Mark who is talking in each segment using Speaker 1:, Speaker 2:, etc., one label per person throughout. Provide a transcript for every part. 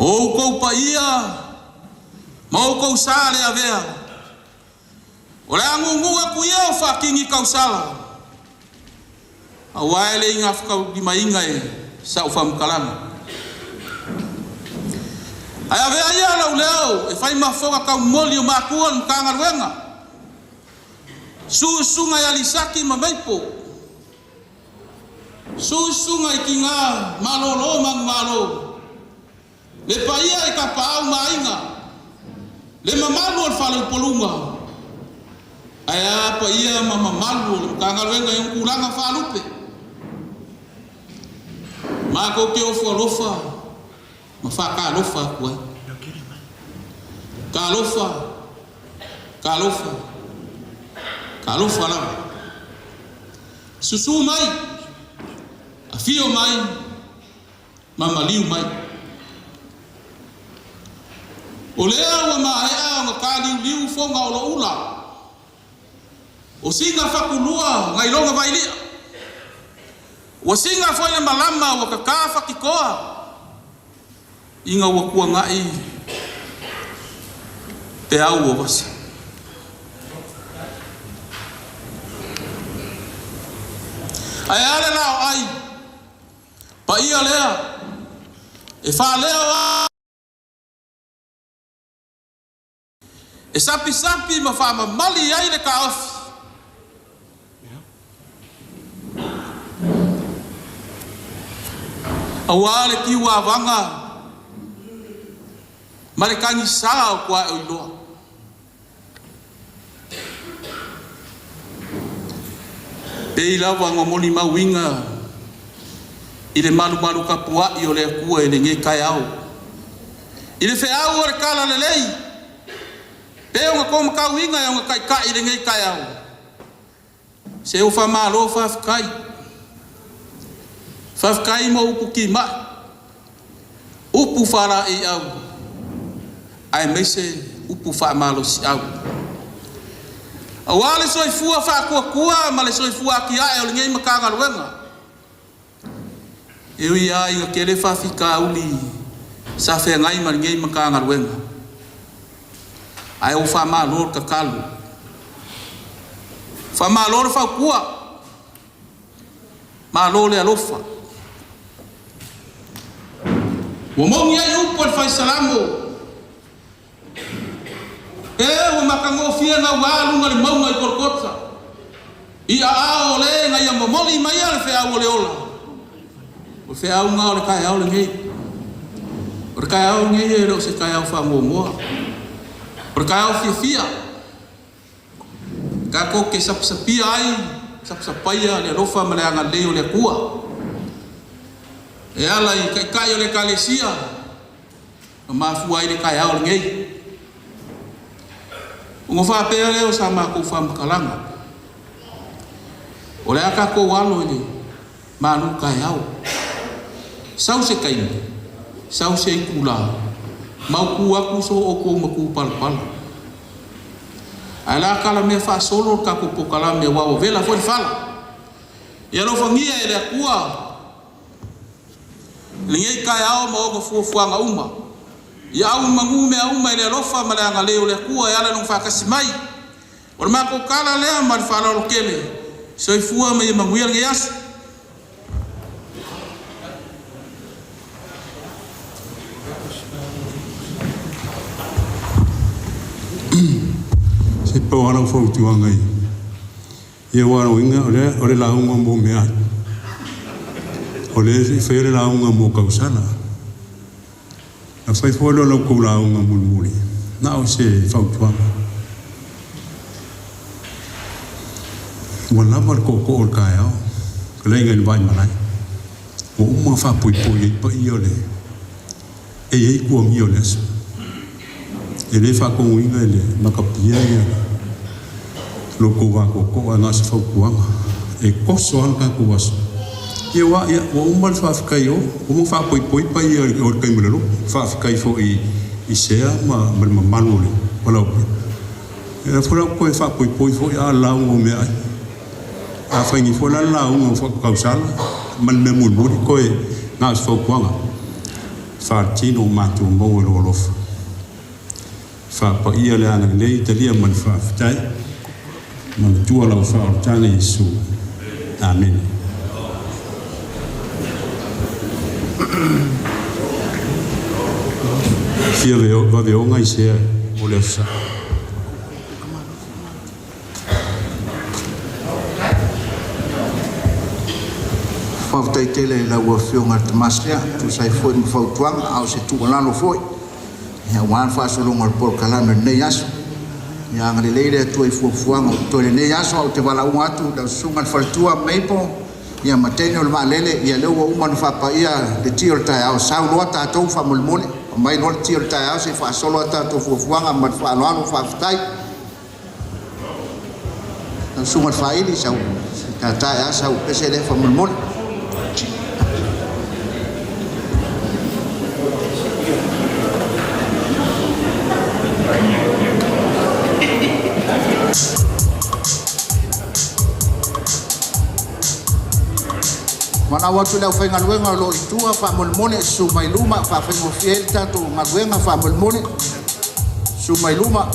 Speaker 1: O kou pa ia, mau kou sale a vea. O le angungunga ku ia o whakingi Tausala. A waele inga whakau di mainga e sa ufa mkalanga. Ai a vea ia lau leo, e whai mafonga kau moli o makua Matagaluega. Susunga ya lisaki ma maipo. Susunga i ki ngā malolo mang malo. Le paia e ka paau mainga. Le mamalu al whalau polunga. Ai a paia ma mamalu al Matagaluega yung kulanga whalupe. Mako ke ofu alofa. Ma whaka alofa kua. Ka alofa. Ka alofa. Ka alofa lau. Susu mai. Afio mai. Mamaliu mai. O lea ua mahea o ka liu fonga o lo ula. O singa whakulua ngai longa vailia. O singa foi le malama o ka whakikoa. Inga ua kua ngai te au o wasi. Ai ale lao ai. Pa ia lea. E wha lea wa. E sapi ma wha ma mali ai le ka ofi. Awale ki wa vanga. Mare kangi sao kwa o iloa. Pei lawa ngomoli mawinga. Ile malu kapua i o le kua ele nge kai au. Ile fe au ore kala lelei. Peo nga koma kawinga ya nga kai ile nge kai au. Se o fa malo fa kai. Fa kai mo upu ki ma. Upu fara i au. Ai mese upu fa malo si au. Awale soi fua fa kua ma le soi fua ki ai o le nge Matagaluega. Eu ia i kele fa fika uli sa fe ngai ma ngai Matagaluega. Ai o fa malo ka kalu. Fa malo fa kua. Malo le alofa. Wo mongi ai upo fa salamo. O makangofia na walu ngali mau ngai korkota. I a ole ngai ya momoli mai ale fe a ole ola. O fe au nga ole kai au ngai. O kai au ngai e se kai au Faamoemoe. O kai au fia. Ka ko ke sapia ai, sapia le rofa male anga le ole kua. E ala i kai ole kalesia. Ma fu ai le kai au ngai. Ngo fa pe leo sama ko fa mkalanga. Ole aka ko walo ile manu kai au. Sau se kai. Sau se kula. Mau ku aku so o ko maku pal. Ala kala me fa solo ka ko pokala me wa vela foi fala. Ya lo fangia ile akua. Lingai kai au mo ko fu nga uma. Ya au mangume uma ile lofa mala nga leo le kua yala no fa kasimai. O ma ko kala le ma fa lo kele. So ifua me manguia ngias.
Speaker 2: Se po ana fo tuanga i. Ye wa no inga ole la unga mo mea. Ole fe la unga mo Tausala. Na fai folo lo ko la unga mulmuli. Na o se fa tuanga. Wala mar ko ol kaya. Kale ngai vai malai. O uma fa pui pa iole. E ei ko mi ole. Ele fa ko winga ele makapia ia. Loko wa ko ana se fa kuanga. E ko so an ka ko was. Ye wa ya o uma fa ka yo, o mo fa pui pa ia o kai mulelo. Fa ka fo i sea ma manole. Wala o. E fora ko fa pui fo ya la o me ai. A fa ni fo la o fo Tausala man me mulburi ko e na se fa kuanga. Whaatino mātou mau e loalofa. Whaapa ia le ana nei talia man whaafitai. Man tua lau whaarutane Yesu. Amen. Fia waweonga i sea o le afsa.
Speaker 3: Whautai tele la ua whionga te masea, tu sai fwoi ni whautuanga, au se tu alano fwoi. Ia wan whaasolonga le polo kalana nei aso. Ia ngare leire tu ai fuafuanga, tu nei aso au te wala unga atu, da sunga le whalitua meipo, ia matene o le maalele, ia leo wa uma na whapa ia le tio le tai au, sau loa tātou whamulimone, o mai no le tio le tai au, se whaasolo a tātou fuafuanga, ma whaaloano whaafitai. Da sunga le whaili, sau, tātai a sau, pese le whamulimone. Mana watu leo Faaaloaloga lo itua Faamoemoe sumailuma Faaaloaloga tatu ngaluenga Faamoemoe sumailuma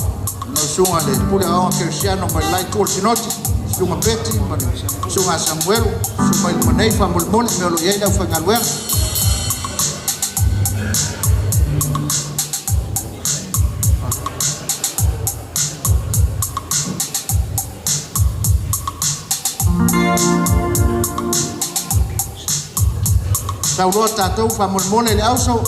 Speaker 3: no sunga le pule awa Cristiano ma lai Colsinoti sunga peti sunga Samuel sumailuma nei Faamoemoe me lo yela Faaaloaloga Saulo tātou Faamoemoe le auso.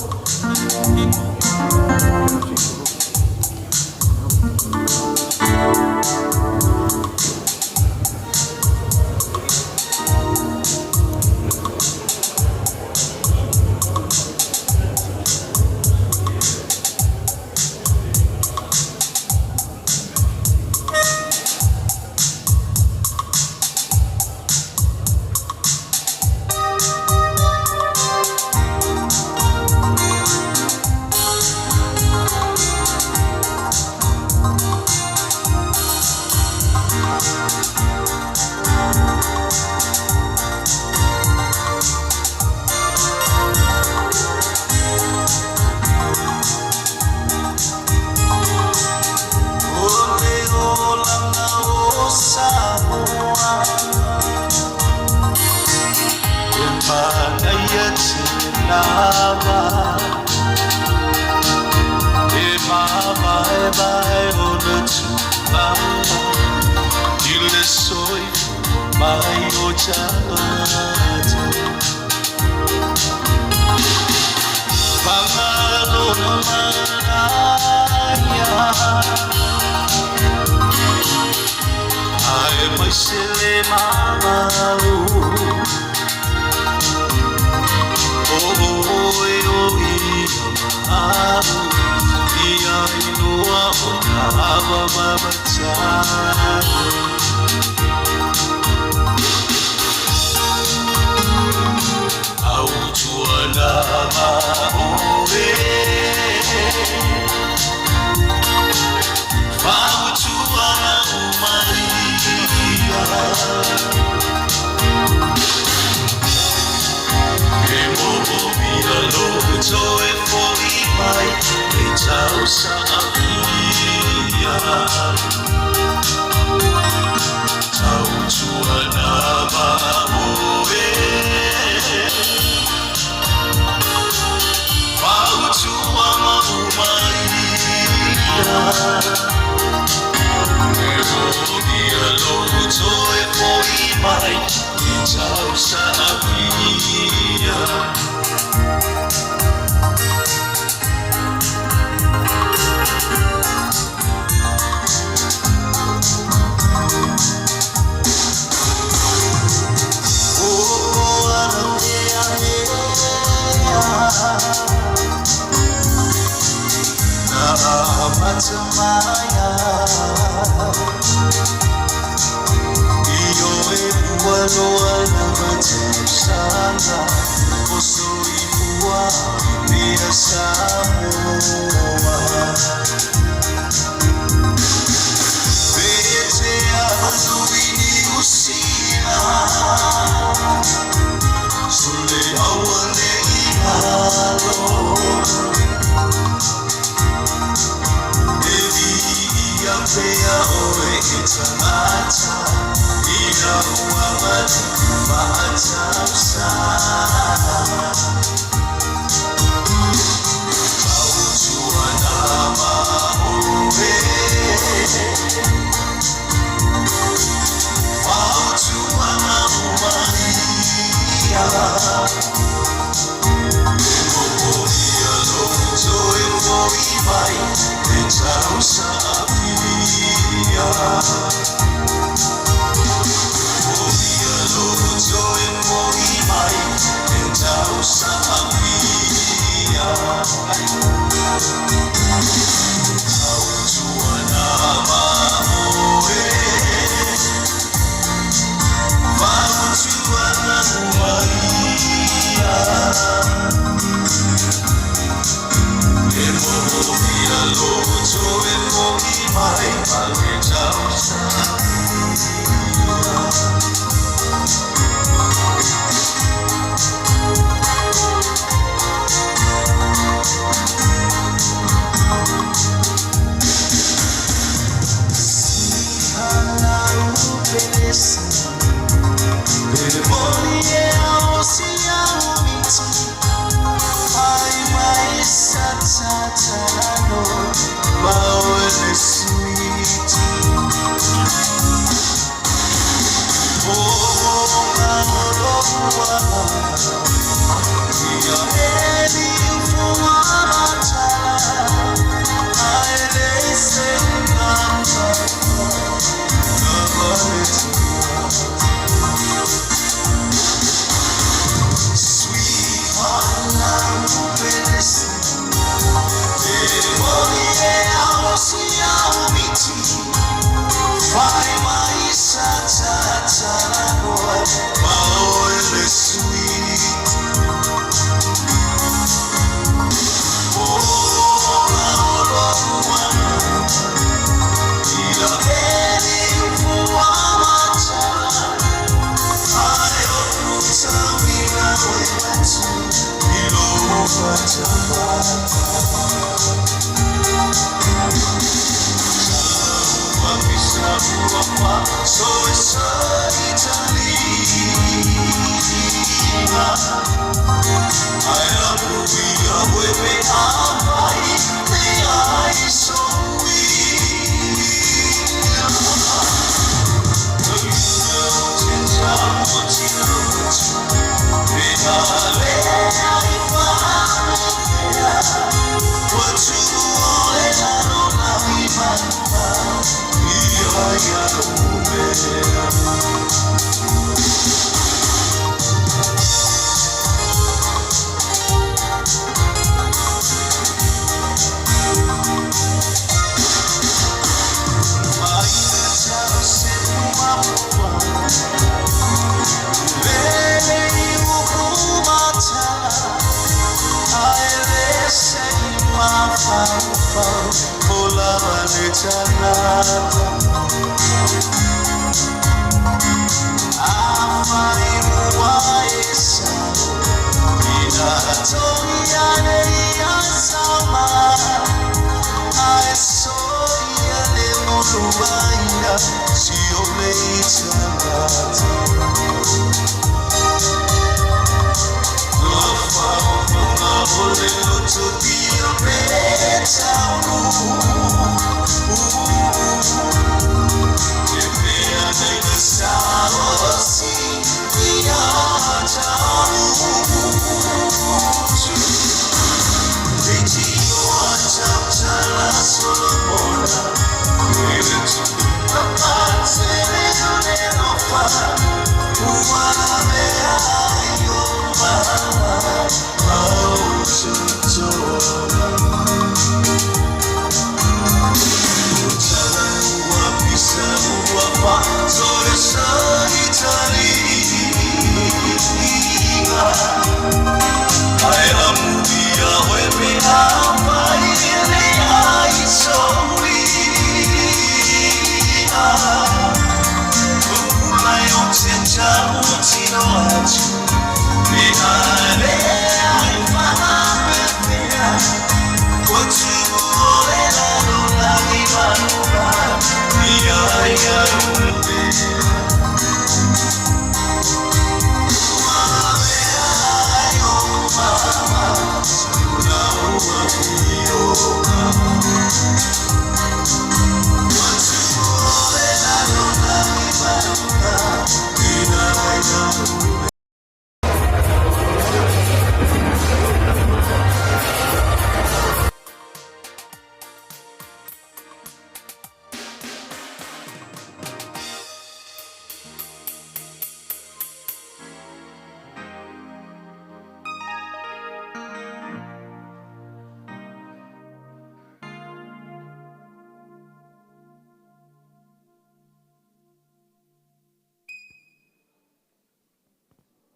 Speaker 4: Sule awale imalo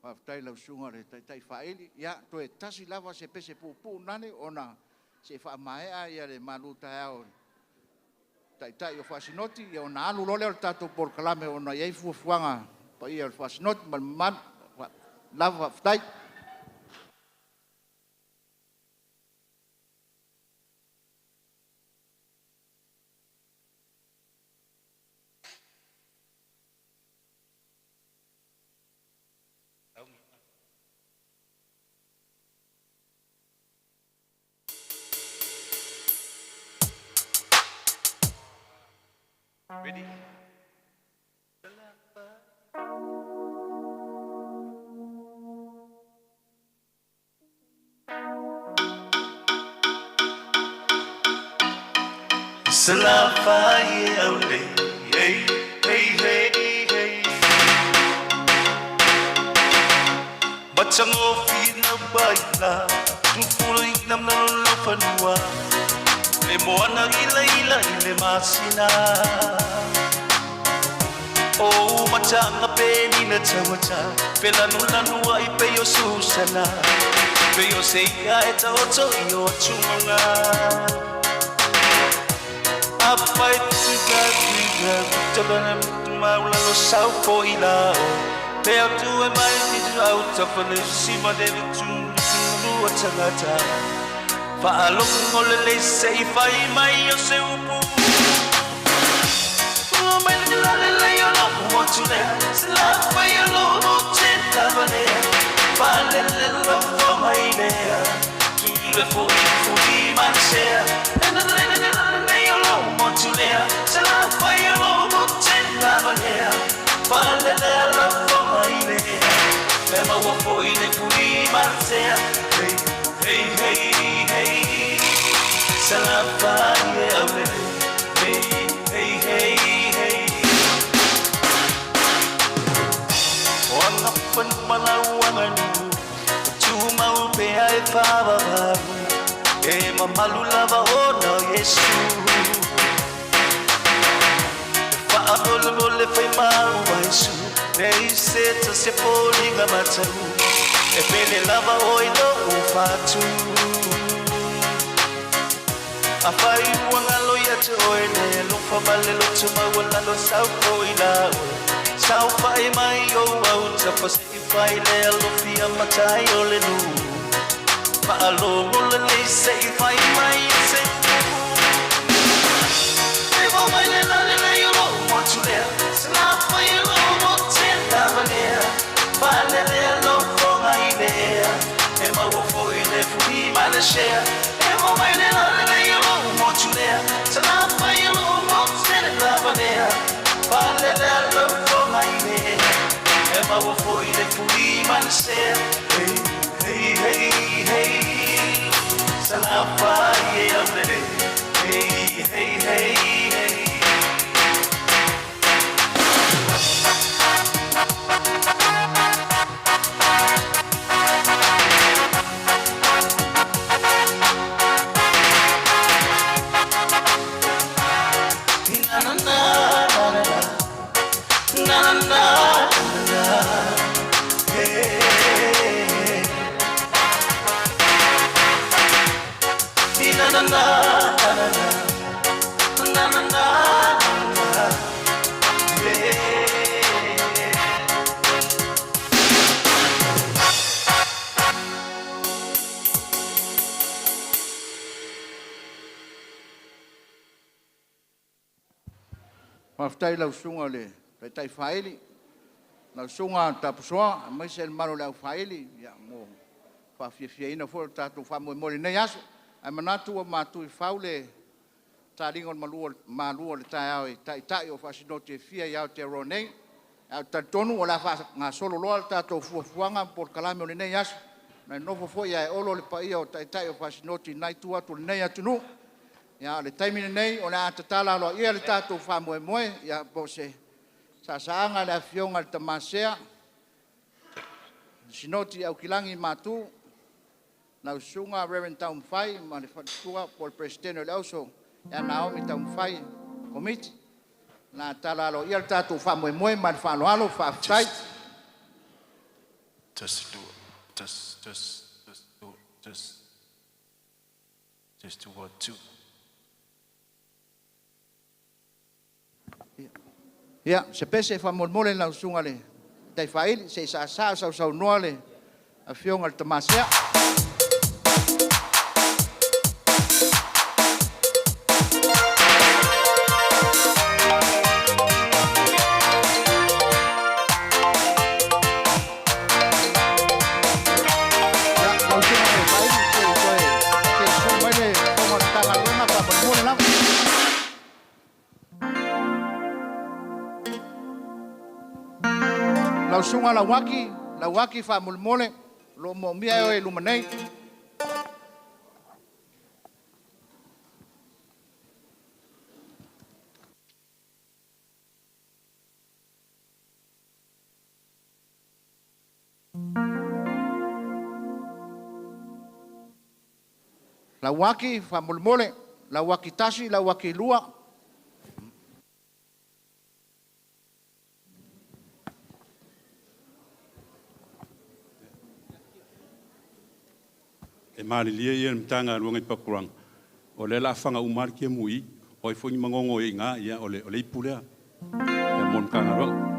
Speaker 3: Whaftai lau sunga le tai whaeli. Ia, toe tasi lava se pese pupu nane ona se whaamaea ia le maluta ao. Tai o whasinoti, ia ona alu lole o tatou porkalame ona iei fuafuanga pa ia o whasinoti, man lava whaftai.
Speaker 4: Ready? Salafaye ole, hey, hey, hey, hey. Bachango fina baila, tu fuling nam na lofanua. Le moana ila ile masina. Oh, matanga peni na chawacha, pela nula nua ipe yo susana, pe yo seia eta oto yo chunga. Apai tiga, tabana maula lo sau po ilao, pe au tu e mai ti au tapale sima de tu lu atangata, Faaalomoe ole le sei fai mai yo se upu. Salafa yo lo motenta vanea, falele lo fomainea, tu le fui mansea, and yo lo motunea, salafa yo lo motenta vanea, falele lo fomainea, ema wo fui mansea, hey hey hey hey, salafa yo le, hey hey hey hey. Wan malawangan cuma upea e fava e mamalu lava ona Yesu Faaaloaloga fai mau Yesu nei seta se polinga matau e pele lava oi no ufatu afai wangalo ya joe ne lo famale lo tuma wala lo sau poila Sao fai mai yo au tapa se fai le alo fia matai o le nu Faaalomoe le se fai mai se e va mai le yo lo motu le Sala fai lo motenta vanea Fale le lo fonga idea E ma wo foi le fui male share E va mai le yo lo motu le Sala fai lo motenta vanea Fale le lo Emma will for you for me, man, say, hey, hey, hey, hey, Salafa, yeah, hey, hey, hey, hey. Na na na
Speaker 3: Maftai lau sunga le tai whaeli. Lau sunga tapusoa, mai se maro lau whaeli. Ia mo whawhiawhia ina fora tātou Faamoemoe ole nei aso. Ai manatu o mātui whaule tā ringon malua le tai au e tai o whasinoti e fia iau te ro nei. Au tatonu o la ngā solo loa le tātou fuafuanga por kalame ole nei aso. Nai nofo fo ia e olo le paia o tai o whasinoti nai tu atu le nei atunu. Ia le taimine nei o le atatala aloa ia le tātou Faamoemoe ia po se sasaanga le afionga le tamasea sinoti au kilangi matu na usunga Reverend Town Fai ma le fatua po le presidente le auso ia Naomi Town Fai komiti na tala aloa ia le tātou Faamoemoe ma le faaloalo faafetai
Speaker 5: Just do it. Just do it. Just do what too.
Speaker 3: Ia, se pese Faamoemoe ole lausunga le tai faili se sa sau noa le a fionga le tamasea. Lausunga la waki Faamoemoe lo mo mia e lumanei. La waki Faamoemoe, la waki tasi, la waki lua.
Speaker 2: E malilia ia Matagaluega Pakuranga. O le la fanga umar kia mui, o i fongi mangongo i ngā ia o le ipulea. E mon Matagaluega.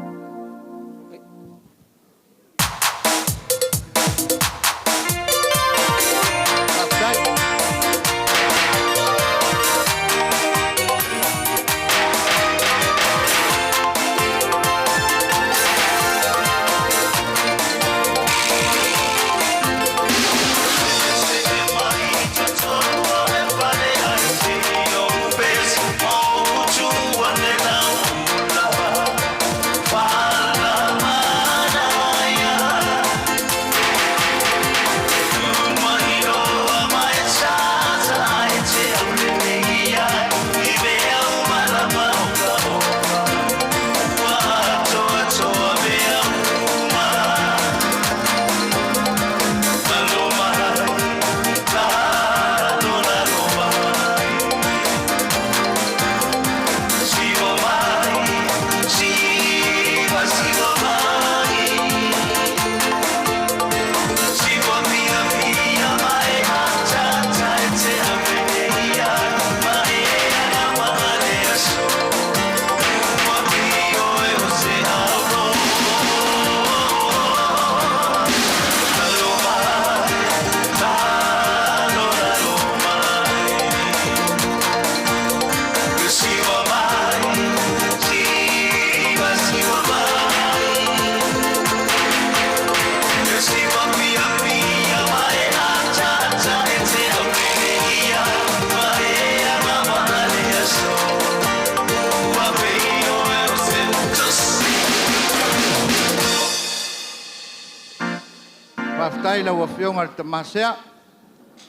Speaker 2: Whaftai la wafionga le tamasea,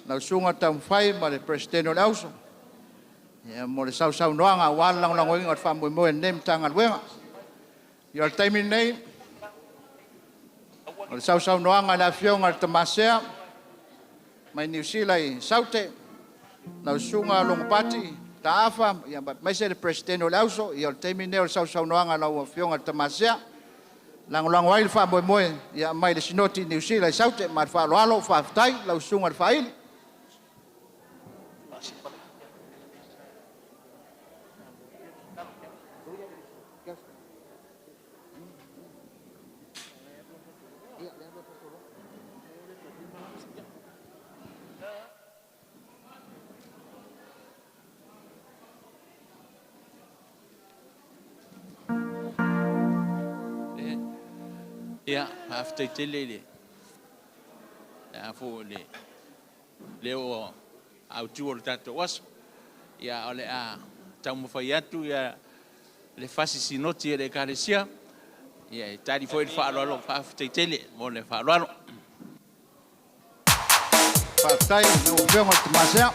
Speaker 2: lau sunga taumwhai ma le presidente o le auso. Ia mo le sau noanga wala lango inga o Faamoemoe ole Matagaluega. Ia le taimi nei, o le sau noanga la fionga le tamasea, mai New Zealand i saute, lau sunga longopati, taafa, ia mai se le presidente o le auso, ia le taimi nei o le sau noanga la wafionga le tamasea, lango ai le Faamoemoe ia mai le sinoti New Zealand i saute ma le Faaaloaloga faafetai lausuga le faili.
Speaker 1: Ia, after tele fo le o au tu o tato was ia ole a tamu fai atu ia le fasi sinoti le karesia ia tari foi Faaaloaloga fa after tele mo le Faaaloaloga
Speaker 3: faafetai no fionga le tamasea.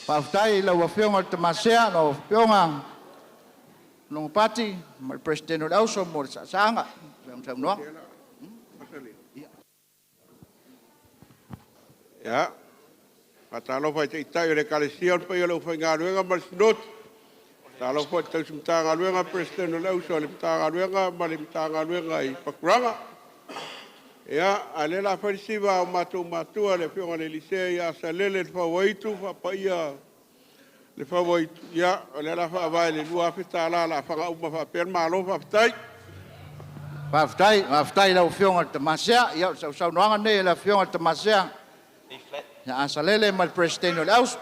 Speaker 3: Whaftai lau whawhionga te masea no whawhionga nung pati mai President o Lauso mo sa sanga.
Speaker 2: Ya. Atalo fa te itai le kalesian pa yo fa ngaluenga mal snot. Talo fa te sumta ngaluenga President o Lauso le ta ngaluenga mal ta ngaluenga I Pakuranga. Ya, ale la farisiva o matu ale fionga le licea ya salele fa waitu fa paia le fa waitu ya ale la fa vai le lua fita la fa uma fa per malo fa tai
Speaker 3: Whaftai lau whionga te masea, iau sau noanga nei la whionga te masea. Ya asalele mal President o Lauso.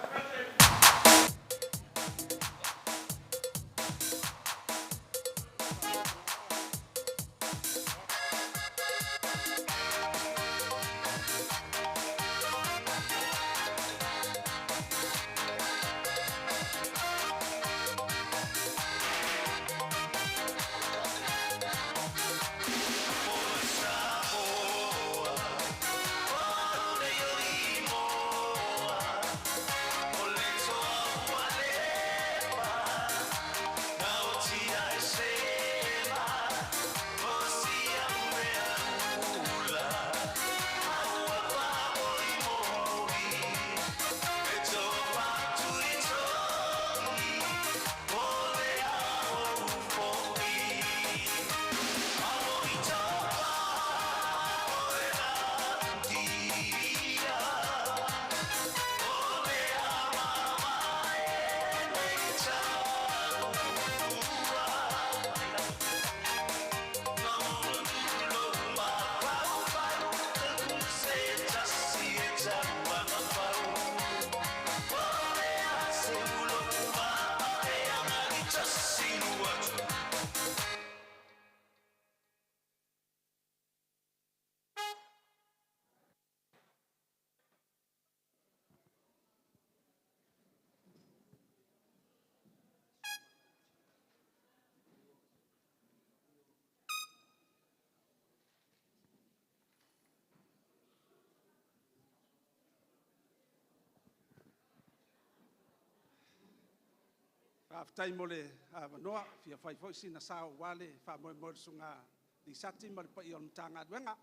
Speaker 1: Aftai mole avanoa fia fai foi sina sao wale Faamoemoe ole sunga di sati mal pa ion tanga wenga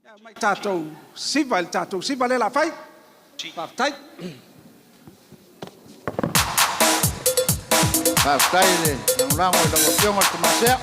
Speaker 1: ya mai tatou siva le la fai aftai
Speaker 3: le nang rango lau whionga te masea.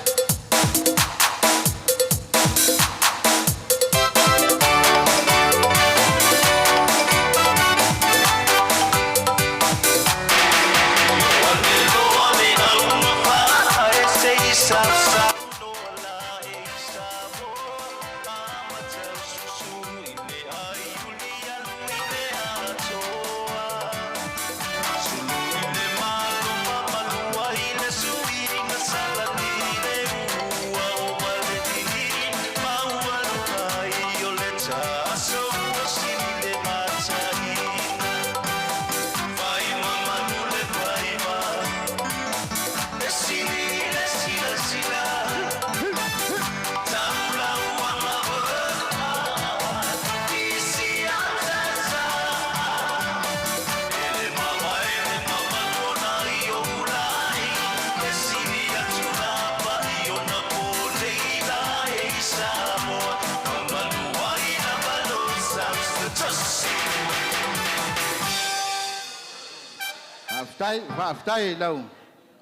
Speaker 3: Whaftai lau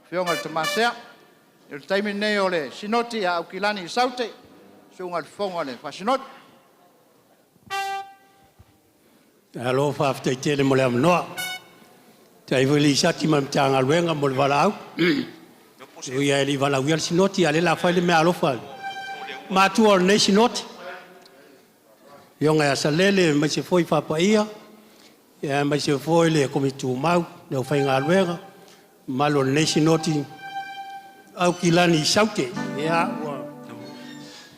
Speaker 3: whionga te masea. Il taimi nei ole sinoti a ukilani saute. Sunga whonga le whasinoti.
Speaker 6: Alo whaftai tele mo le amanoa. Tai wili sati ma Matagaluega mo le walau. Ia e li walau ia le sinoti a le la whaile mea alofa. Matua o nei sinoti. Ionga asa lele mai se foi whapaia. Ia mai se foi le komitu mau. Le Faaaloaloga malo nesinoti au kilani saute ya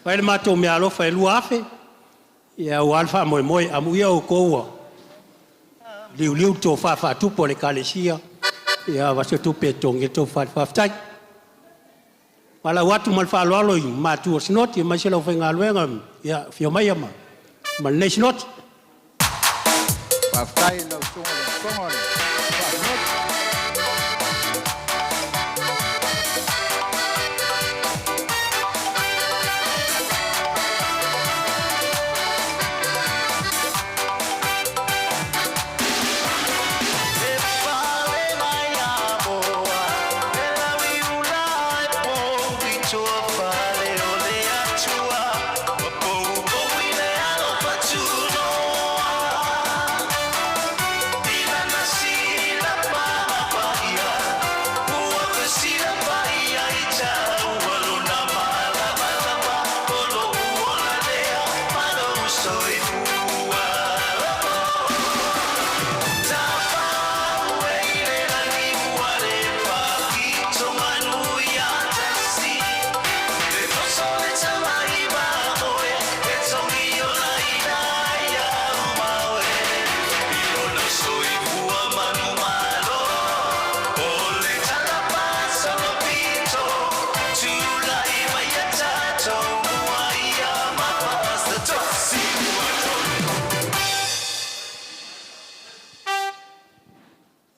Speaker 6: vai mato me alo fa lu afe ya wal Faamoemoe amuia o koa liu to fa tu po le kalesia ya vaso tu petonge to fa tai wala watu mal Faaaloalo ma tu snoti ma se lo fenga luenga ya fio mai ma mal nesinoti
Speaker 3: Paftai lo sungole.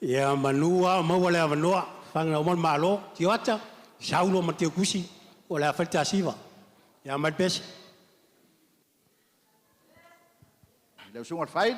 Speaker 6: ya manua mawale avanoa fanga mal malo tiota saulo mateu kusi wala falta siva ya mal pes
Speaker 3: Lo sungol fai.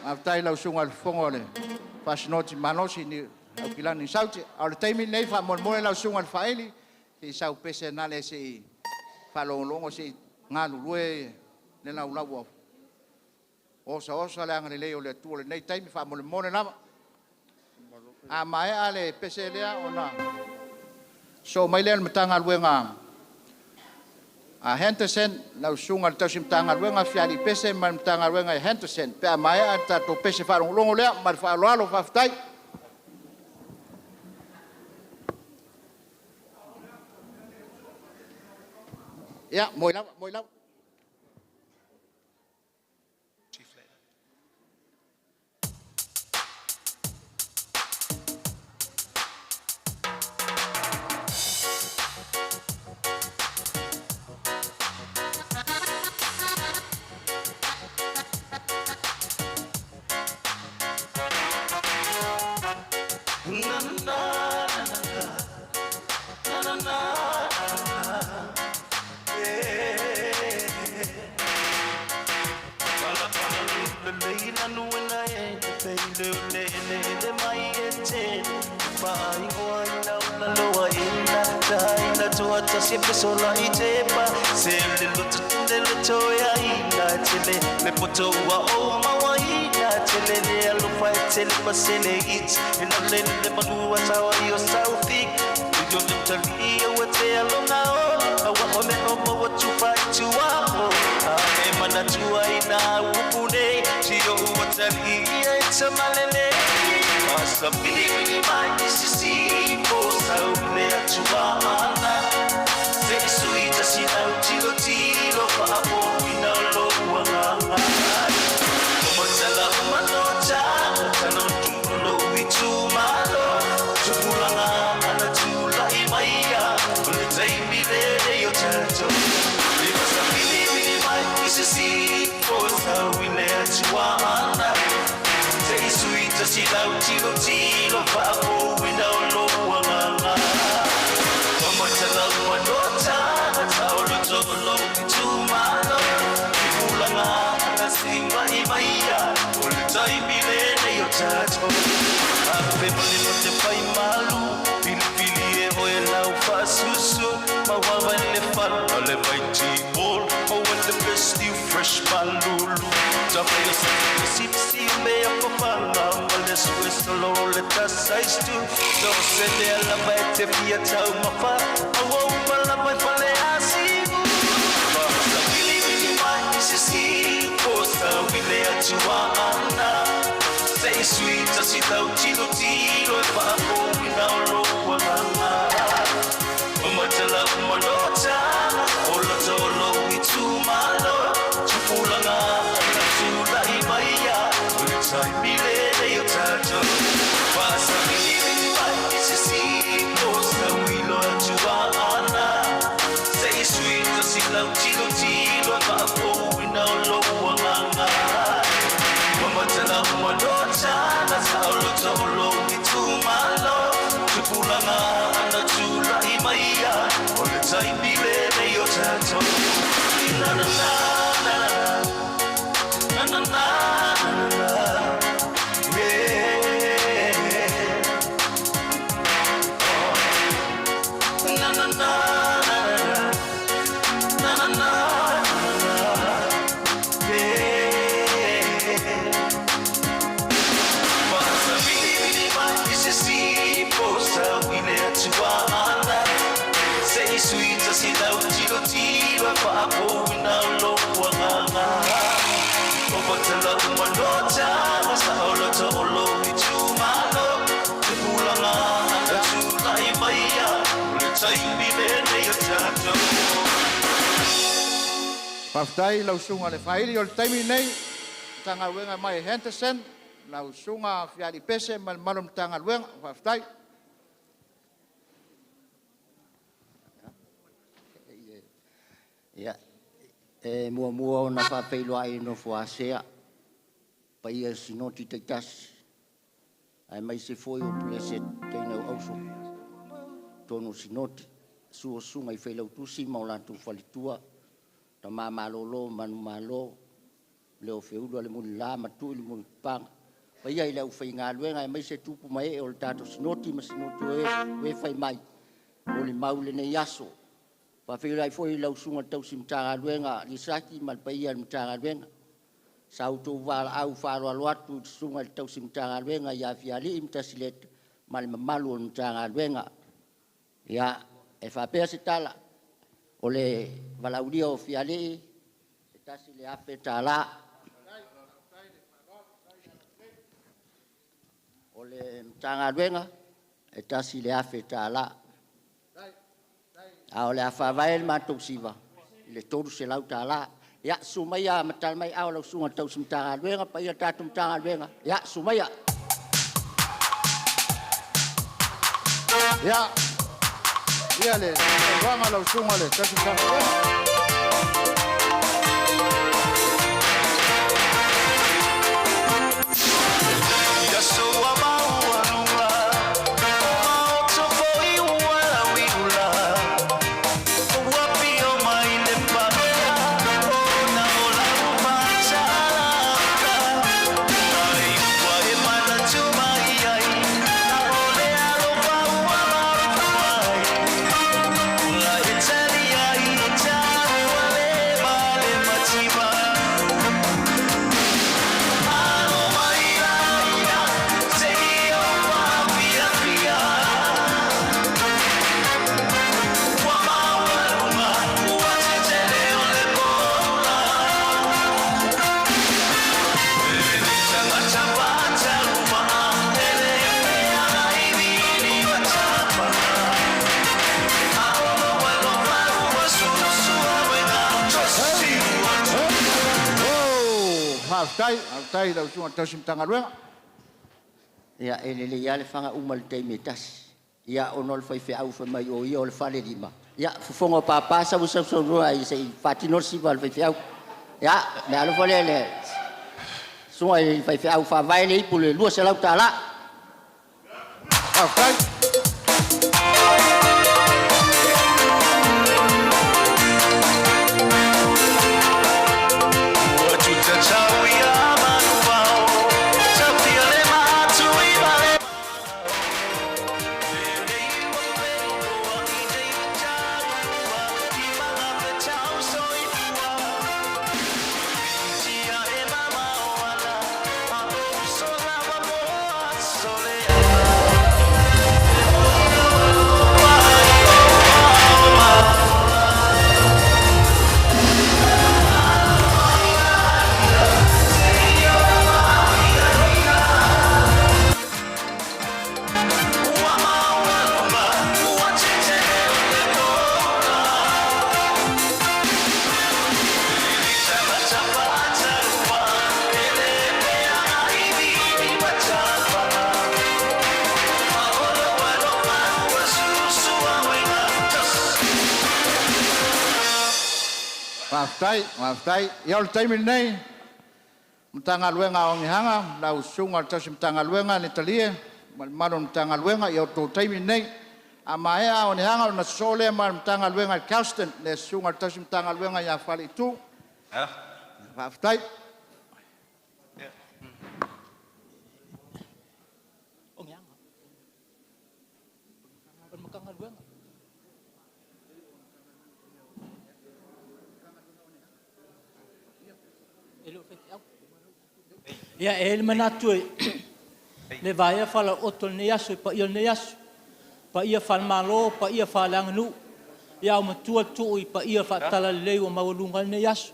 Speaker 3: Maftai lau sungal fongole. Pasnoti manosi ni kilani sauti. Al taimi nei Faamoemoe lau sungal faili. Ki sau pese nale si falongo si nganu lue ne lau lau. Osa le angale le ole tu le nei taimi Faamoemoe lava. A mai ale pese lea ona. So mai le Matagaluega a Henderson lau sungal tau sim Matagaluega fiali pese mal Matagaluega Henderson pe mai ata to pese falongo lea mal Faaaloalo faftai ya moi lau
Speaker 4: Siempre sola y tepa se le luto ya ina chile me poto wa o ma wa ina chile le alu fa chile pasele it ina le manu wa sawa yo sautik yo tali wa te alonga o wa me o wa tu fa tu wa o e mana tu ina upune si yo wa tali e chamalele asa bili mai sisi silau tilo tilo Faamoemoe ole Matagaluega Pakuranga Tausala tolo itumalo Kipulanga nasimba imaya Ole taimile ne yo tato Ape mole mote pai malu Pilipili e hoe lau fasusu Mawawa le fal ole baiti bol Mawa le besti fresh malulu Tafa yo sipsi mea papanga Male suesolo le tasaistu So sende ala baite pia tau mapa Awa upala bai pale asigu Basta wili wili mai sisi Kosa wile atuana Say sweet as it out tilo tilo Faamoemoe ole Matagaluega Matala malota Ola tolo itumalo Chupulanga Natula imaya Ultai milele yo tato Pasa milili mai sisi Kosa wilo atuana Say sweet as it out tilo tilo Faamoemoe ole Matagaluega Matala malota Natala tolo itumalo Chupulanga Natula imaya Ultai milele yo tato Na na na na na na na yeah na na na na na yeah Pasa wili mai sisi posa wile atuana Say sweet as it out tilo tilo Faamoemoe ole Matagaluega Matala malota Masaolo tolo itumalo Kipulanga Natula imaya Ultai milele yo tato
Speaker 3: Paftai lau sunga le whaili o le taimi nei Matagaluega mai Henderson lau sunga whiari pese mal malum Matagaluega Paftai
Speaker 7: Ya, mua o na whapeiloa ai no whaasea. Pai e sinoti te tas. Ai mai se foi o blessed teina o auso. Tono sinoti. Suo sunga i whailau tusi maulantu whalitua. Ta malolo, manu malo. Leo wheulo le muni la matu le muni panga. Pai ai lau Matagaluega ai mai se tupu mai o le tato sinoti ma sinoti o e whai mai. O le maule ne yaso. Whawhirai foi lau sunga tausi Matagaluega li saki malpaia Matagaluega. Sauto wala au Faaaloaloga sunga tausi Matagaluega ia fiali imtasilet mal mamalu o Matagaluega. Ia e whapea se tala o le walauria o fiali e tasi le ape tala. O le Matagaluega e tasi le ape tala. A ole a whawai le mātou siwa. Le toru se lau tāla. Ia, sumaya matal mai au lau sunga tausi Matagaluega, pa ia tātou Matagaluega. Ia, sumaya.
Speaker 3: ia ia le wanga lau sunga le tausi Matagaluega tai lau sunga tausi Matagaluega.
Speaker 7: Ia ele ia le fanga uma le teime tasi. Ia ono le whaiwhi au whamai o ia o le whale lima. Ia fufonga pāpasa usa ai se fatino si wal whaiwhi au. Ia me alo whale le. So ai fai au fa vai le pule lua se lau tala.
Speaker 3: Waftai. Waftai, ia taimi nei. Matagaluega o ngihanga, lau sunga tasi Matagaluega ni talie, mano Matagaluega ia to taimi nei. A maea o ngihanga na sole ma Matagaluega Carsten, le sunga tasi Matagaluega ia fali tu. Waftai.
Speaker 8: O ngihanga. Matagaluega. Ia ele manatu le vai fala otol ne yaso pa ia ne yaso pa ia fal malo pa ia falang nu ia o matua tu pa ia fa tala le o maulunga ne yaso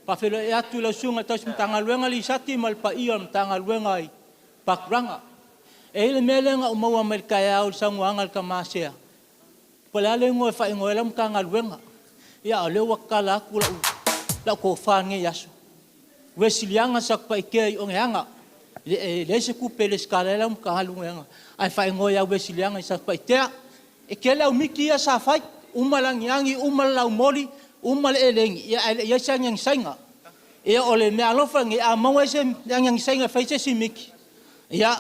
Speaker 8: pa felo ia tu la sunga tas Matagaluega li sati mal pa ia Matagaluega ai Pakuranga ele melenga o mau Amerika ia o sanguanga ka masea pala le ngoi fa ngoi lam Matagaluega ia le wakala kula la ko fa nge yaso Wesilianga sak pa ikei o ngehanga. Le se kupe le skalela ka halunga. Ai fai ngoia wesilianga sak pa itea. E kele o miki ia sa fai umalang yangi umalau moli umal elengi ia sang yang sainga. Ia ole me alofa ngi a mawa se yang sainga fai se miki. Ia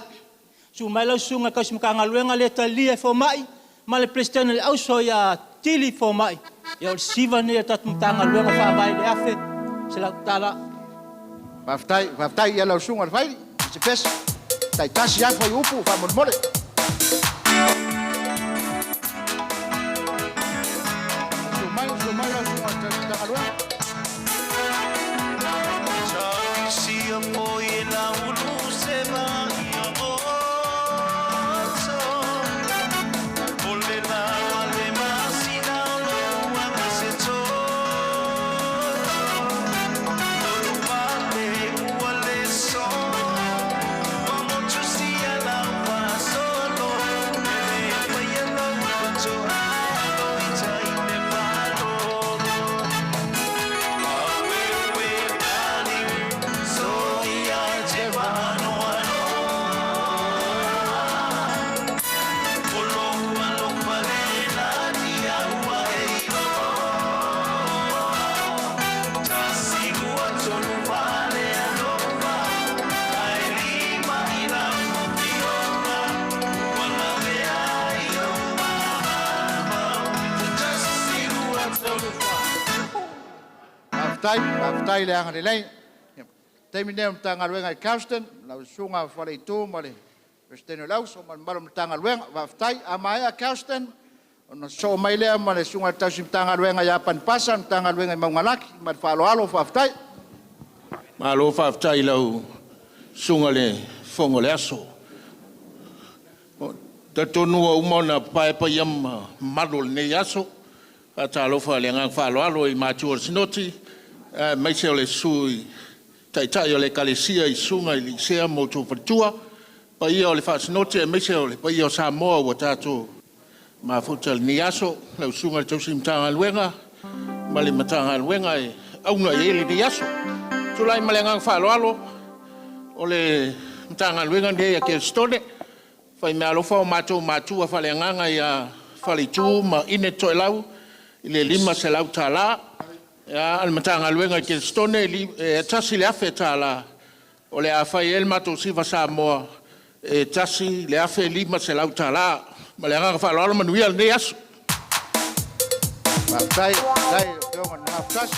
Speaker 8: su mailo sunga ka Matagaluega le talie fo mai male president le auso ya tili fo mai. Ia siva ne tat Matagaluega fa vai le afe se la tala
Speaker 3: Waftai ia lau sunga fai, se pes. Tai tasi ia fai upu, Faamoemoe. Sumai lau sunga Matagaluega. Waftai le anga lei. Taimi nei Matagaluega Carsten, lau sunga fale tu male. President lau so mal Matagaluega waftai amaya Carsten. Ono so mai le male sunga tasi Matagaluega ya panpasa Matagaluega maungalaki mal Faaaloaloga waftai.
Speaker 1: Malo whaftai lau sunga le fongo le aso. Ta tonua umona paepa iam madol ne aso. Ta alofa le ngang Faaaloaloga I matua sinoti. Mai se ole sui tai ole kalesia I sunga I lisea mo tu fatua. Pa ia ole whasinoti mai se ole pa ia Samoa wa tato ma futal ni aso lau sunga tausi Matagaluega. Ma le Matagaluega e auna ele ni aso. Tulai malengang Faaaloaloga ole Matagaluega ne ke stone fai me alofa o matua falenganga ia falitu ma ine toilau ile lima se lau tala ya al Matagaluega ke stone tasi le afe tala
Speaker 9: O le a fai el matou siva Samoa e tasi le afe lima se lau tala ma le anga whaaloalo manuia le nei asu.
Speaker 3: Tai, te onga na hafkas.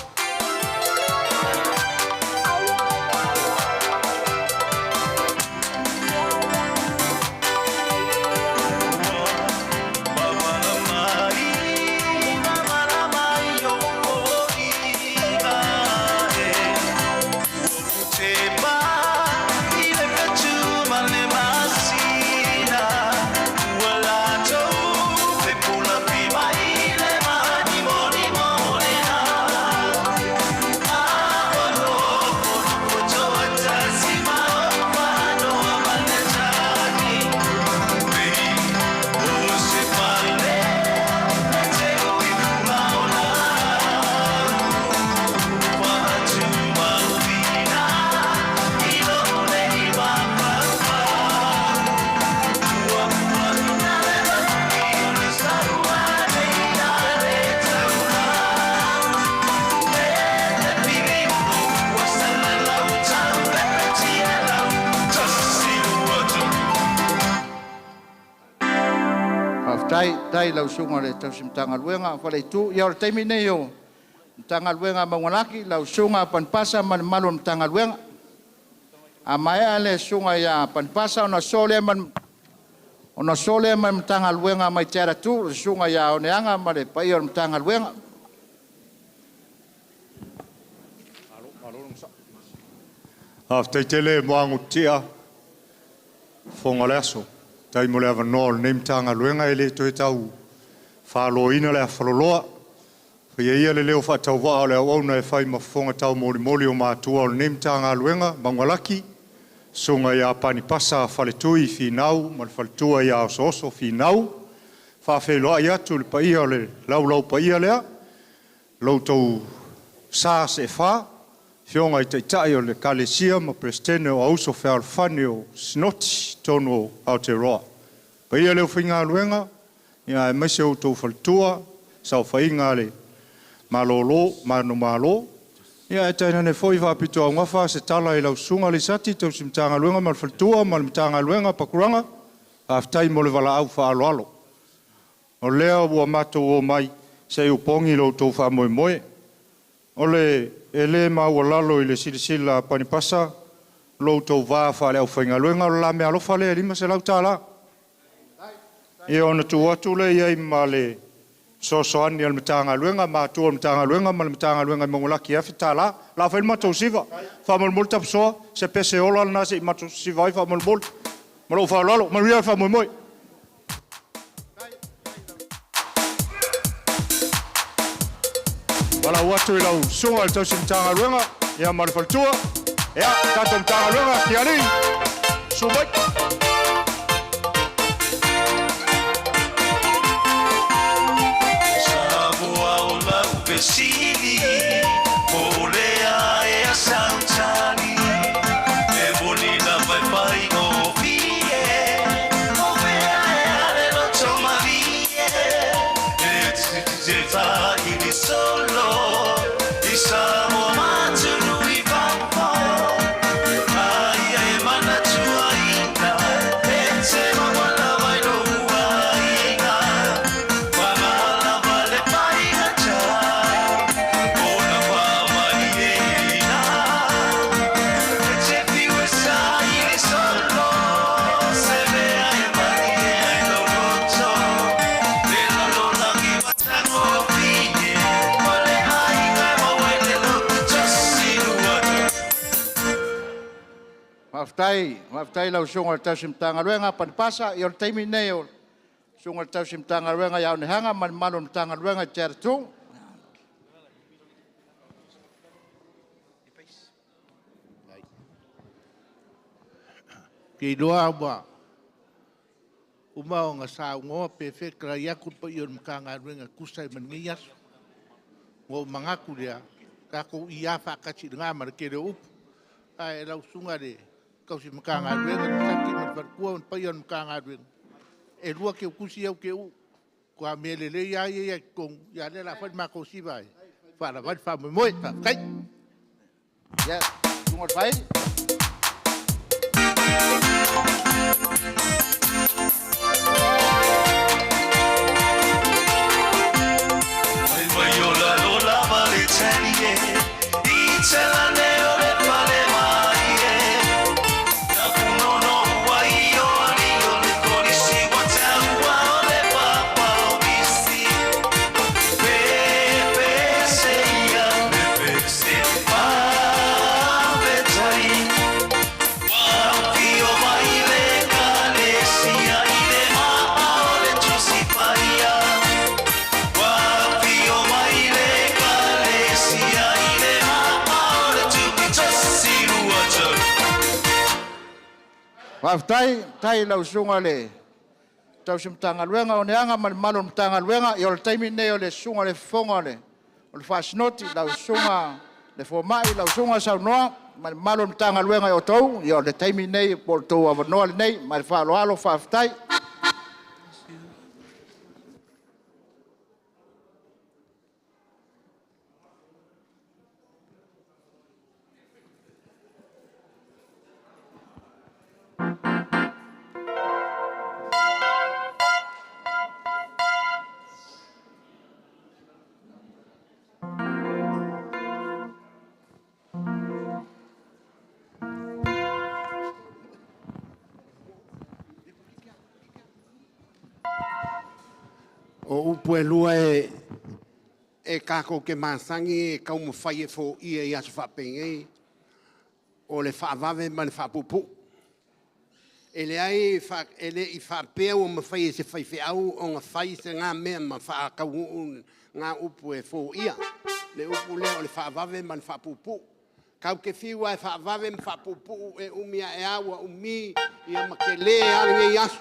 Speaker 3: Tai lau sunga le Tausi Matagaluega whale tu ia o le taimi nei o Matagaluega maungalaki lau sunga panpasa man malo Matagaluega a mai le sunga ia panpasa ona sole man Matagaluega mai tera tu le sunga ia o neanga ma le pai o Matagaluega
Speaker 10: Aftaitele moangutia fongaleaso tai mo le avanol nem Matagaluega ele to tau Faaaloina le afaloloa ia le leo faatauva o le auauna e fai mafofoga tau molimoli o matua o le nem Matagaluega maungalaki sunga ia panipasa faletui finau ma le faletua ia osooso finau faafeloai atu le paia o le laulau paia lea loutou sa se fa fionga i taitai o le kalesia ma presidente o auso fealofani o sinoti tonu o Aotearoa. Paia leo Faaaloaloga ia e maise o tou faletua sau whainga le malolo, mano malo. Ia e taina ne foi whapito au ngafa se tala i lau sunga le sati Tausi Matagaluega ma le faletua ma le Matagaluega Pakuranga aftai mo le wala au Faaaloalo. O lea ua matou o mai se upongi lo tou Faamoemoe. O le ele maua lalo i le silisila panipasa lo tou vā whale au Faaaloaloga o la mea alofa le lima se lau tala. Ia ona tu atu le iai ma le sosoani al Matagaluega ma tu al Matagaluega ma le Matagaluega mongolaki afi tala la fa matou siva fa mo multa so se pese ola na se matou siva fa mo mol ma lo fa lalo ma ria fa mo moi wala watu i lau sunga al Tausi Matagaluega ia ma le faltua ia tatou Matagaluega ki ali subai
Speaker 4: Sili, olea e a sautani, e bonita vai pai o vie, o vea e ale lo tomavie, e te vai di solo, di samo matunu i pampo, ai e mana tua ina, e se mawala vai lo uaina, wala vale pai hacha.
Speaker 3: Maftai lau sunga le Tausi Matagaluega panipasa i o le taimi nei o sunga le Tausi Matagaluega ia o nehanga ma le malo Matagaluega i tere tu.
Speaker 9: Ki loa uma o ngā saungoa pe whekara iaku pa i o Matagaluega kusai mangi asu. Ngō mangaku rea, kako i a whakati ngā mara kere upu. Ai lau sunga le Tausi Matagaluega ni saki man wharkua on pa i o Matagaluega. E rua ke ukusi au ke u. Kua melele ia ia kong, ia le la whai mako si vai. Whara vai Faamoemoe ta, kai.
Speaker 3: Ya, sunga le whai. Waftai tai lau sunga le Tausala Matagaluega o neanga ma le malo Matagaluega i o le taimi nei o le sunga le fonga le o le whasinoti lau sunga le fomai lau sunga saunoa ma le malo Matagaluega i o tou i o le taimi nei po le tou avanoa le nei ma le Faaaloalo whaftai.
Speaker 11: O upu e lua e kako ke masangi e kau mawhai e fo ia i aso whapengei o le whaavave ma le whaapupu. E le ai e le i whapea o mawhai e se whaife au o ngā whai se ngā mea ma whaakau ngā upu e fo ia. Le upu le o le whaavave ma le whaapupu. Kau ke whiwa e whaavave ma whaapupu e umia e awa umi i a makele e alinge i aso.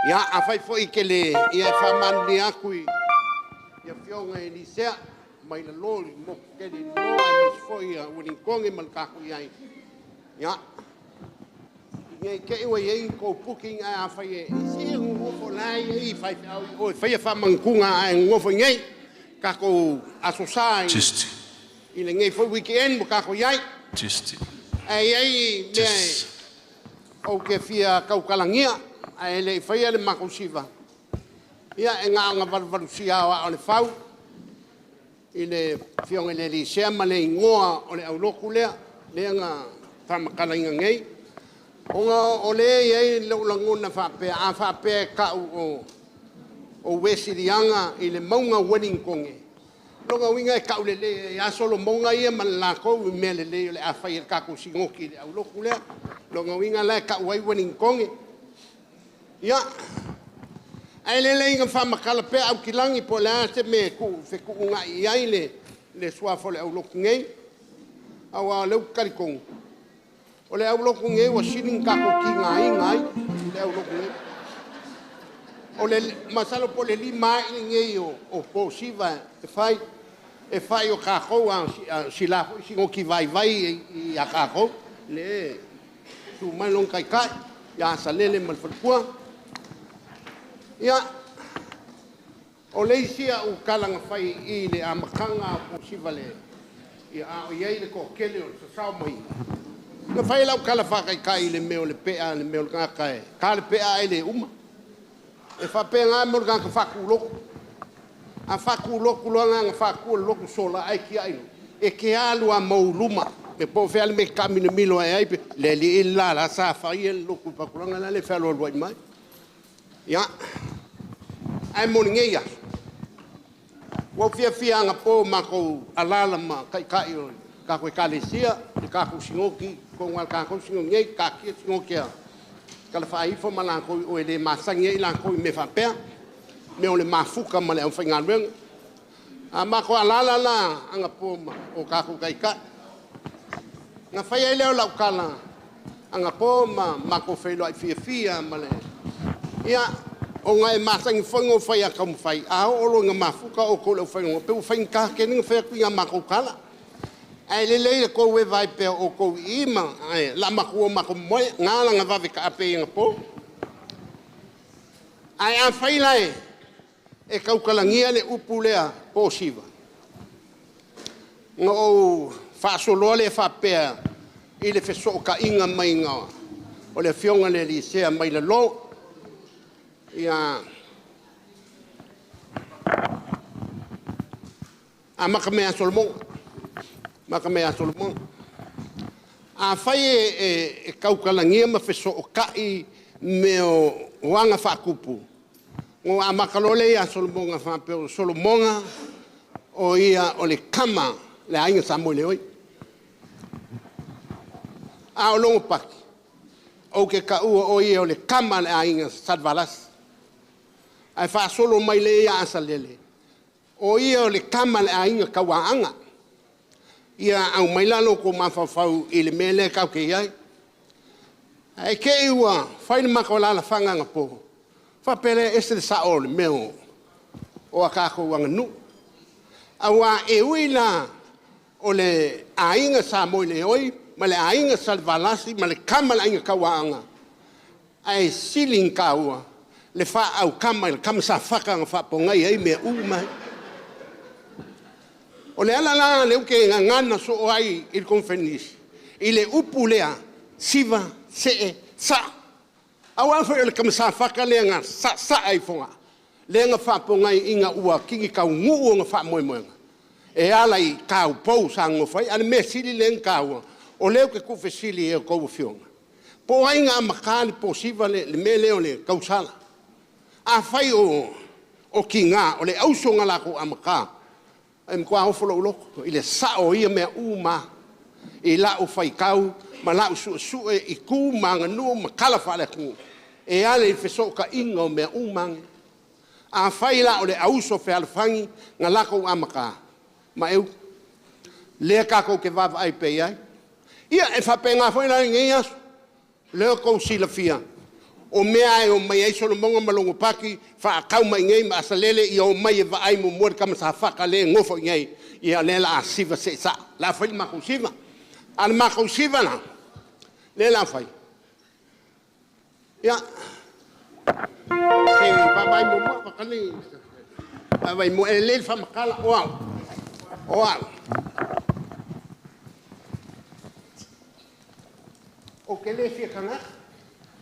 Speaker 11: Ia a fai foi ke le ia whamanu ni akui ia whionga e lisea mai la lori mo ke li loa e mas foi a uninkonge mal kako iai. Ia ia ke iwa iei ko puking a fai e isi e ngofo lai e fai o fai a whamankunga a ngofo ngei kako asosai i le ngei foi weekend mo kako iai. Ai mea o ke fia kaukalangia a ele fai ale makusiva. Ia e ngā valusia o le fau. I le fionga le li sea ma le ingoa o le auloku lea. Lea ngā whamakala inga ngei. O ngā o le iei leulangona whapea. A whapea ka o wesirianga i le maunga Wellingkonge. Longa winga e ka ule le e asolo maunga ia ma le lako i mea le le a whai e kako singoki le auloku lea. Longa winga le ka uai Wellingkonge. Ia, ai le inga whamakala pe au kilangi po le ase me ku ngā i ai le suafo le au loku ngei. Au a leu karikong. O le au loku ngei wa sining kako ki ngai, le au loku ngei. O le masalo po le lima i ngei o po siva e fai o kako a silafo i singo ki vai i a kako. Le tu mai long kai kai, ia sa lele malfalpua. Ia, o leisia u kalanga whai i le amakanga o siva le. Ia o iei le kokele o le sasau mai. Nga whai lau kala whakai kai le meo le pea, le meo le ngakae. Ka le pea e le uma. E whapea ngā meo le ngaka whaku loko. A whaku loko loanga ngā whaku loko sola ai ki ainu. E ke alu a mauluma. Me po whea le me kamina milo ai aipe. Le li illa la sa whai e loko Pakuranga na le whea loa luai mai. Ia, ai moni ngei aso. Wau fia anga po mako alala ma kai o kako e kalesia, e kako singoki, ko ngal kako singoki ngei, kakia singoki a. Kala whaifo ma lanko o ele masangi e lanko i me whapea, me o le mafuka ma le au whaingaluenga. A mako alala la anga po o kako kai kai. Nga whaia i leo lau kala, anga po ma mako whailo ai fia ma le. Ia, o ngai masangi whango whai a kamu whai. A olo ngā mafuka o ko leo whaingo. Peu whain ka kene ngā whai ngā mako kala. Ai le leile ko we vai pea o ko ima. La mako o mako moe. Ngā la ngā vave ka ape i ngā po. Ai a whai lai. E kaukalangia le upu lea po siva. Ngā o whaasoloa le whapea. I le wheso ka inga mai ngā. o le fionga le lisea mai le lo. Ia a makamea Solomon. Makamea Solomon. A fai e kaukalangia ma feso o kai me o wanga whakupu. O a makalole ia Solomonga whapeo Solomonga o ia o le kama le ainga Samoe le oi. A o longo paki. O ke ka ua o ia o le kama le ainga Sadvalas. Ai wha solo mai le ia asa lele. O ia o le kama le ainga Kawaanga. Ia au mai lalo ko mawhawhau i le mele kau ke iai. Ai ke iua whaine makawala whanga ngapo. Whapere ese le sao le meo o a kako wanga nu. Awa e uila o le ainga Samoe le oi, ma le ainga Salvalasi, ma le kama le ainga Kawaanga. Ai siling kaua, le wha au kama, le kama sa whakanga whapongai ei mea umai. O le ala la le uke ngana so ai il konfenisi. I le upu lea, siva, see, sa. Awa fa le kama sa whaka lea ngā sa ai fonga. Le ngā whapongai inga ua kingi kau nguu o ngā whamoemoe. E ala i kau pou sa ngofai, ane me sili le ngau. O leo ke kufe sili e o kou fionga. Po ai ngā makani po siva le me leo le Tausala. A fai o ki ngā, o le auso ngā lako a maka. E mkua hofolo uloko, i le sao ia mea uma. I la o fai kau, ma la o su e i ku manga nu, ma kala whale ku. E ale i feso ka inga o mea umange. A fai la o le auso fe alfangi, ngā lako a maka. Ma eu, lea kako ke vava ai pe ai. Ia e whape ngā whai la ngai asu. Leo kou sila fia. O mea e o mai ai Solomonga malongo paki, wha a kau mai ngai ma asalele i o mai e wa ai mo muar kama sa whaka le ngofo ngai. Ia lela a siva se sa. La whai mako siva. Ana mako siva na. Lela whai. Ia. Se babai mo mua pakani. Babai mo e lele wha makala. Oau. Oau. O ke le fia kanga.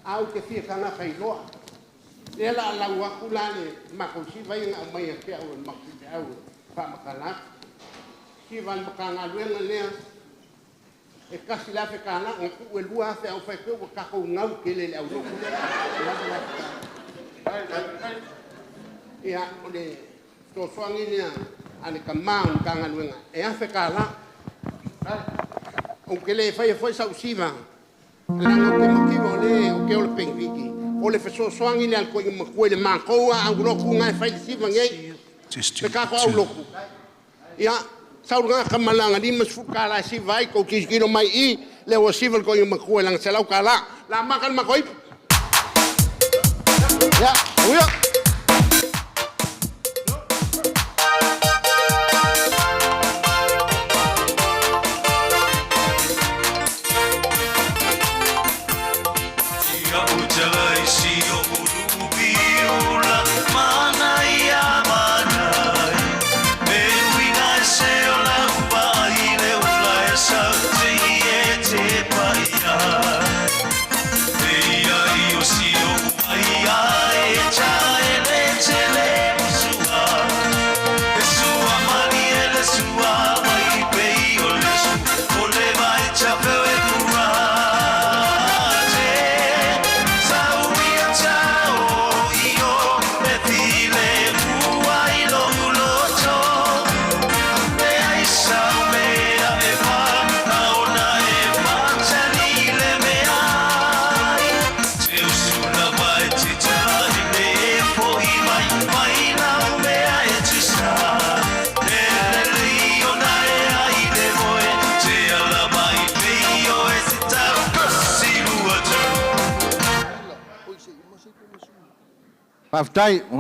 Speaker 11: Au ke fia kanga kai loa. Lela ala waku lane mako siva inga o mai a kia au mako siva au. Wha makala. Siva makanga luenga lea. E kasi la fe kana o ku e lua fe au fe ko ka ko ngau ke le au loko. Ia o le to swangi ni ane ka maun kanga luenga. E a fe kala. O ke le fai foi sa usiva. Le ngo ke mokiwa le o ke o le pengviki. O le feso swangi le al ko ma ko le ma ko au loko ngai fai siva ngai. Te ka ko au loko. Ia sauranga kamalanga di mas fukala si vai ko kiskino mai I le o civil ko yung makuha lang sa law kala la makan makoy ya uya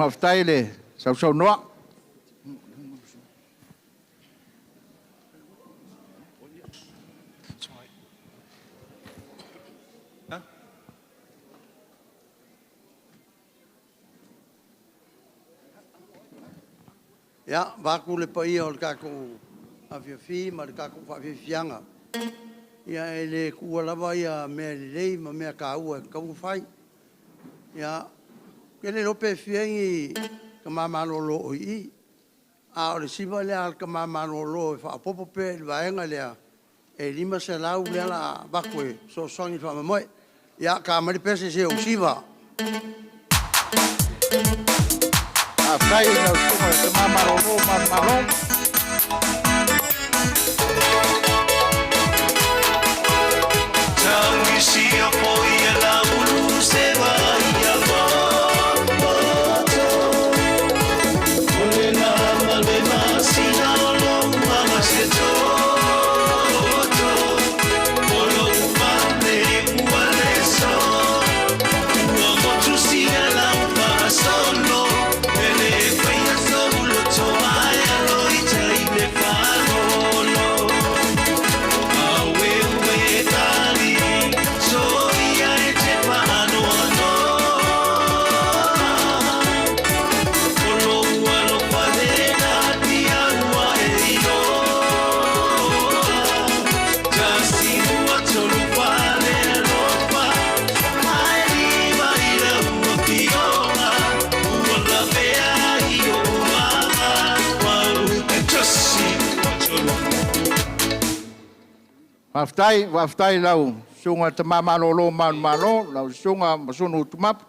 Speaker 11: Haftai le sau noa.
Speaker 12: Ya, vaku le paia o le kako awhiawhi, ma le kako whawhiawhianga. Ia e le kua lava ia mea lelei ma mea ka ua kau whai. Ia kele lope fiengi ka mamalolo o i. A o le siva lea al ka mamalolo e whaapopo pe le vaenga lea. E lima se lau lea la bakwe so songi Faamoemoe. Ia ka maripese se o siva.
Speaker 3: A fai na usuma se mamalolo mamalolo. Waftai lau sunga te mamalolo malo lau sunga masunu tumap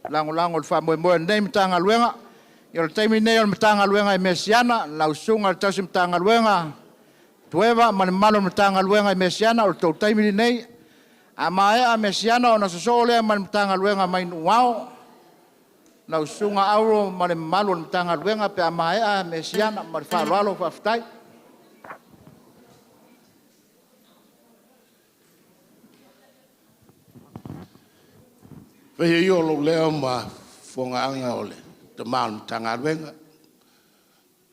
Speaker 3: lango Faamoemoe ole Matagaluega i le taimi nei ole Matagaluega i Mesiana lau sunga le tausi Matagaluega tueva ma le malo Matagaluega i Mesiana o le tau taimi nei a mae a Mesiana ona soso lea ma le Matagaluega mai nuao lau sunga auro ma le malo le Matagaluega pe a mae a Mesiana ma le Faaaloaloga waftai.
Speaker 11: Veia i o lo leo ma fonga anga ole te maa Matagaluega.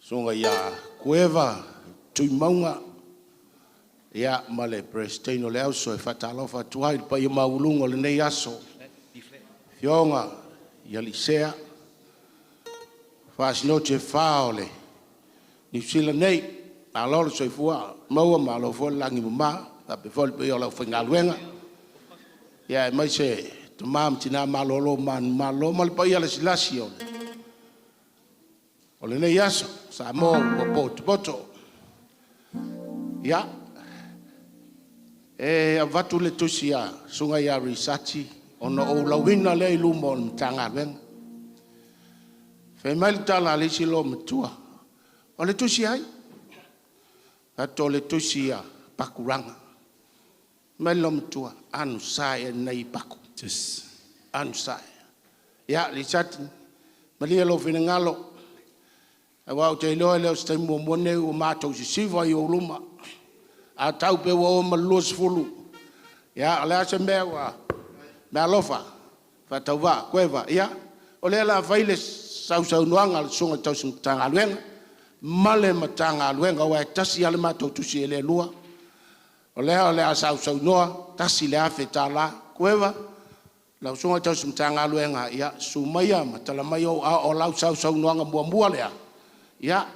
Speaker 11: Songa ia kueva tui maunga ia ma le prestino leo so e whatalofa tuai pa i maulunga le nei aso. Fionga ia lisea. Whaasinote whaole. Ni sila nei a lolo so i fua maua ma lo fua langi mama a pe fol pe i o lau Whaingaluenga. Ia e mai se te mam tina malolo malo mal pa ia le silasi ole nei aso sa mo poto ia e avatu le tusia sunga ia researchi ona o lawina le lumo Matagaluega fe mal tala le silo mtua o le tusia ai ato le tusia Pakuranga melo mtua anu sai nei paku ansai ya li chat malia lo finangalo wa te lo le sta mo mone o mato si siva yo luma a tau pe wo malos fulu ya la se mewa na lofa fa tauva kueva ya ole la faile sau nuanga sunga tau Matagaluega male Matagaluega wa tasi ale mato tu si ele lua ole a sau noa tasi le afetala kueva lau sunga tau Matagaluega ia sumaya matala mai o lau sau noanga mua lea ia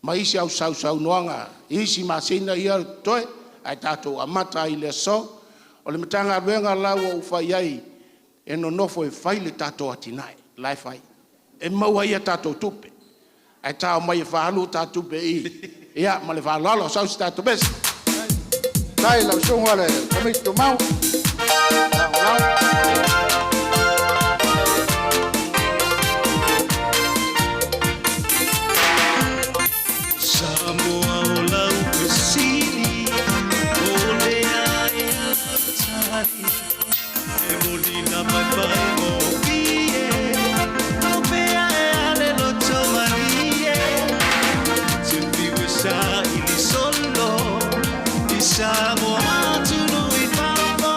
Speaker 11: maisi au sau noanga isi masina ia toe ai tatou amata i le so o le Matagaluega lau o fai ai e no nofo e fai le tatou atinai lai fai e maua ia tatou tupe ai tau mai e whaalu tatou pe i ia ma le whaalalo sau si tatou besi tai lau sunga le komito mau
Speaker 4: Samoa tu no i papa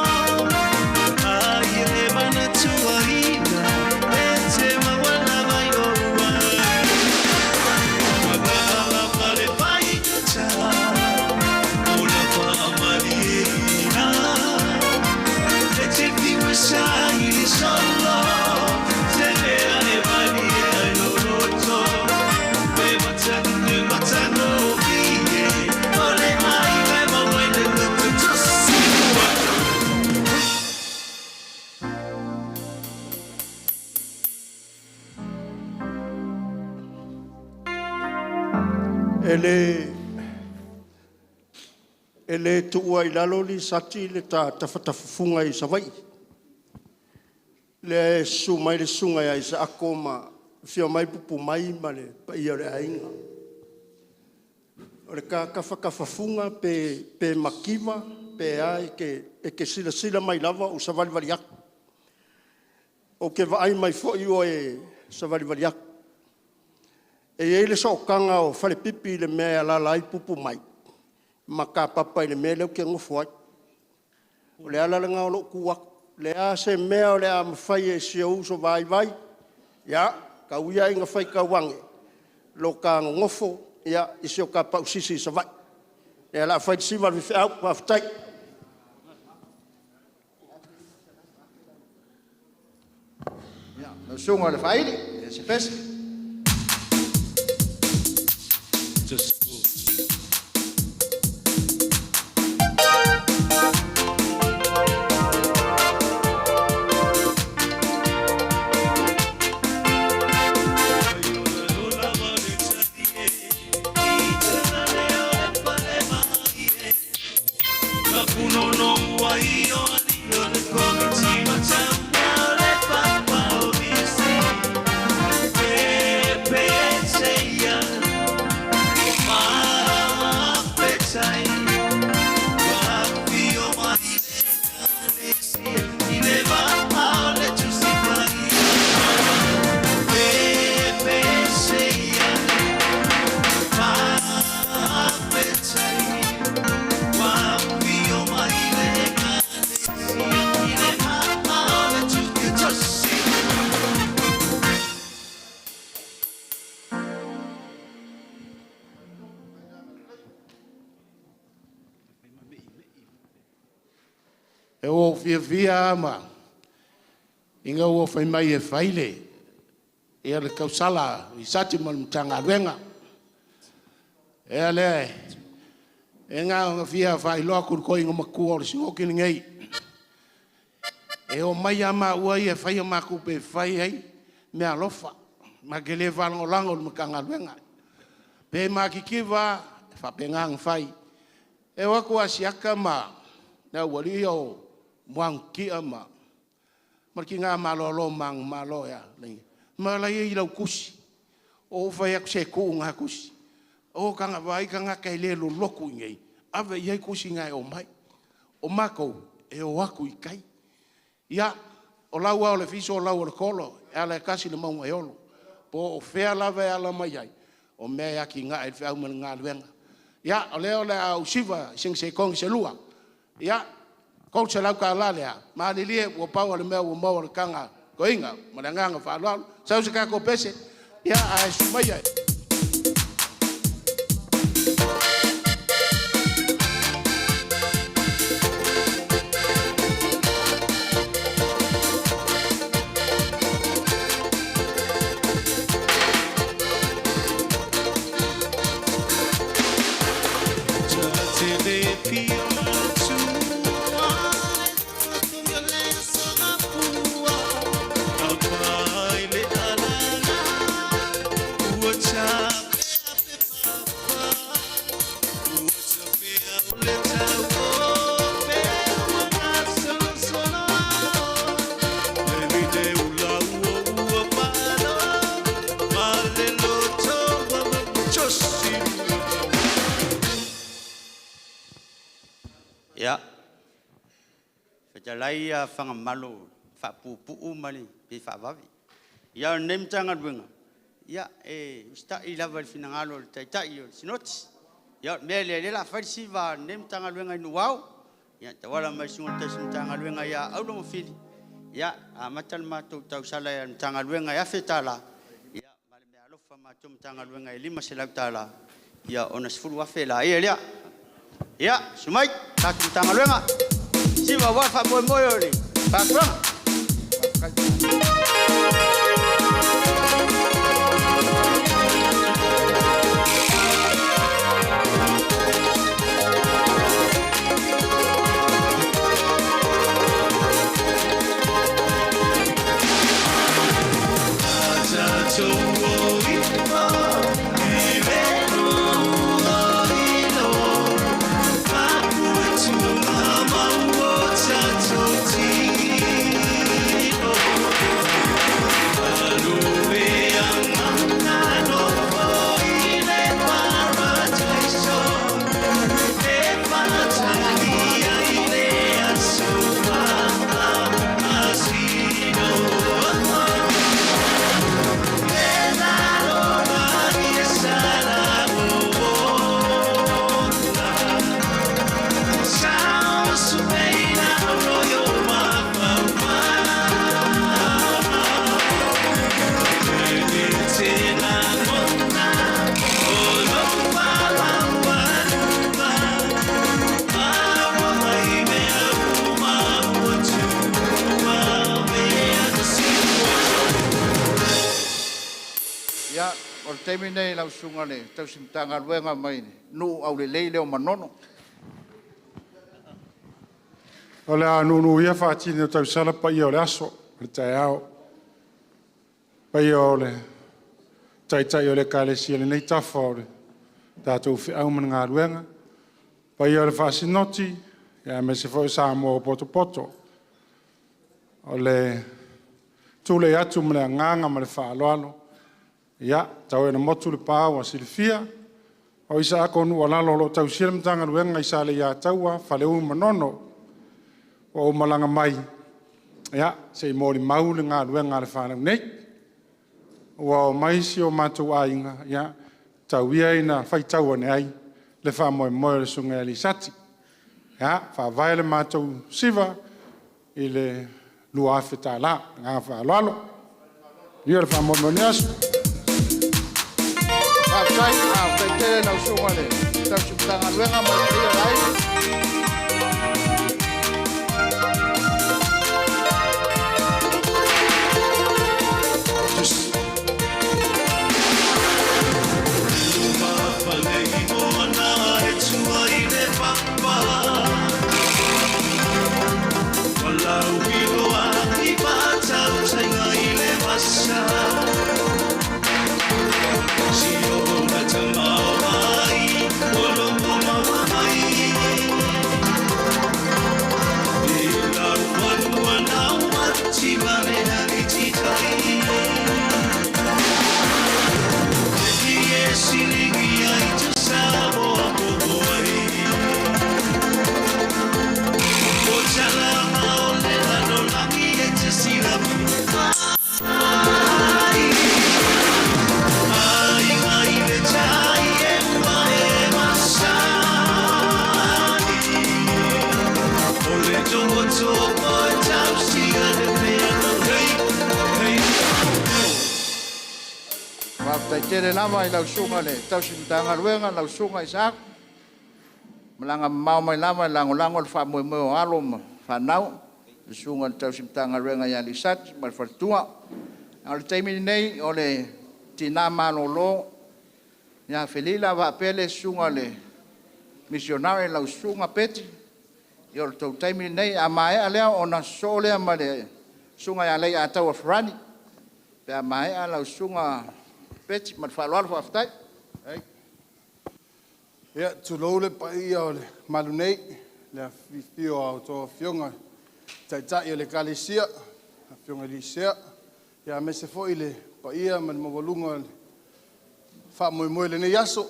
Speaker 12: ele tuua I lalo li sati le tawhatafufunga I savai. Le sumai le sunga ia I sa ako ma whio mai pupu mai ma le pa ia le ainga. O le ka whakafafunga pe makiwa pe ai ke sila mai lava o sa vali aku. O ke vaai mai fo I o sa vali aku. E le so kanga o fale pipi le mea lalai pupu mai. Ma ka papa I le mea leo ke ngofu ai. O le ala nga o lo kuak. Le a se mea o le a mawhai e sia uso vai. Ia, ka uia inga whai ka wange. Lo ka ngofo, ia, isi o ka pausisi sa vai. E ala whai siwa vi whiau, pa whtai. Ia, no sunga le whaili, e se pesi.
Speaker 13: Just
Speaker 11: E o via ama. Inga o fai mai e faile. E ale Tausala I sati mal Matagaluega. E ale e nga via fai loa kurko inga makua o singo kini ngai. E o mai ama ua I e fai ama kupe fai ai mea lofa. Ma ke le valango lango o Matagaluega. Pe ma kikiva fa pengang fai. E wako asiaka ma na wali o muang ki ama. Marki ngā malolo mang malo ya. Malai I lau kusi. O whai aku se kū ngā kusi. O kanga vai kanga kei lelo loku ngei. Awe iai kusi ngai o mai. O mako e o aku I kai. Ia, o lau au le fiso o lau o le kolo. E ala kasi le maunga e olo. Po o whea lawa e ala mai ai. O mea ki ngā e whea umana ngā luenga. Ia, o leo le au siva sing se kongi se lua. Ia, kau se lau ka lalea. Ma lilie o pau ale mea o mau ale kanga. Ko inga, ma le nganga whaaloalo. Sau se kako pese. Ia, a e sumai ai.
Speaker 14: Ya, Fajalai Faamoemoe Faapupu mali pi Faavavi. Ya nem Matagaluega. Ya sta ila val finangalo tai sinoti. Ya mele le la farsi va nem Matagaluega no wow. Ya tawala mai sunga tai Matagaluega ya aulo mo fili. Ya matal matu Tausala ya Matagaluega ya fetala. Ya male me alo fa matu Matagaluega lima selautala. Ya ona sfulu wa fela ya. Ya, sumai, tak Matagaluega. Si va voir Faamoemoe ole Pakuranga.
Speaker 4: Aja
Speaker 3: taimi nei lau sunga le Tausi Matagaluega mai nu au le lei leo manono.
Speaker 10: O le a nunu ia whaatini o Tausala pa ia o le aso, le tai ao. Pa ia o le tai o le kālesia le nei tafa o le tātou whi au mana ngā ruenga. Pa ia o le whaasinoti, ia me se fwoi Samoa o poto. O le tūle atu ma le nganga ma le Faaaloalo. Ia, tau e na motu le pāua silifia. O isa ako nu alalo lo Tausia le Matagaluega isa le ia taua, whale manono. O malanga mai. Ia, se i mōri mau le ngā ruenga le whanau nei. Ua o mai si o mātou ainga, ia, tau ia ina whaitaua ne ai, le Faamoemoe ole sunga ali sati. Ia, whaavai le mātou siva, i le lua awhi tā la, ngā Faaaloalo. Ia le Faamoemoe ne asu.
Speaker 3: Whaatai tere nau sunga le Tausi Matagaluega mai ria rai. Tai tere lama i lau sunga le Tausi Matagaluega lau sunga i saku. Malanga mau mai lama i lango le Faamoemoe ole ma whanau. Le sunga le Tausi Matagaluega i alisati ma le whalatua. Au le taimini nei o le tina malolo. Ia felila wa pele sunga le misionare lau sunga peti. I o le tau taimini nei a mae a lea o na so lea ma le sunga i alei a tau a whrani. Pe a mae a lau sunga peti ma Faaaloalo whaafitai.
Speaker 15: Ia, tulole pa ia o le malu nei, le whiwhio au toa whionga, tai o le kālesia, whionga lisea, ia me se fo i le pa ia ma le mawalunga le Faamoemoe le nei aso.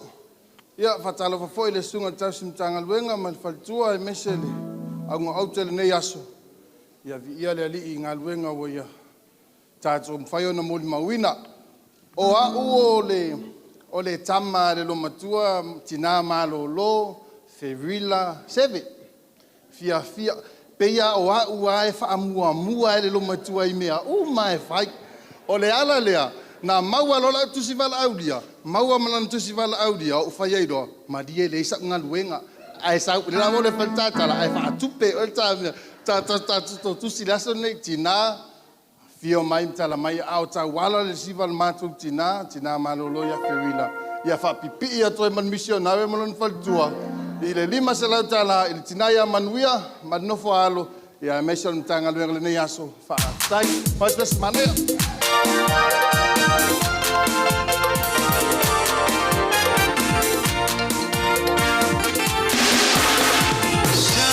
Speaker 15: Ia, whatalo fa fo i le sunga Tausi Matagaluega ma le whalitua e mese le aunga aute le nei aso. Ia vi ia le ali i ngā luenga wa ia tātou mwhaio na moli mawina. O au o le tama le lomatua, tina malolo, ferila, seve. Fia, peia o au e whaamua e le lomatua i mea, mai whai. O le ala lea, na maua lola tusivala audia, maua malana tusivala audia, o whai eiroa, ma die le isa ngā luenga. Ai sau, le la mole whantatala, ai whaatupe, o le tāmia, tusi laso nei tina, fio mai mtala mai au tau wala le siva le mātou tina malolo ia ferila. Ia whapipi ia toi man misionawe malon whaltua. I le 5 se lau tala, i le tina ia manuia, manofo alo, ia mesia le Matagaluega le nei aso. Whaatai, whaipes manea.
Speaker 4: Sa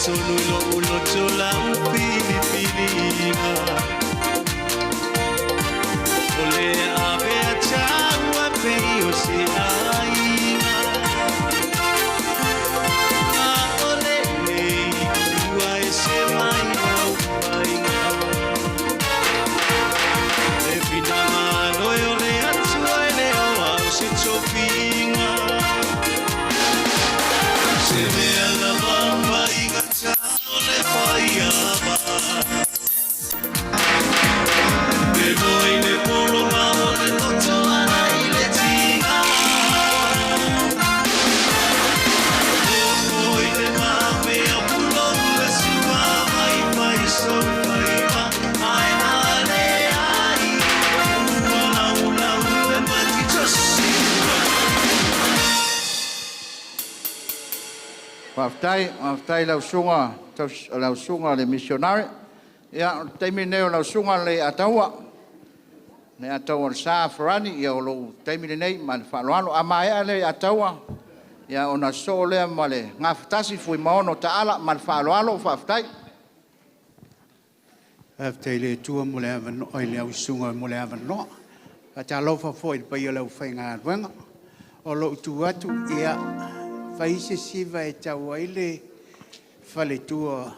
Speaker 4: tolu ulo tola upili ole ave achawa peio se ainga ole nei ua ese mai au ainga e vida malo ole achawa ele au se chopinga se me la bamba inga ole faiaba de boy de polo mamo de noche ana y le chiga boy de mame a pulo de su mama y paiso ai ale ai una de paticho
Speaker 3: Whaftai lau sunga le missionary. Ia, teimi neo lau sunga le ataua. Le ataua sa farani, ia o lo teimi nei, ma le whaaloalo. Ama ea le ataua. Ia ona so lea ma le ngafutasi fui maono taala ma le whaaloalo whaftai.
Speaker 16: Whaftai le tua mo le avano, oi le au sunga mo le avano. Ta lofa foi pa ia lau whainga ruenga. O lo tu atu ia whaise siva e tau aile whale tua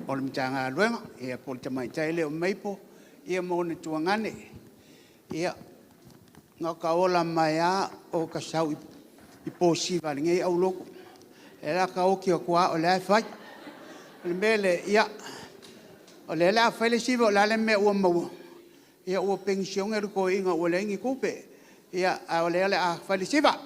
Speaker 16: ole Matagaluega ia pole tamai taile o meipo ia mone tua ngane. Ia ngā ka ola mai a o ka sau I po siva le ngei au loko. E la ka oki o kua o le ai whai. O le mele ia o le la whaile siva o la le me ua maua. Ia ua pension e ruko inga ua le ingi kupe. Ia o le a whaile siva.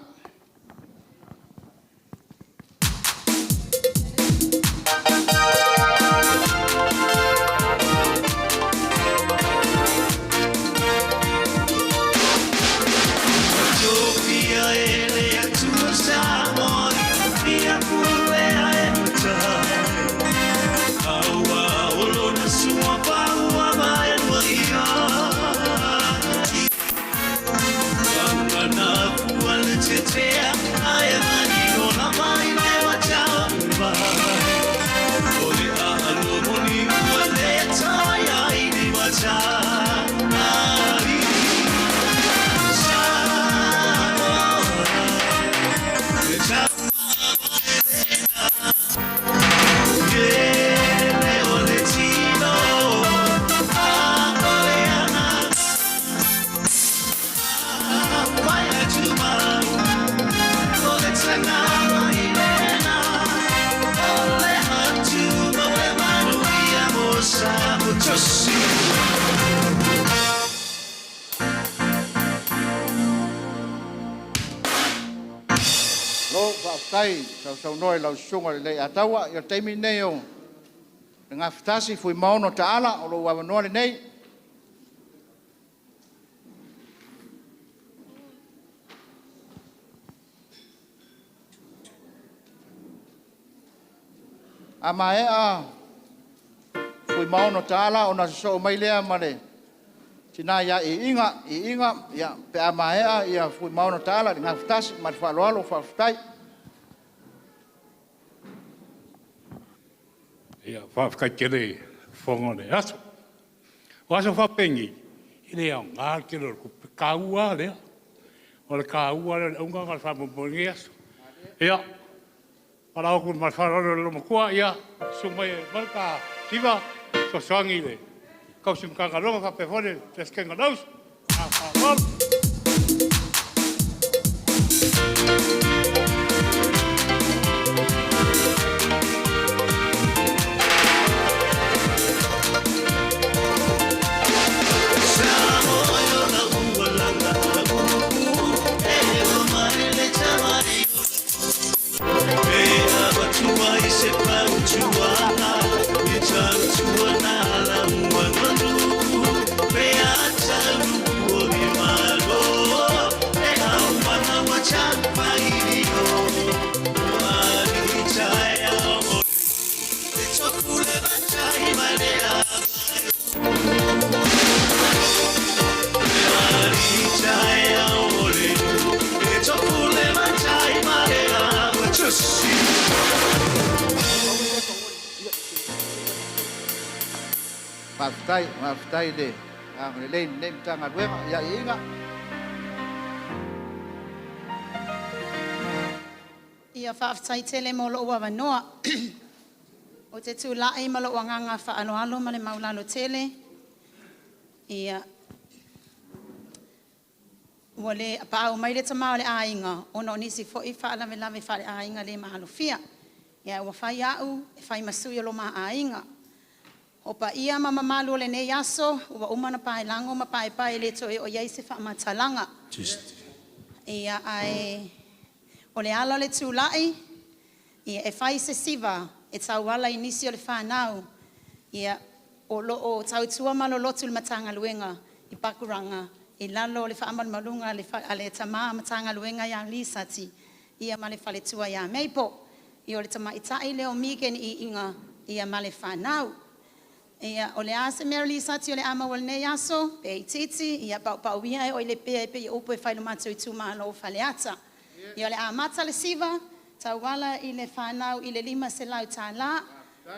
Speaker 3: Sau noi lau sunga le ataua ia teimi nei o ngā whatasi fui maono taala o lo wawanoa le nei. A mai a fui maono taala o na so mai lea mare. Tina ia I inga ia pe a mai a ia fui maono taala ngā whatasi ma whaaloalo whawhtai.
Speaker 17: Ia whawhakakere whonga le aso. O aso whapengi, I le au ngā kero ku kāua lea. O le kāua le unga ngā whamopongi aso. Ia, para oku ma whararo le lomakua, ia, sumai e marka siva, so soangi le. Kausim kangaronga whapewhone, teskenga naus, a whaaloalo.
Speaker 3: Whaftai le le ne Matagaluega ia inga.
Speaker 18: Ia whaftai tele mo lo wawanoa. O te tūlai ma lo wanganga whaaloalo ma le maulalo tele. Ia wale pao mai le tamao le ainga. Ono nisi fo I whaalawe lawe whale ainga le mahalofia. Ia ua whai au e whai masui lo ma ainga. O pa ia mama malu le nei aso, ua umana pae lango ma pae le to o iai se whamatalanga. Ia ai, o le ala le tūlai, ia e whai se siva, e tau wala inisi o le whanau, ia o tau tua malo lotu le Matagaluega I Pakuranga, I lalo le whaamal malunga le tama Matagaluega ia lisati, ia ma le whale tua ia meipo. I ole tamaitai leo miken I inga ia male whanau. Ia ole ase merili sati ole ama wale nei aso, pe I titi, ia pauwia e oile pea e pe I upo e whailu matu I tuma lo whaleata. Ia ole amata le siva, tauwala I le whanau I le 5 se lau tā la.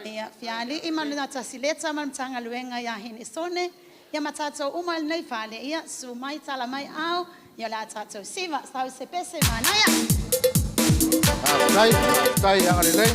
Speaker 18: Ia fiali I manu na tasileta man Matagaluega ia hene sone. Ia matatou umal nei whale ia su mai tala mai au. Ia le atatou siva, stau se pese manaya.
Speaker 3: Tai ang alilay.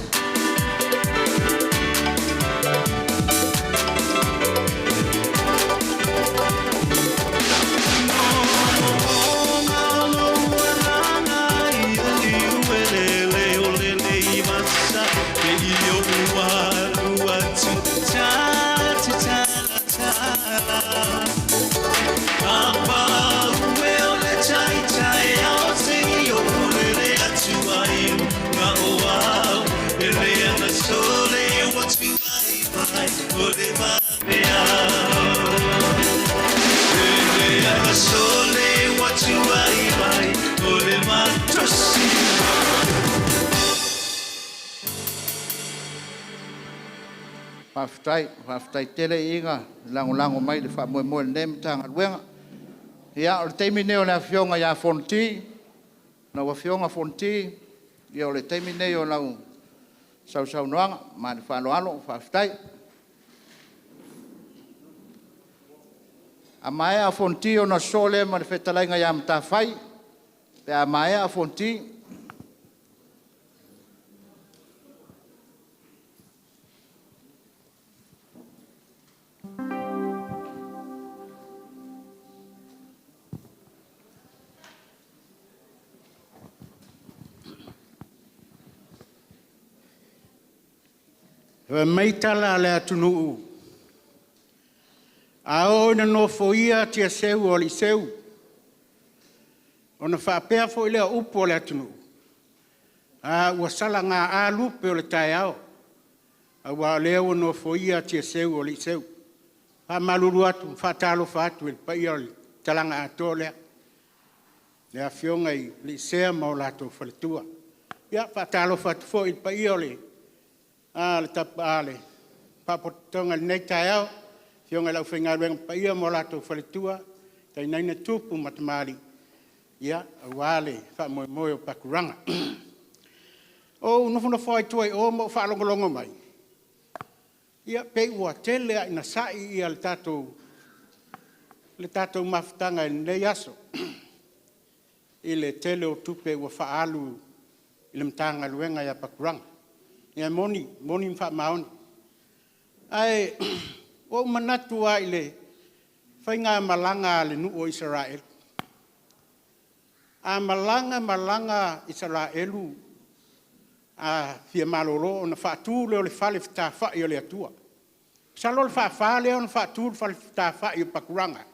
Speaker 3: Whaftai tele inga, lango mai le Faamoemoe ole Matagaluega. Ia o le teimine o le awhionga ia fonti, na wawhionga fonti, ia o le teimine o lau sau noanga, ma le Faaaloaloga, whaftai. A mai a fonti o na sole ma le whetalainga ia matawhai, pe a mai a fonti,
Speaker 16: Meitala le atunuu. Ao ina no foia tia seu o li seu. Ona whapea fo ilea upo le atunuu. Ua sala ngā ālupe o le tae ao. Ua leo no foia tia seu o li seu. Maluru atu, whatalo whatu, il pai o li talanga ato lea. Lea fionga I li sea mau lato whaletua. Ia whatalo whatu fo il pai o li. Le tapa ale. Papotonga nei tae ao. Fionga lau whaingaruenga pa ia mo lato whaletua. Tai naina tupu matamari. Ia, awale, Faamoemoe ole Pakuranga. O, nufuna whai tuai o mo whaalongolongo mai. Ia, pei ua tele a ina sai ia le tatou mafutanga I nei aso. I le tele o tupe ua whaalu I le Matagaluega ia Pakuranga. Ia moni mwha maoni. Ai, o manatu a ile, whainga malanga le nu o Israel. A malanga Israelu, a fia malolo, na whaatu leo le whale whitawha I o le atua. Salo le whaafaa leo na whaatu le whale whitawha I o Pakuranga.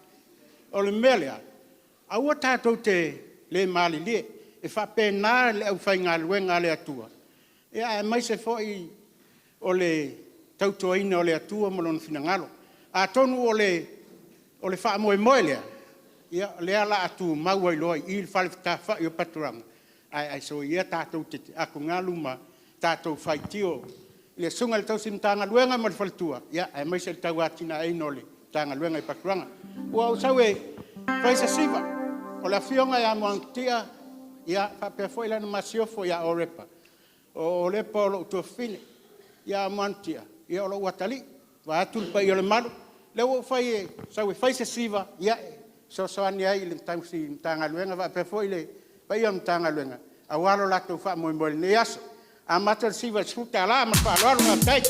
Speaker 16: O le melea, a ua tātou te le mali lie, e whapena le au Whaingaluega le atua. Ia, mai se foi o le tautoina o le atua mo lona finagalo. A tonu o le Faamoemoe lea. Ia, lea la atu mau ai loa I le whale whitawha I o Pakuranga. Ai so ia tātou te aku ngalu ma tātou whaitio. Le sunga le tausi Matagaluega mo le whaletua. Ia, mai se le tau atina e no le Matagaluega I Pakuranga. Ua o sau e whaisa siva. O le fionga ia moantia. Ia, whapea foi lana masiofo ia orepa. O le polo tu fine ia mantia ia o watali va atul pa ia le malu le o fai sa we fai se siva ia so ani ai le tausi Matagaluega va pe foi le pa ia Matagaluega a walo la tu Faamoemoe ole ne aso a mater siva suta la ma Faaaloaloga tai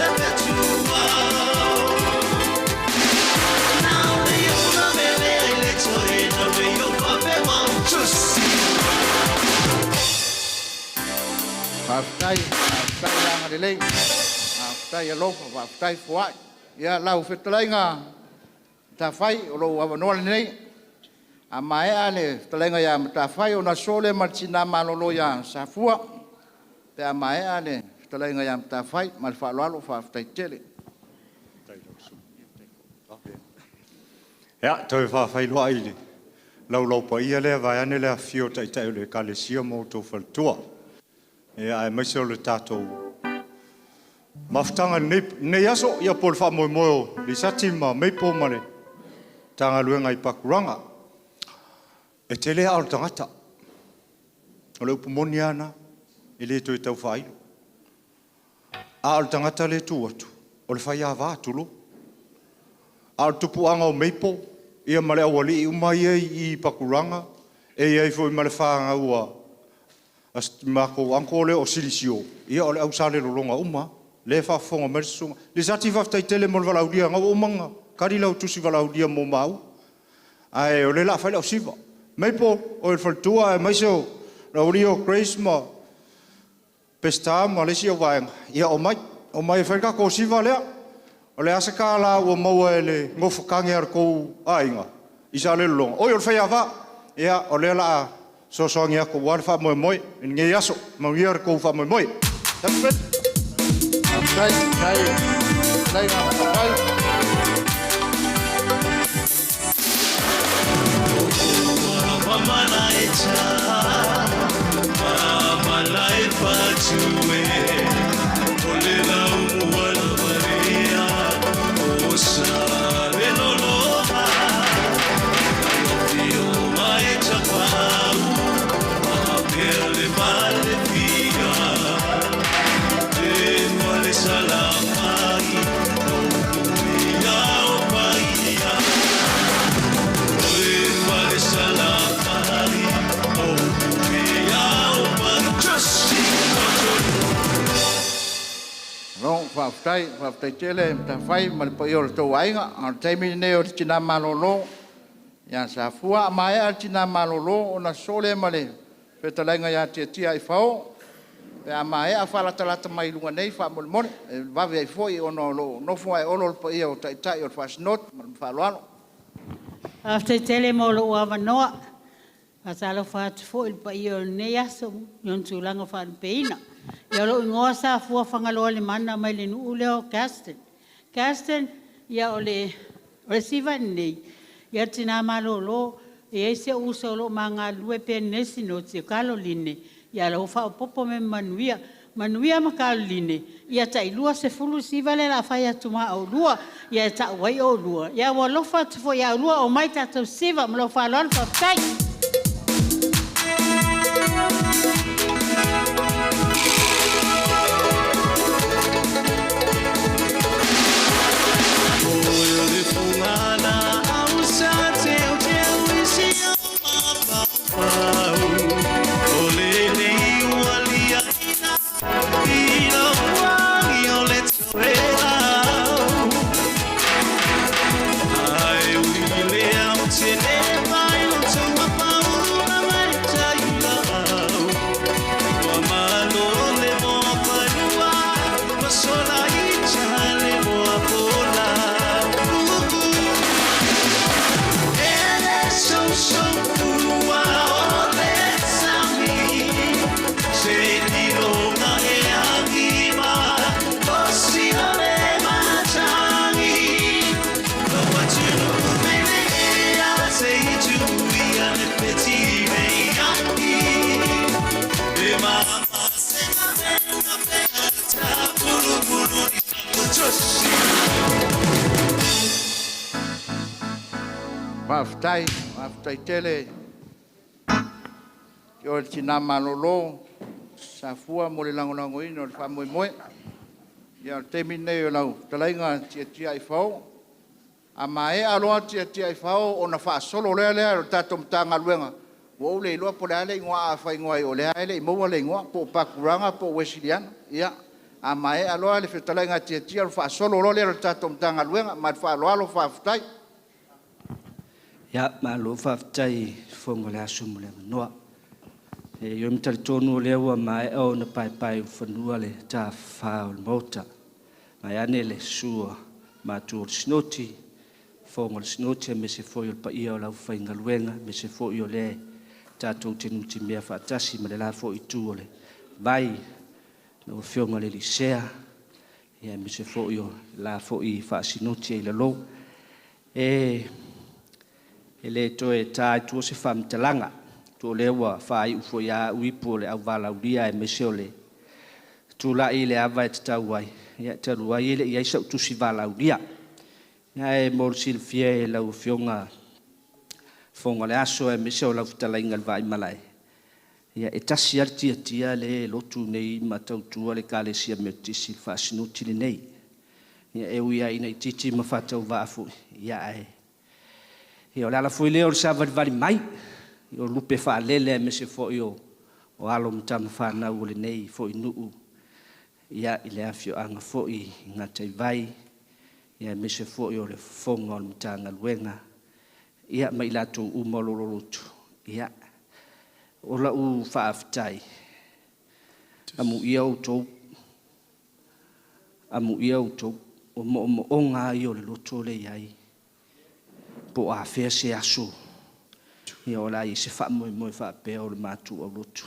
Speaker 4: Let
Speaker 3: lei tai alo fa tai foi ia lau fetalainga ta fai o lo avanoa nei a mai ale talenga ya ta fai ona sole marchina malolo ya safua pe a mai ale talenga ya ta fai mal fa lo fa tai tele
Speaker 10: ya toi fa fai lo ai lau pa ia le vai ane le fio tai tai le kalesia mo to faltua e ai mai se le tato maftanga ne yaso ia por Faamoemoe le satima me po male Matagaluega I Pakuranga e te lea ao tangata o le upumoni ana e le toi tau whailo a ao tangata le tu atu o le whai a vātulo a ao tupuanga o meipo ia male awali I umai I Pakuranga e iai foi male whaanga ua mako anko le o silisio ia o le au sale lolonga uma le whafonga merisunga le sati whaftai tele mo le walaudia ngau umanga kari lau tusi walaudia mo mau ai o le la whaila o siva meipo o le whaltua e maiso Rio Grace ma pesta ma le si o vaenga ia o mai whaika ko siva lea o le asaka la ua maua e le ngofakange ar kou ainga isa le longa oi o le whaiawa ia o le la so soangi ako wale Faamoemoe nge yaso maungi ar kou Faamoemoe tapet Sai Whaftai tele, ta whai, ma le pai o le tau ainga, a teimi ne o le tina malolo, ia sa fua, ma e al tina malolo, o na sole ma le, petalainga ia tia I whao, pe a ma e a whalatalata mai lunga nei, Faamoemoe, e wawe ai foi, o no fua e olo le pai o tai o le whasinot, ma le whaaloalo.
Speaker 19: Whaftai tele mo lo ua wanoa, Pasalo whaatu fo il pai o nei aso, yon tūlanga whaanpeina. Ia lo ingoa sa fua whangaloa le mana mai le nuu leo Kasten. Kasten, ia o le siva nei. Ia tina malolo, e eise usa o lo manga lue pe nesi no te kaloline. Ia lo wha o popo me manuia. Manuia ma kaloline. Ia ta ilua se fulu siva le la whai atuma au lua. Ia ta wai o lua. Ia wa lofa tufo ia lua o mai tatou siva. Mlo wha loan wha kai. Whaftai tele, ki o le tina malolo, sa fua mo le langonango ino o le Faamoemoe, ia o temi nei o lau talainga tia I whao, a mae aloa tia I whao o na whaasolo lea o tato Matagaluega, wo le iloa po le ale ingoa a whai ngoai o le ale imoa le ingoa po Pakuranga po Wesiliana, ia a mae aloa le whetalainga tia o whaasolo lea o tato Matagaluega, ma whaaloalo whaftai.
Speaker 20: Ya malo whaftai whongo le asu mo le manoa. Yo mtali tonu le ua mai o na pai whanua le ta Faaaloaloga. Mai ane le sua mātua o le sinoti, whonga le sinoti me se foi o le paia o lau whaingaluenga, me se foi o le tātou tenu ti mea whaatasi, ma le la foi tu o le vai, na o whionga le lisea, ia me se foi o la foi whaasinoti e le lo. E le toe tāi tua se whamtalanga, tu le ua whai ufo ia uipo le au wala uria e me se o le tula i le awa e te tau ai. Ia te rua i le ia isa utusi wala uria. Ia e mor silfia e lau whionga whonga le aso e me se o lau futala inga le vai malai. Ia e tasi artia tia le lotu nei matautua le kale sia me tisi whaasinuti le nei. Ia e uia ina i titi ma whatau waafu. Ia e. Ia o le ala fui leo le sa vari mai. Ia o lupe whaalele me se fo o alo mtama whanau o le nei fo i nuu. Ia i le afio anga fo i ngā tei vai. Ia me se fo i o le whonga o le Matagaluega. Ia mai lato umolololotu. Ia o la u whaafitai. Amu ia o tau. Amu ia o tau. O mo o ngā i o le loto le iai. Po a whea se aso. Ia o la i se Faamoemoe whaapea o le mātua o lotu.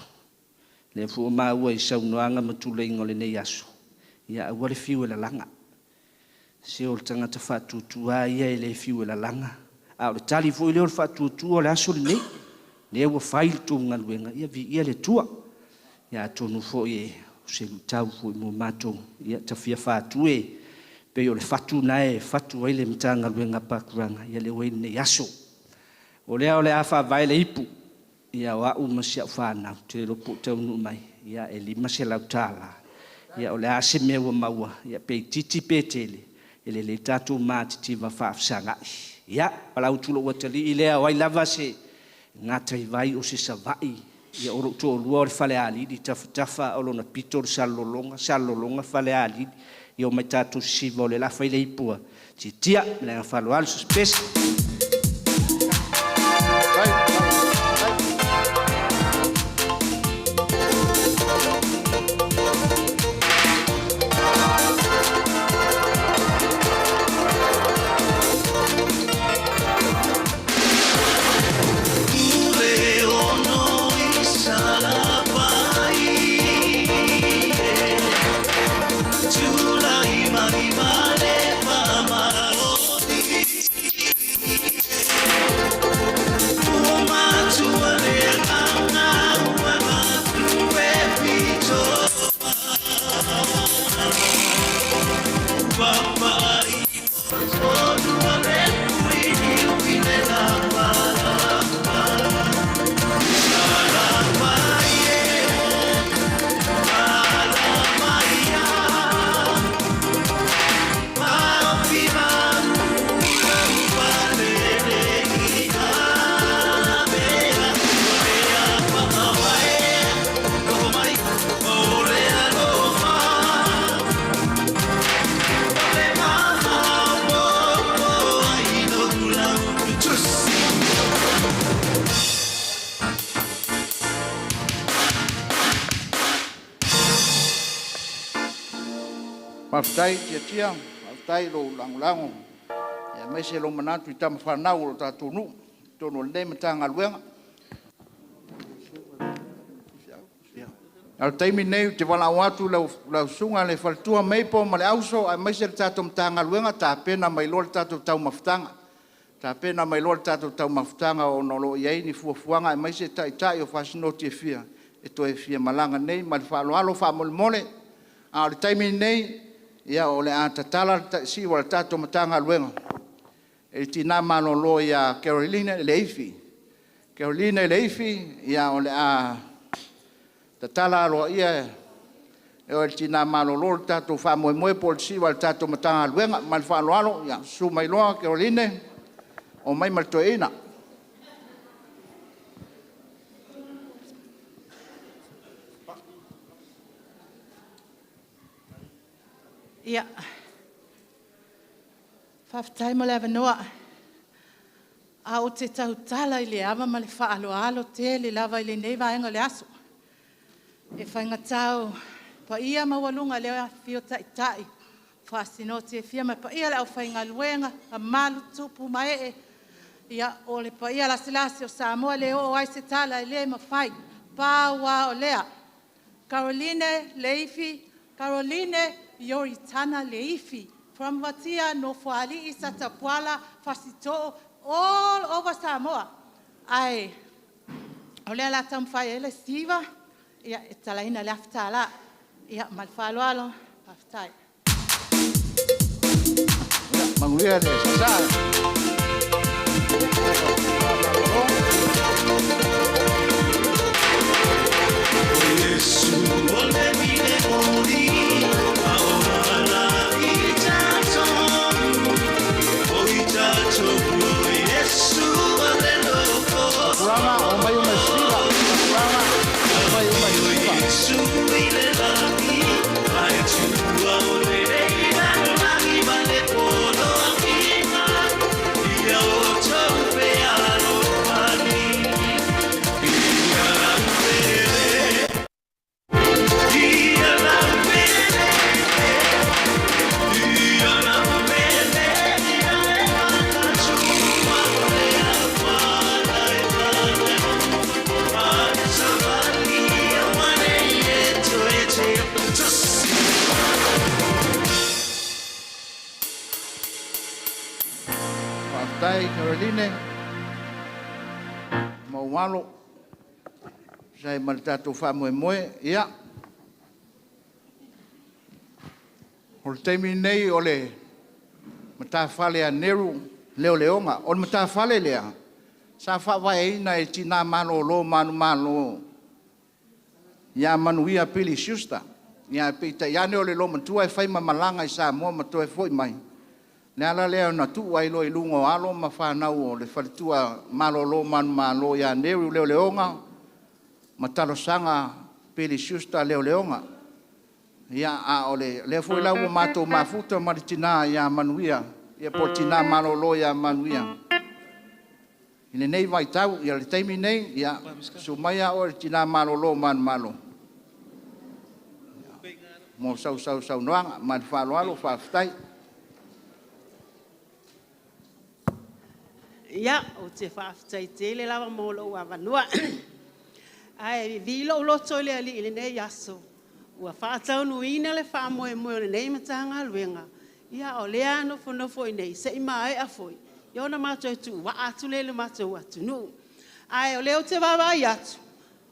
Speaker 20: Le fu ma ua i saunoanga matule ingo le nei aso. Ia ua le fiu e la langa. Se o le tangata whaatutua ia e le fiu e la langa. A o le tali fu i leo le whaatutua o le aso le nei. Le ua whail tō ngaluenga. Ia vi ia le tua. Ia tonu fo i se lutau fo i mo matou. Ia tawhia whaatu e. Pe o le whatu nae, whatu ai le Matagaluega Pakuranga. Ia le wei nei aso. O lea o le awha vai le ipu. Ia o au masia whanau, te ropo te unu mai. Ia e li masia lau tāla. Ia o le ase mea ua maua. Ia pei titi pētele. Ele le tātou mātiti wa whaafsangai. Ia, palau tulo ua tali i lea o ai lava se ngatai vai o se savai. Ia oro to o lua o le whale alidi. Tafa o lona pito o salolonga whale alidi. Ia o mai tātou siva o le lafa i le ipua. Tia, le nga whaloalu suspesi.
Speaker 3: Maftai tia, maftai lo lango. Ya mai se lo manatu i tama whanau o tātou nu. Tono le nei Matagaluega. Al taimi nei te wala watu lau sunga le faltua meipo ma le auso ai mai se le tātou Matagaluega ta pena mai lo le tātou tau maftanga. Ta pena mai lo le tātou tau maftanga o nolo iai ni fuafuanga ai mai se tai o whasinoti e fia. E to e fia malanga nei ma le whaaloalo Faamoemoe. A le taimi nei ia o le atatala si o le tātou Matagaluega. E tina malolo ia Carolina Leifi. Carolina Leifi ia o le tatala alo ia e o le tina malolo le tātou Faamoemoe po le si o le tātou Matagaluega ma le whaaloalo ia sumailoa Carolina o mai maltoeina.
Speaker 18: Ia. Whaftai mo le awanoa. A o te tautala i le ama ma le whaaloalo te le lava i le nei vaenga le aso.
Speaker 21: E whainga tau, pa ia mawalunga leo fio tai. Whasinoti e fia mai pa ia leo whainga luenga, a malu tupu mai e. Ia ole pa ia la silasi o Samoa leo o aise tala e le mawhai. Pāua o lea. Caroline Leifi, Caroline Yoritana Leifi. From Vatia no Fuali Isa Tapuala, Fasito, all over Samoa. Ai, o lea la tamwhai ele Siva. Ia e talaina le aftala. Ia malfaloalo aftai.
Speaker 3: Manguia de Sasa. Caroline Maualo sai maltatu Faamoemoe ia o le taimi nei o le matawhale a Neru leo leonga o le matawhale lea sa whawaiina e tina malolo manu ia manuia pili siusta ia pita iane o le lo matua e whaima malanga i Samoa matua e foi mai le ala lea na tu ai lo ilungo alo ma whanau o le whalitua malolo manu ia Neru leo leonga matalo sanga pili siusta leo leonga ia a ole le foi lau mato mafuta maritina ia manuia ia portina malolo ia manuia ine nei vai tau ia le taimi nei ia sumaya o tina malolo malo mo sau noanga man faloalo faftai
Speaker 22: ia o te faftai tele lava mo lo avanua ai vilo lo tole ali ile nei aso ua whaatau nuina le Faamoemoe ole nei Matagaluega ia o lea nofo i nei se i mai a foi i ona mātou tu wa atu le mātou atu nu ai o leo te wawai atu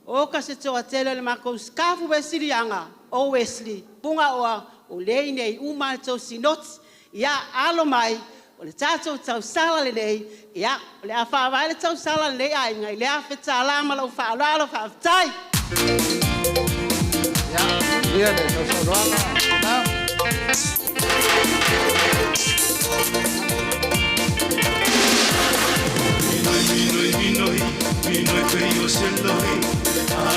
Speaker 22: o ka se toa tele le mako skafu Wesilianga o Wesley punga oa o lei nei umātou sinoti ia alo mai o le tātou Tausala le nei ia o le a whawai le Tausala le nei ai ngai le a whetala malau whaaloalo whaafitai
Speaker 3: Dia de Tausala.
Speaker 4: Minoi feio sendoi,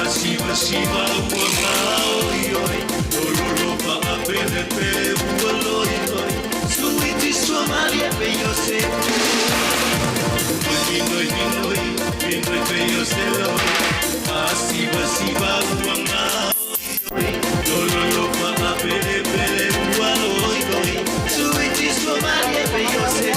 Speaker 4: asiva siva uangao oloro pa apele pe ualoi, suiti suamalia feio se. Minoi feio sendoi, asiva siva uangao oloro pa apele ualoi, suiti suamalia feio se.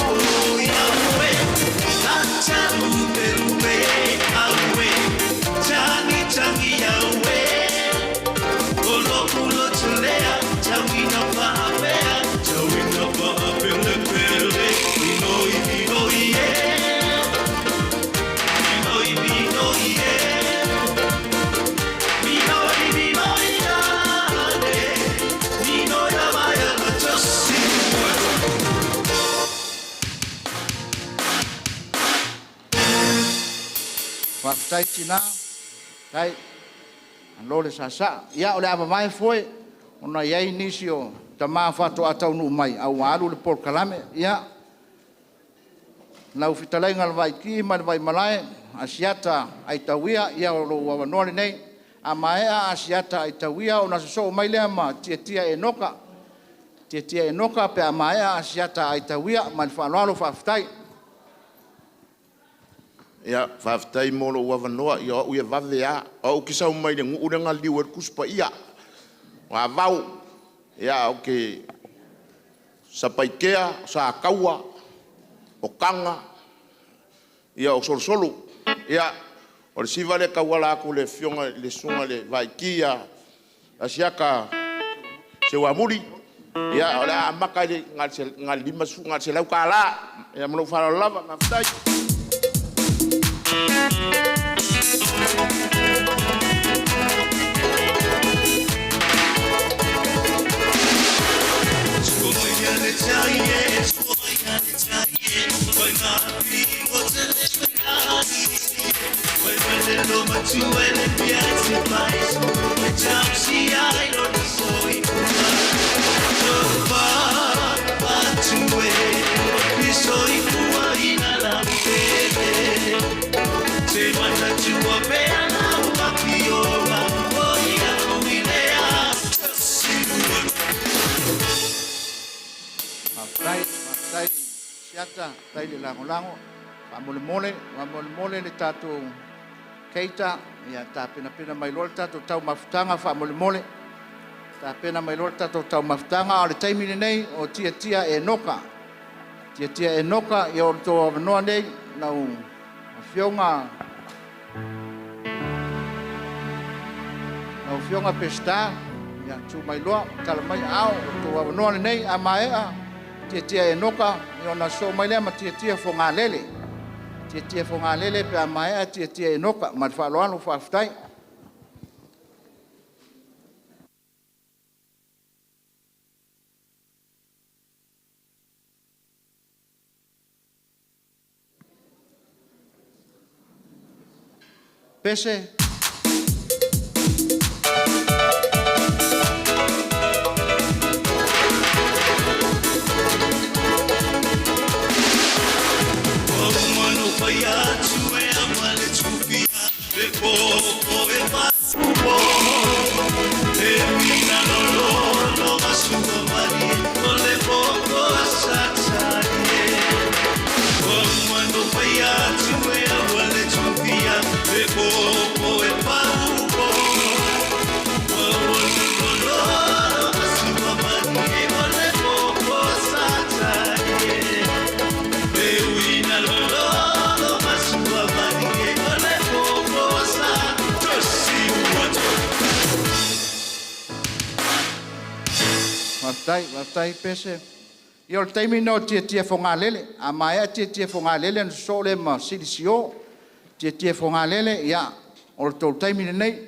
Speaker 3: Tai tina tai lo le sasa ia ole ava mai foi ona ia inicio tama fato atau nu mai au alu le por kalame ia lau fitalai ngal vai ki mal vai malai asiata aitawia ia lo wa nole nei amae asiata aitawia ona so mai le ma tia enoka pe amae asiata aitawia mal fa lo fa ftai
Speaker 2: ia whaftai mo lo wavanoa ia o ia vavea o ki sau mai le ngu urenga liu kuspa ia wa vau ia o ke sapaikea sa kaua o kanga ia o solsolu ia o le siva le kawala aku le fionga le sunga le vaikia asiaka se wamuri ia o le amaka le ngal lima su ngal se lau kala ia mo fara lava ngaftai
Speaker 3: siata tai le lango Faamoemoe ole le tatou keita ia tapena mai lo le tatou tau mafutanga Faamoemoe tapena mai lo le tatou tau mafutanga o le taimi nei o tia e noka ia o to avanoa nei nau fionga pesta ia tu mai loa tala mai au to avanoa nei a maea tia e noka ia na so mai le ma tia fonga lele tia fonga lele pe a maea tia e noka ma Faaaloalo faafetai pese Matai pese. Ia o taimi no tia fonga lele. A maea tia fonga lele no so le ma silisio. Tia fonga lele ia o tau taimi nei.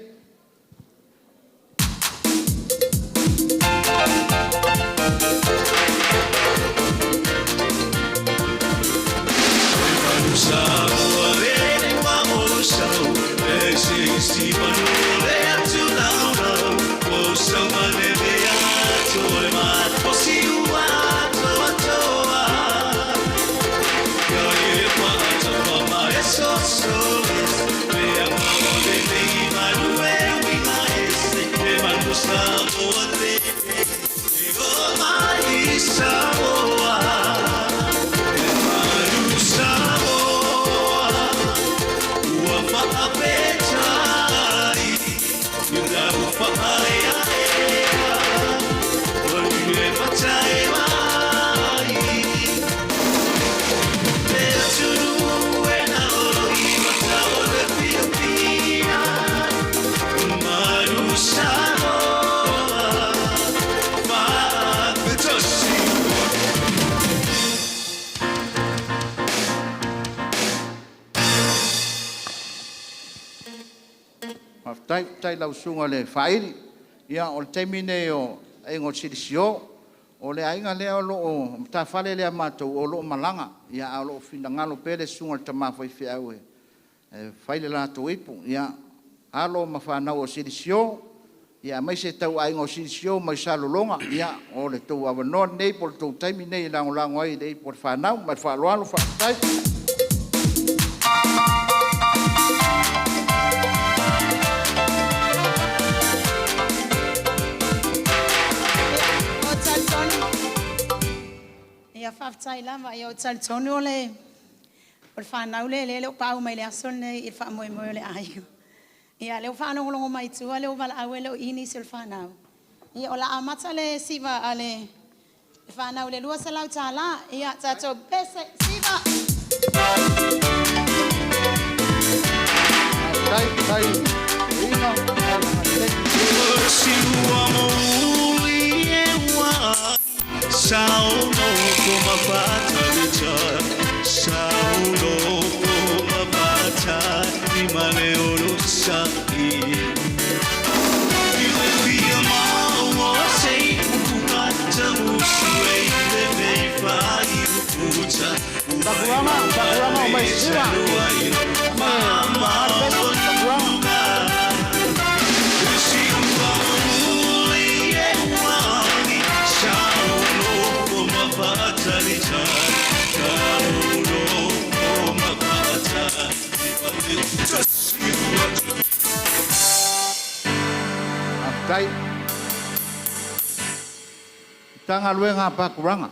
Speaker 3: Tai lau sunga le whairi. Ia o le taimine o engo sirisio. O le ainga lea o loo ta whale lea mātou o loo malanga. Ia a loo finangalo pele sunga le tamawhai whiaue. Whaile lātou ipu. Ia a loo mawhanau o sirisio. Ia mai se tau ainga o sirisio mai salolonga. Ia o le tau awanoa nei po le tau taimine i lango ai nei po le whanau. Mai Faaaloalo whaatai.
Speaker 18: Ia whaftai lama, ia o talitonu o le O le whanau le o pau mai le aso nei i le Faamoemoe ole aiu. Ia leo whanongolongo mai tua leo wala aue leo ini si le whanau. Ia o la amata le siva a le whanau le lua sa lau tāla. Ia tato pese siva.
Speaker 3: Tai, ina,
Speaker 4: Siua mo uli e wa sauno koma patalita sauno koma pata ni male olusa iwe pia ma sei kukata musue le meifa iuputa
Speaker 3: Pakuranga mai siva mama Tai Matagaluega Pakuranga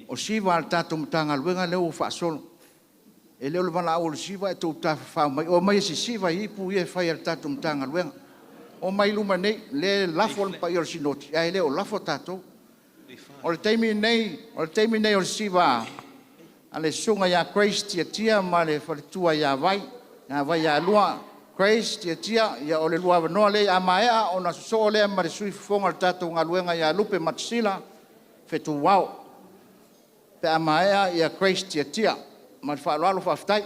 Speaker 3: o siva al tatou Matagaluega leo whaasolo e leo le wana o le siva e tau tawhawhau mai o mai si siva i pu i e whai al tatou Matagaluega o mai luma nei le lafo le pa i o le sinoti ai leo lafo tatou o le teimi nei o le siva a le sunga ia Christ tia ma le whaletua ia vai ia lua Christ tia ia o le lua wanoa le a maea o na so le ma le sui fonga le tatou Galuega ia lupe matsila fetu wao pe a maea ia Christ tia ma le whaaloalo whaftai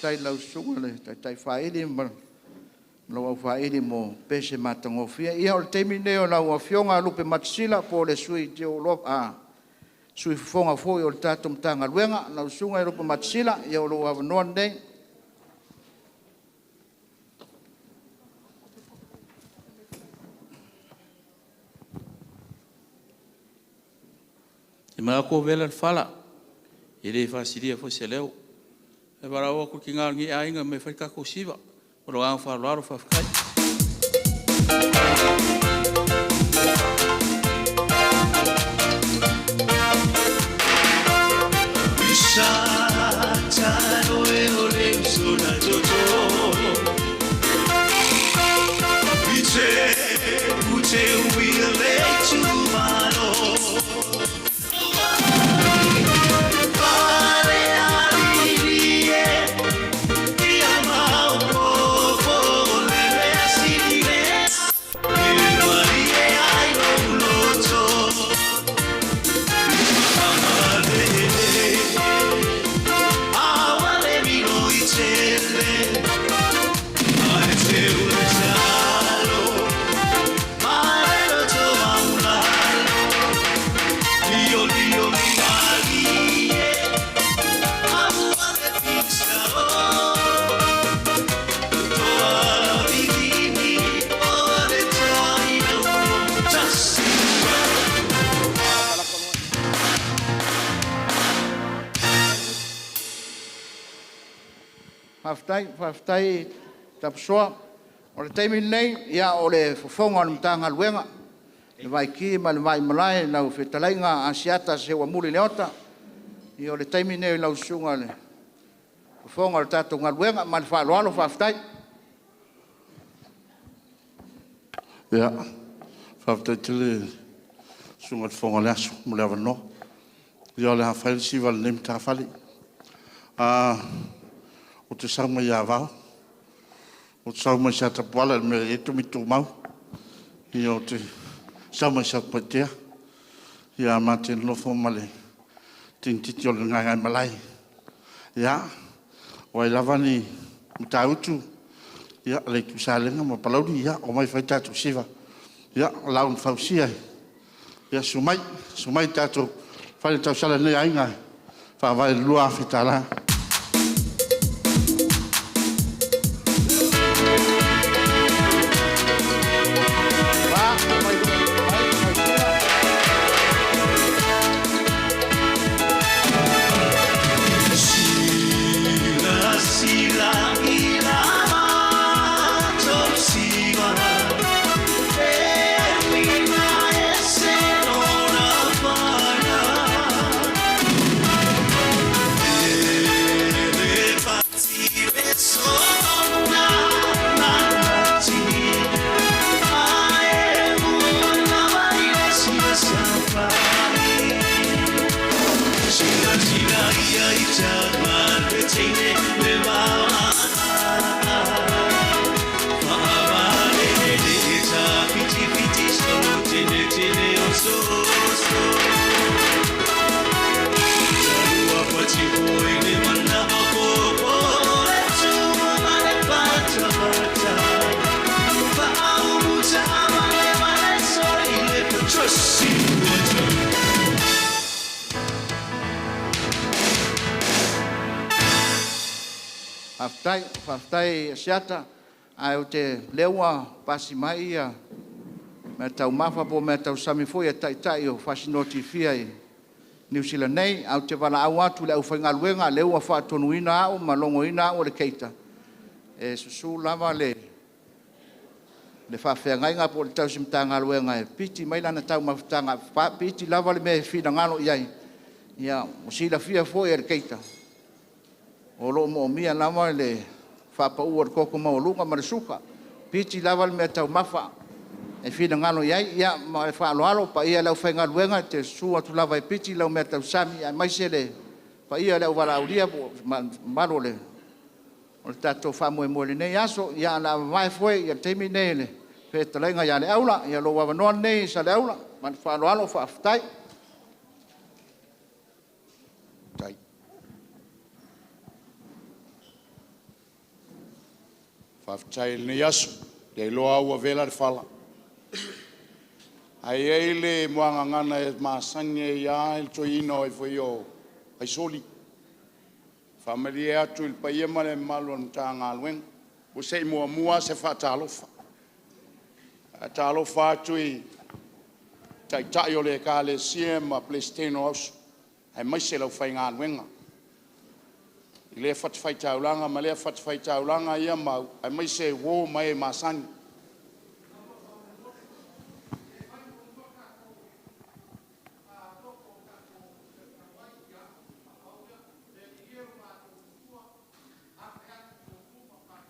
Speaker 3: tai lau sunga le tai whaere ma lau au whaere mo pese matangofia ia o le teimi neo lau a fionga lupe matsila po le sui te o lop a sui fonga foi o le tatou Matagaluega lau sunga e lupe matsila ia o lo avanoa nei
Speaker 1: e mai ko vela le fala e le fasilia fo se leo e para o ko kinga ngi ainga me fa ka ko siva o lo an fa lo fa kai Whaftai tapsoa o le teimi nei ia o le fofonga o le Matagaluega le vai ki ma le vai malai lau whetalainga asiata se wa muli leota i o le teimi nei lau sunga le
Speaker 3: fonga le tatou ngaluenga ma le Faaaloalo faafetai.
Speaker 2: Ia, whaftai tele sunga te whonga leasu, mo lea wanoa. Ia le hawhaile siwa le nemi tāwhali. O te sauma ia wao. O te sauma ia tapuala me e tumitu mau. Ia o te sauma ia patea. Ia mate nofo male. Tintiti o le ngai malai. Ia, o ai lava ni mtautu. Ia, le kusalenga ma palauri, ia, o mai whai tātou siwa. Ia, laun whausia. Ia, sumai tātou, whai tausala nei ainga. Whawai lua whitala.
Speaker 3: Whaftai siata, ai o te leua pasi mai ia, me tau mafa po me tau samifoi e tai o whasinoti fia i New Zealand nei, au te wala au atu le au whaingaluenga, leua whaatonuina au, malongo ina au le keita. E susu lava le whawhiangainga po le tau simtanga luenga e piti mai lana tau mawhtanga, piti lava le me whina ngalo iai, ia o sila fia foi e le keita. O lo mo mia lava le whapau ar koko maulunga ma le suka. Piti lava le mea tau mafa. E whina ngano iai, ia ma le Faaaloalo, pa ia lau whaingaluenga, te sua tu lava e piti lau mea tau sami, ai mai se le, pa ia lau wala aulia, maro le, o le tatou Faamoemoe ole nei aso, ia la mai foi, ia teimi nei le, pe talenga ia le aula, ia lo wawanoa nei sa le aula, ma le Faaaloalo whaaftai.
Speaker 5: Whaftai ni asu, le loa ua vela le whala. Ai eile moanga ngana e maasange ia il to ino e foi o ai soli. Family atu il paia male malo ntanga alwen. O sei mua se fa talofa. Talofa atu i tai o le kale siema plesteno aus. Ai mai se lau fai ngā alwenga. I le fat fai taulanga, ma le fat fai taulanga ia mau. Ai mai se wo mai masani.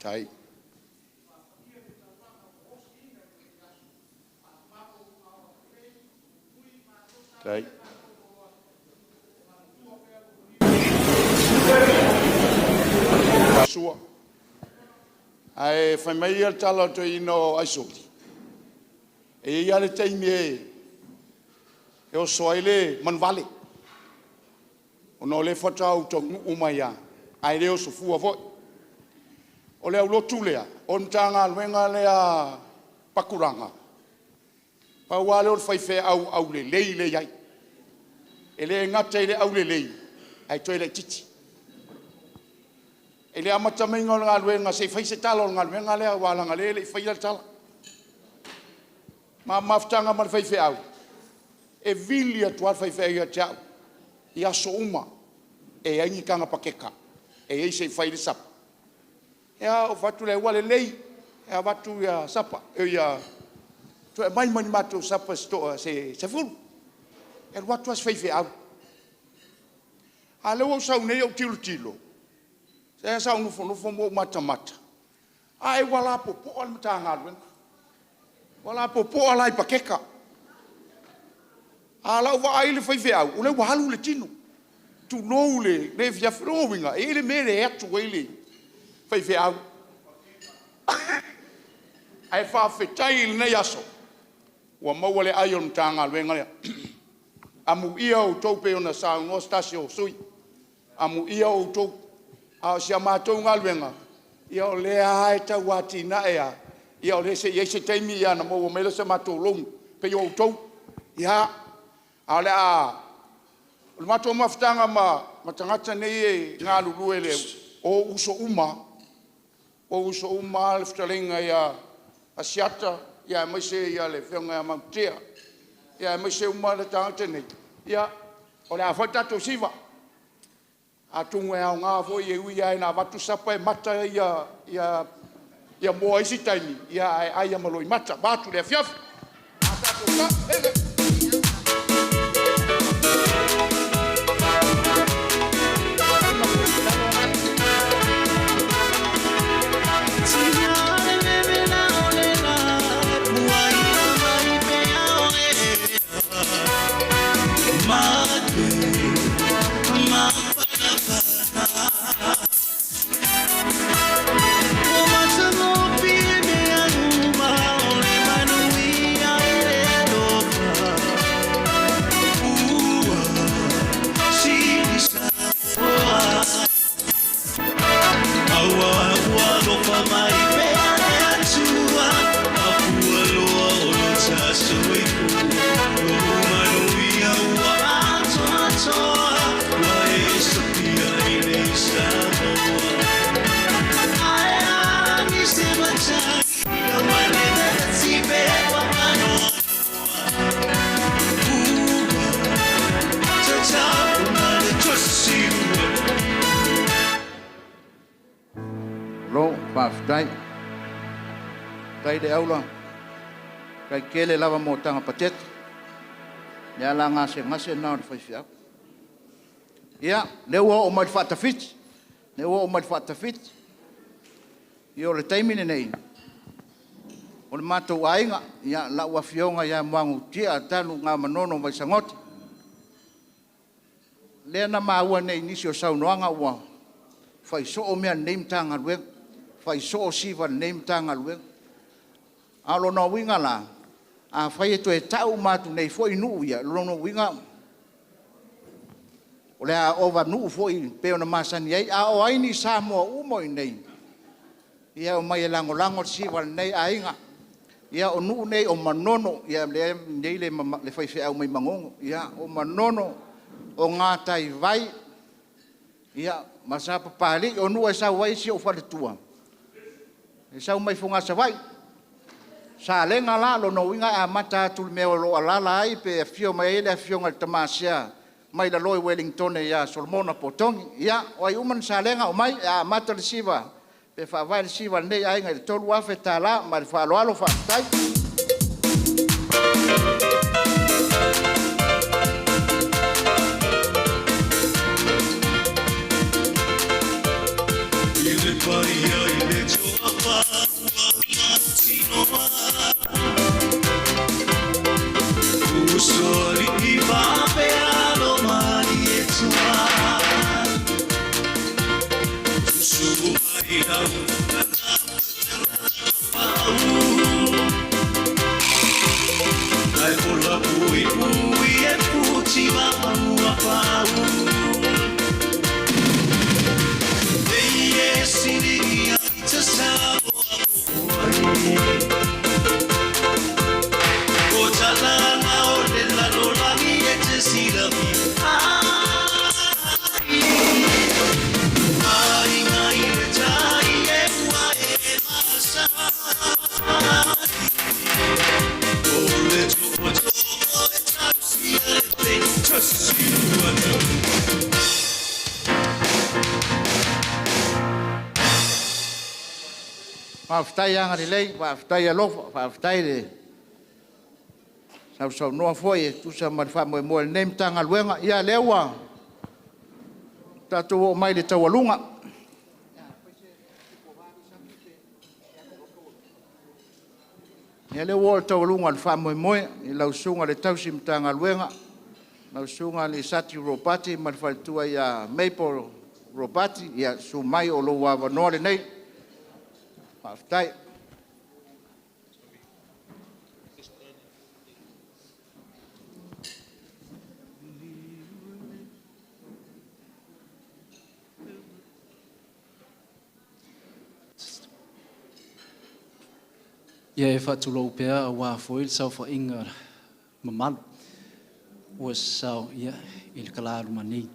Speaker 5: Tai. Tai. Sua. Ai fai mai al tala to ino ai soli. E ia le taimi e o soile man vale. Ono le fatau to umaia. Ai leo so fua foi. O lea ulotu lea, o ntanga luenga lea Pakuranga. Pa wale o whaiwhea au le lei le iai. E le ngata i le au le lei, ai toi le titi. E le amata menga o ngā luenga, se whaise tala o ngā luenga lea, wālanga le whaila tala. Ma maftanga ma le whaiwhea au. E vili atu al whaiwhea ia te au. I aso uma, e aingi kanga pakeka. E eise whaile sapa. Ea o fatu le wale lei, ea watu ia sapa, ia tu e mai mani matu sapa stoa se fulu. E watu as feife au. A leo au sau nei au tilo. Te sa nufo mo mata. Ai wala popo ole Matagaluega. Wala popo ala ipakeka. Ala wa ai le faifeau, o le wahalu le tino. Tu no le via froinga, e le mere atu ele. Faifeau. Ai fa fetai le yaso. Wa mau le ai on Matagaluega le. Amu ia o tau pe ona sa no stasio sui. Amu ia o tau a sia matou ngaluenga. Ia o le ai tau ati na ea. Ia o le se ye se taimi ia na mo mele se matou long pe o tau. Ia ale a o matou maftanga ma tangata nei e ngalu luele o uso uma. O uso uma le ftalinga ia a siata ia mai se ia le fionga mamtia. Ia mai se uma le tangata nei. Ia o le a fata to siva. A tunga au ngā fo i ui ai nā watu sapa e mata ia moa isi taimi. Ia ai amaloi mata. Bātu lea fiafi. A tato ka, ele. Tai de aula kai kele lava mo tanga patet ya la ngase na faifia ya lewa o mal fatafit lewa o mal fatafit yo le taimine nei o le matou ainga ya la wa fionga ya mangu tia tanu nga manono mai sangot le na maua nei nisio saunoanga wa fai so o mea nei Matagaluega fai so o siva nei Matagaluega alo no winga la a fai to e tau matu nei foi nu ia lo no winga o le a ova nu foi pe ona masani ai a o ai ni samo umo nei ia o mai lango siva nei ainga ia o nu nei o manono ia le nei le fai fe au mai mangongo ia o manono o ngata i vai ia masapa pali o nu e sa vai si o fale tua e sa mai funga sa vai sa lenga la lo no winga a mata tul me lo ala ai pe fio mai ele fio ngal tamasia mai la loi Wellington ya Solomona Potong ya o ai uman sa lenga o mai a mata le siva pe fa vai le siva nei ai ngal tolu afe tala ma le Faaaloalo fa tai Whaftai anga ni lei, whaftai alofa, whaftai le. Sau noa foi, tu sa mari Faamoemoe ole Matagaluega, ia lewa. Tatou o mai le taualunga.
Speaker 3: Ia le ua taulunga le Faamoemoe i lausunga le Tausi Matagaluega, lausunga le Sati Ropati ma le faletua ia Maple Ropati ia sumai o lou avanoa lenei. Faafetai.
Speaker 6: Ia e whaatulou pēa a wā foil sau wha inga mamalu. Ua sau ia i le kalāru mani.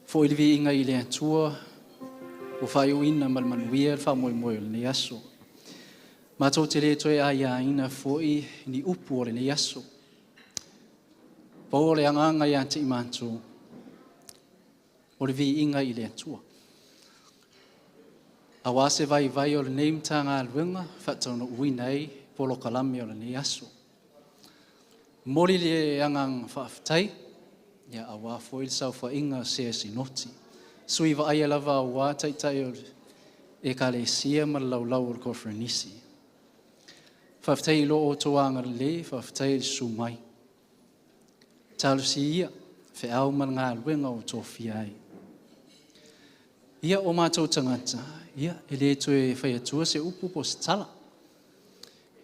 Speaker 6: Fo ili vi inga i le atua, ua whai o ina malmanuia le Faamoemoe ole nei aso. Mātou te le toi a ia ina fo i ni upu ole nei aso. Pau le anganga ia te i mātou. O le vi inga i le atua. A wase vai o le nei Matagaluega, whaatauna uinai, polo kalame o le nei aso. Mori le angang whaafetai, ia a wā foil sau whainga se sinoti. Sui wa aia lava a wā taitai o e ka le sia ma lau o le kofrenisi. Whaafetai lo o toanga le, whaafetai le sumai. Talu si ia, whe au man ngā luenga o tō fiai. Ia o mātou tangata, ia, ele toe whai atua se upu po se tala.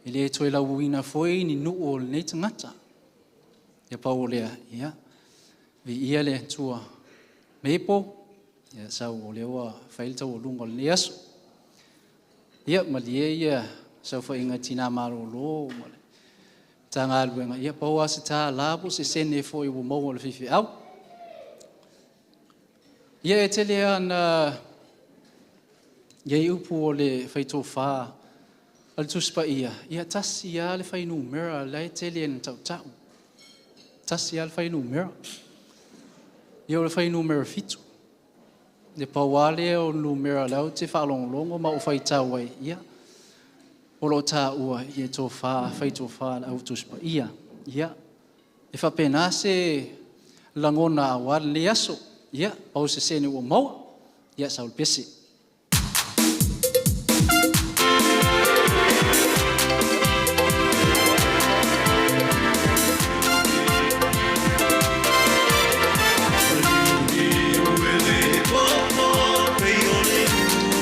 Speaker 6: Ele toe lau uina foi ni nu o le nei tangata. Ia pau lea, ia, vi ia le atua mepo, ia sau o lewa whailta o lunga le nei aso. Ia, malie ia, sau whai inga tina maro lo, male. Matagaluega, ia pau ase tā labo se sene foi o mau o le fifi au. Ia e tele ana ia upu o le whaito wha al tuspa ia tasi ia le whainu mera la e tele ana tau tau. Tasi ia le whainu mera. Ia o le whainu mera fitu. Le pawale o numera lau te whaalongolongo ma o whaitau ai ia. O lo tā ua ia tō wha, whaito wha au tuspa ia. E whapena se langona awar le aso. Ia, pau se sene ua maua, ia saul pese.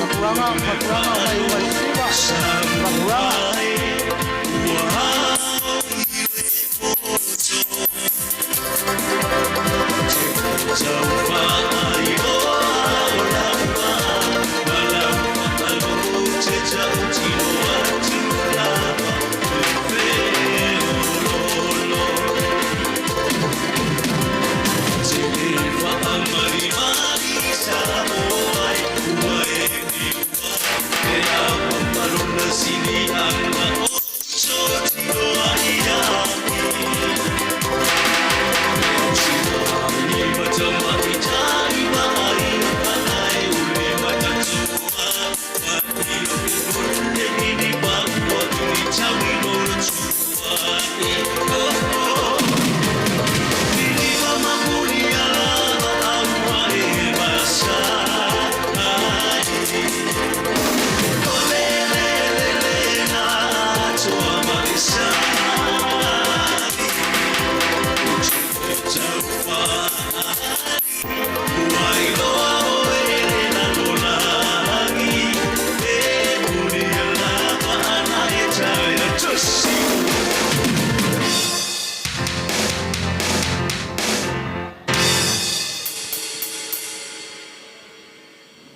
Speaker 4: Pakuranga, mai ua siva, Pakuranga.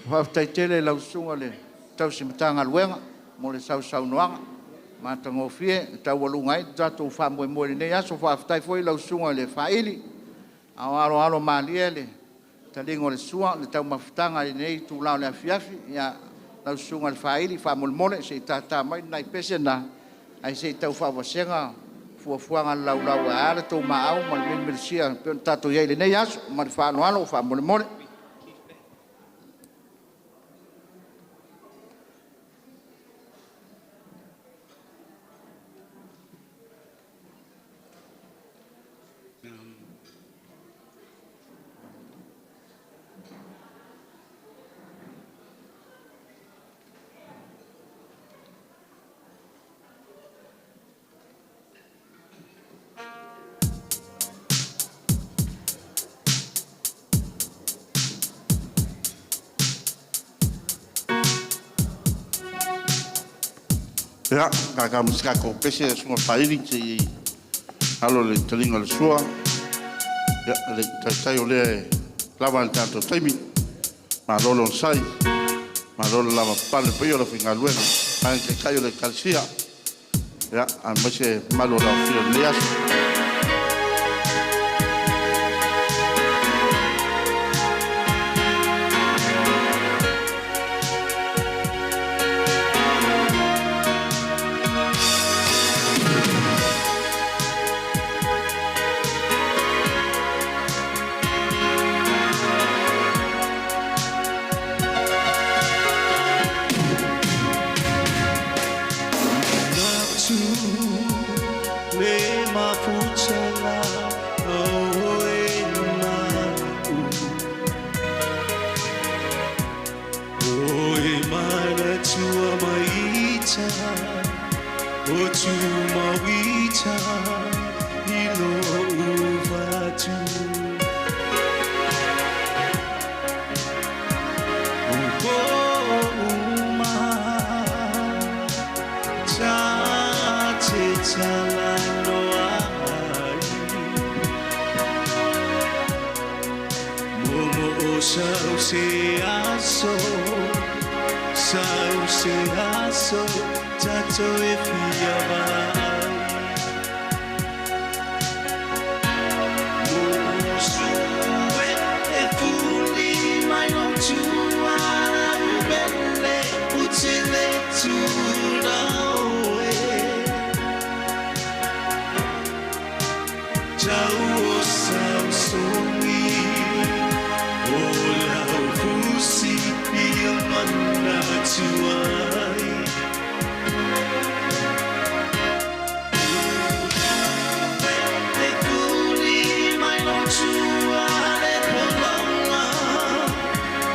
Speaker 3: Whaftaitele lausunga le Tausi Matagaluega mo le sausaunoaga matagofie taualunga ai tatou Faamoemoe lenei aso faafetai foi lausunga le faili ao aloalo malia le taliga o le sua le taumafutaga lenei tulao le afiafi ia lausunga le faili faamolemole seʻi tatā mai nai pese na ai seʻi taufaavasega fuafuaga le laulau a le tou maau ma le melemelesia pe ona tatou iai lenei aso ma le faaloalo o faamolemole.
Speaker 2: Ya, kaka musika ko pese sunga pairi te alo le telinga le sua. Ya, le tai ole lava tanto taimi. Ma lolo sai. Ma lolo lava pale pe yo le Faaaloaloga. Anche kai le calcia. Ya, ambase malo la fio leas.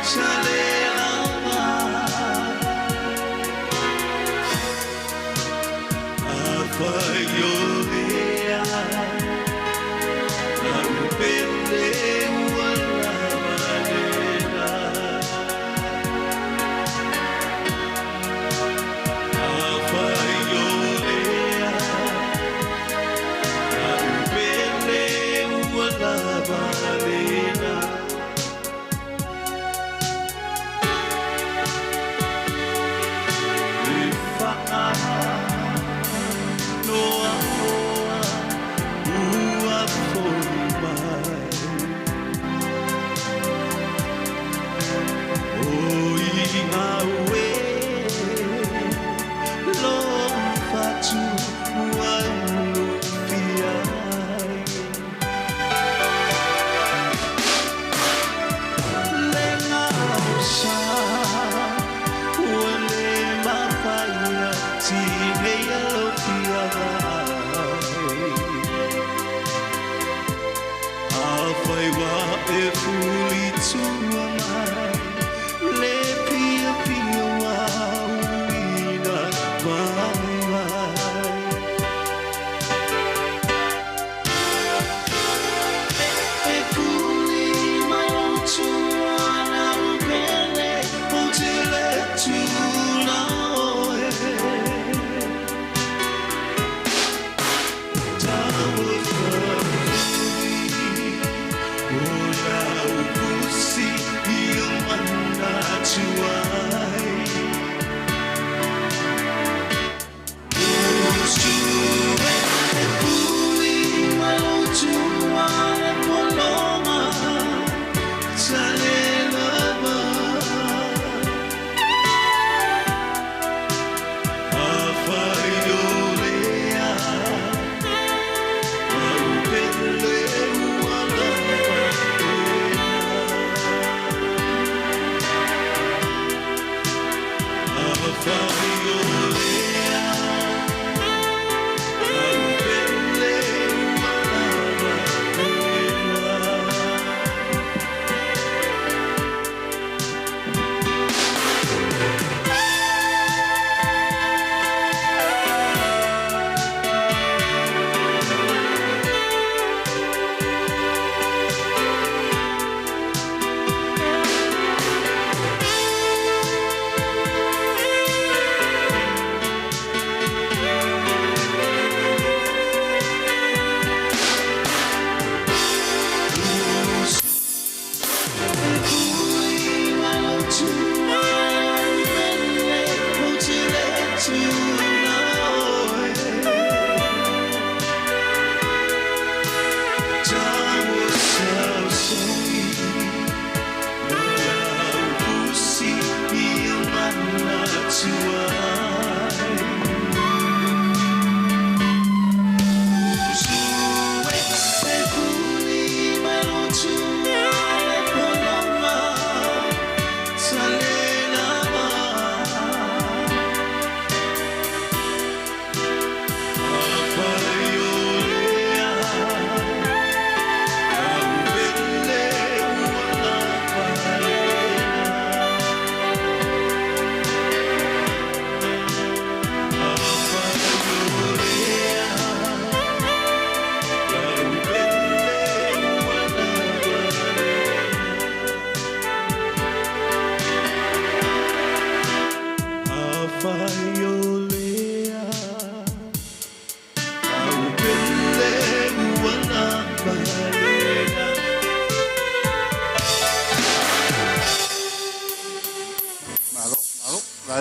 Speaker 4: Shine.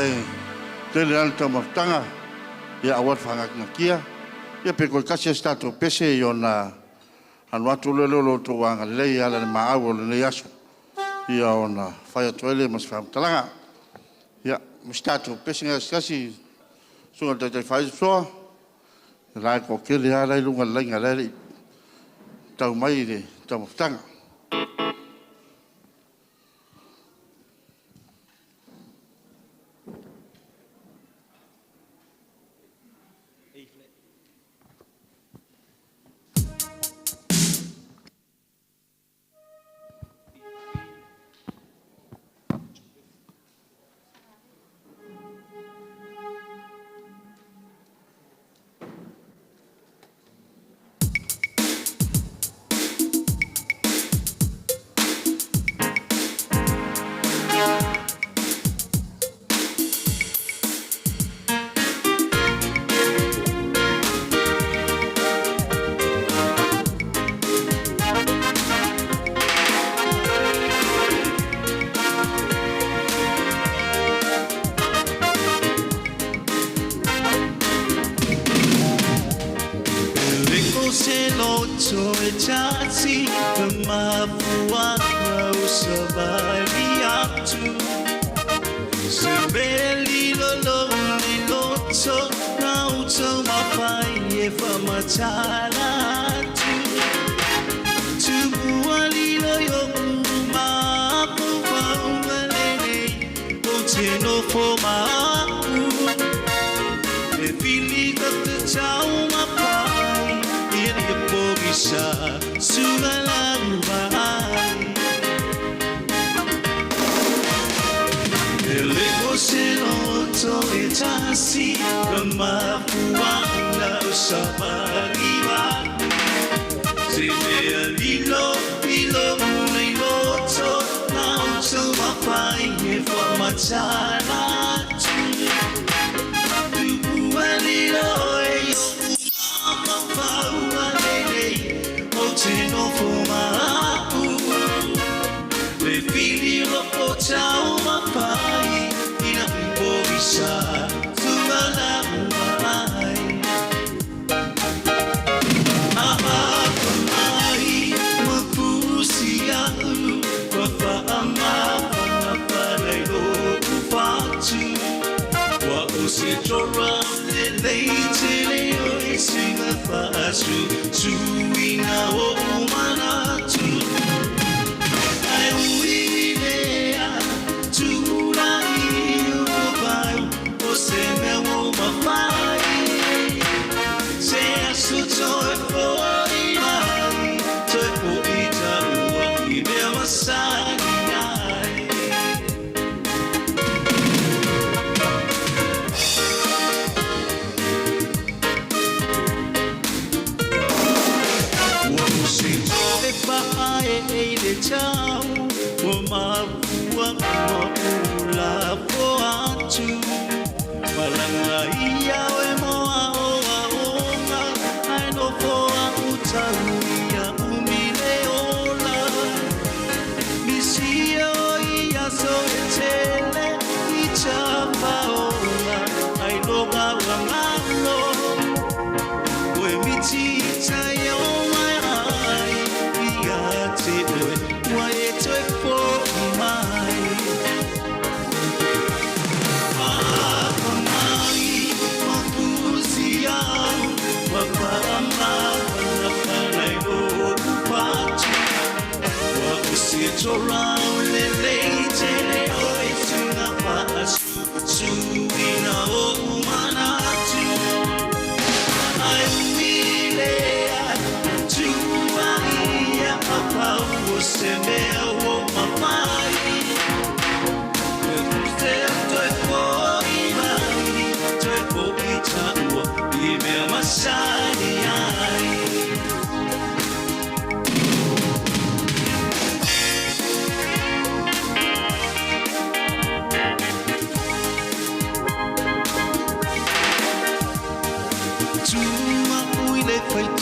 Speaker 5: ai tele al tamatanga ia awat whangakia ia pe koe kasi stato pese i ona anu atu lelo to wanga lei ala le maau o le aso ia ona whai atoele mas whamtalanga ia stato pese ngai kasi sunga tai whai soa rai ko kele ala i lunga lenga lere tau mai le tamatanga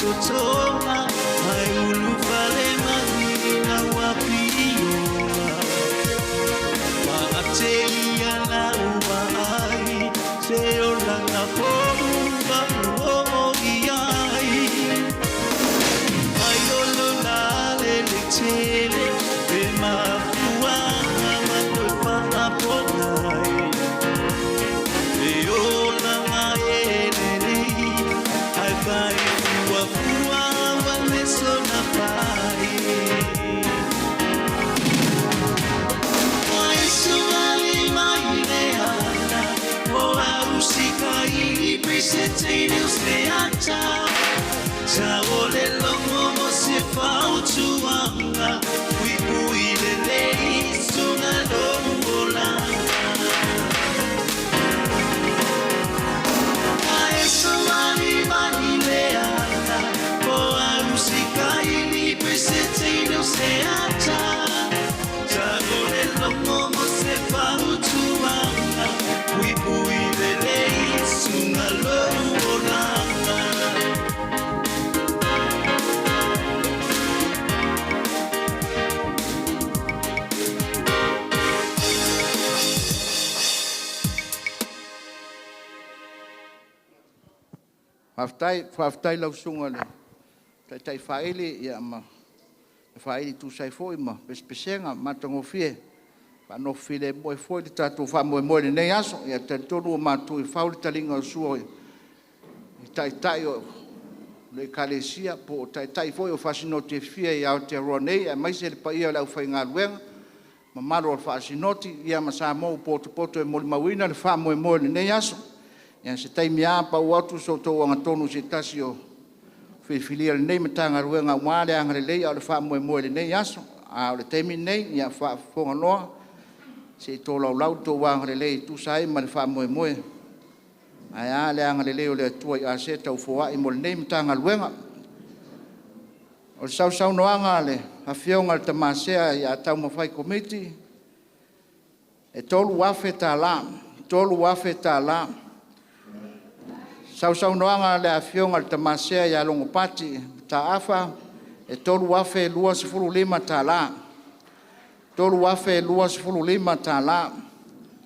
Speaker 4: Totoa, ai ulu vale mani na wapi
Speaker 3: Whaftai lau sunga le. Tai whaele ia ma. Whaele tu sai foi ma. Pespesenga matango fie. Whano file moe foi le tatu Faamoemoe ole nei aso. Ia te tonu o matu i whaule talinga o sua i. Tai o le kalesia po tai foi o fasinoti fia i au te roa nei. A maise le pa ia lau whaingaluenga. Ma maro o whaasinoti. Ia ma sa mou poto e moli mawina le Faamoemoe ole nei aso. Ia se taimi a pa uatu so tau anga tonu se tasi o whiwhilia le nei Matagaluega wale anga le lei au le Faamoemoe ole nei aso. A o le taimi nei ia whaafonga noa. Se tō lau tō anga le lei tu sai ma le Faamoemoe. Ai a le anga le lei o le atua i a se tau fua i mo le nei Matagaluega. O le sau noanga le hawhionga le tamasea i a tau mawhai komiti. E tolu wafe tā la. Sau noanga le afionga le tamasea ia longo pati ta afa e tolu wafe lua sifuru lima ta la. Tolu wafe lua sifuru lima ta la.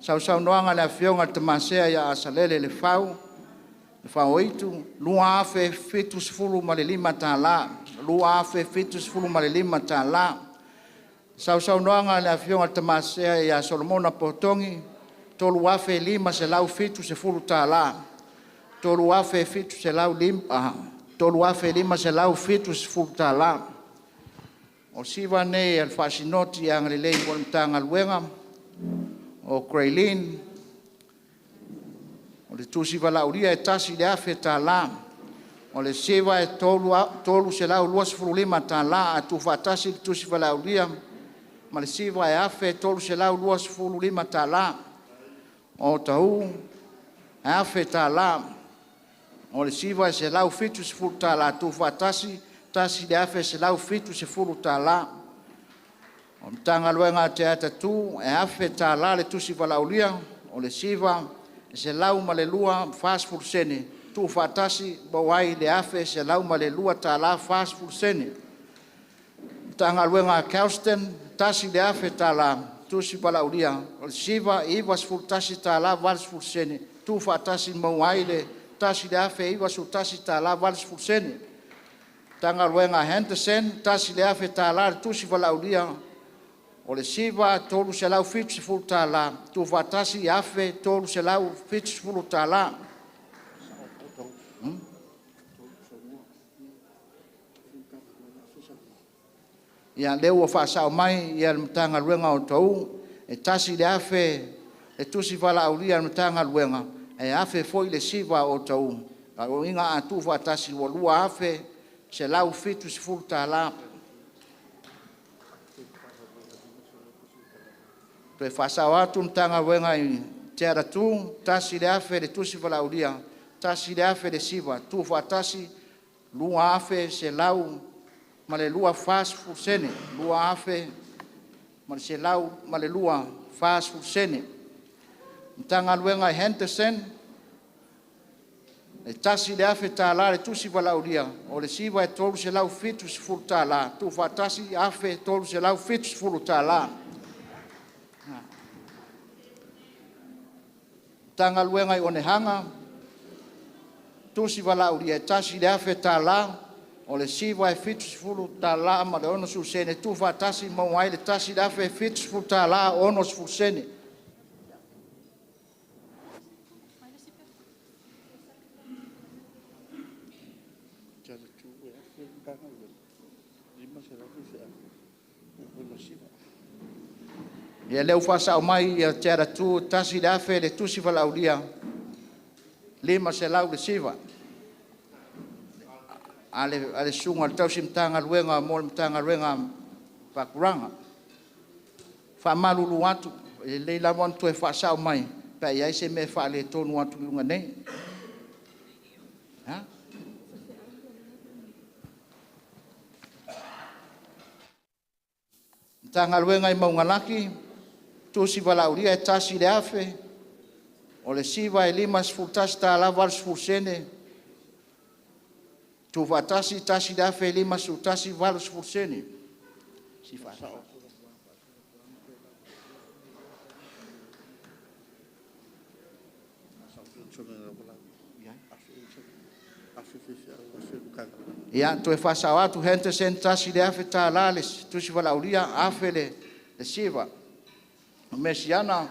Speaker 3: Sau noanga le afionga le tamasea ia asalele le fau. Le fau itu lua afe fitu sifuru ma le lima ta la. Lua afe fitu sifuru ma le lima ta la. Sau noanga le afionga le tamasea ia Solomona Potongi. Tolu wafe lima se lau fitu sifuru ta la. Tolu afe fitu se lau lima, tolu afe lima se lau fitu se futa la. O siva nei al fasinoti ang lelei mo Matagaluega, o Krailin, o le tusi valauria e tasi le afe ta la. O le siva e tolu se lau lua se furu lima ta la, a tu fatasi le tusi valauria, ma le siva e afe tolu se lau lua se furu lima ta la. O tau, e afe ta la. O le siva se lau fitu se furu ta la tu fatasi, tasi le afe se lau fitu se furu ta la. O Matagaluega te ata tu, e afe ta la le tusi valauria, o le siva se lau ma le lua fast food sene. Tu fatasi bawai le afe se lau ma le lua ta la fast food sene. Matagaluega Kelston, tasi le afe ta la tusi valauria, o le siva iwa se furu tasi ta la valis food sene. Tu fatasi bawai le tasi le afe iwa su tasi ta la valis fusene. Matagaluega Henderson, tasi le afe ta la le tusi valauria. O le siva tolu se lau fitu se fulu ta la. Tu fatasi afe tolu se lau fitu se fulu ta la. Ia leu o whaasao mai ia le Matagaluega o tau. E tasi le afe le tusi valauria le Matagaluega. E afe foi le siva o tau. O inga atu fatasi o lua afe se lau fitu se fulu ta la. Pe whasao atu Matagaluega i te aratu, tasi le afe le tusi valauria, tasi le afe le siva, tu fatasi lua afe se lau ma le lua fast food sene, lua afe ma se lau ma le lua fast food sene. Matagaluega Henderson, e tasi le afe ta la le tusi valauria, o le siva e tolu se lau fitu se fulu ta la, tu fatasi afe tolu se lau fitu se fulu ta la. Matagaluega i Onehanga, tusi valauria e tasi le afe ta la, o le siva e fitu se fulu ta la ma le ono susene, tu fatasi mauai le tasi le afe fitu se fulu ta la ono se fulu sene. Ia leu whasao mai ia te aratu tasi le afe le tusi valauria lima se lau le siva. Ale sunga le tausi Matagaluega mo le Matagaluega Pakuranga. Whamalulu atu, e leila wantu e whasao mai, pe iai se me whale tonu atu lunga nei. Matagaluega i maungalaki, tusi valauria e tasi le afe, o le siva e lima sefulu tasi ta la valu sefulu sene, tu vatasi tasi le afe e lima sefulu tasi valu sefulu sene. Si whasao. Ia to e whasau atu hente sen tasi le afe tā la le tusi walaulia afe le siva. Mesiana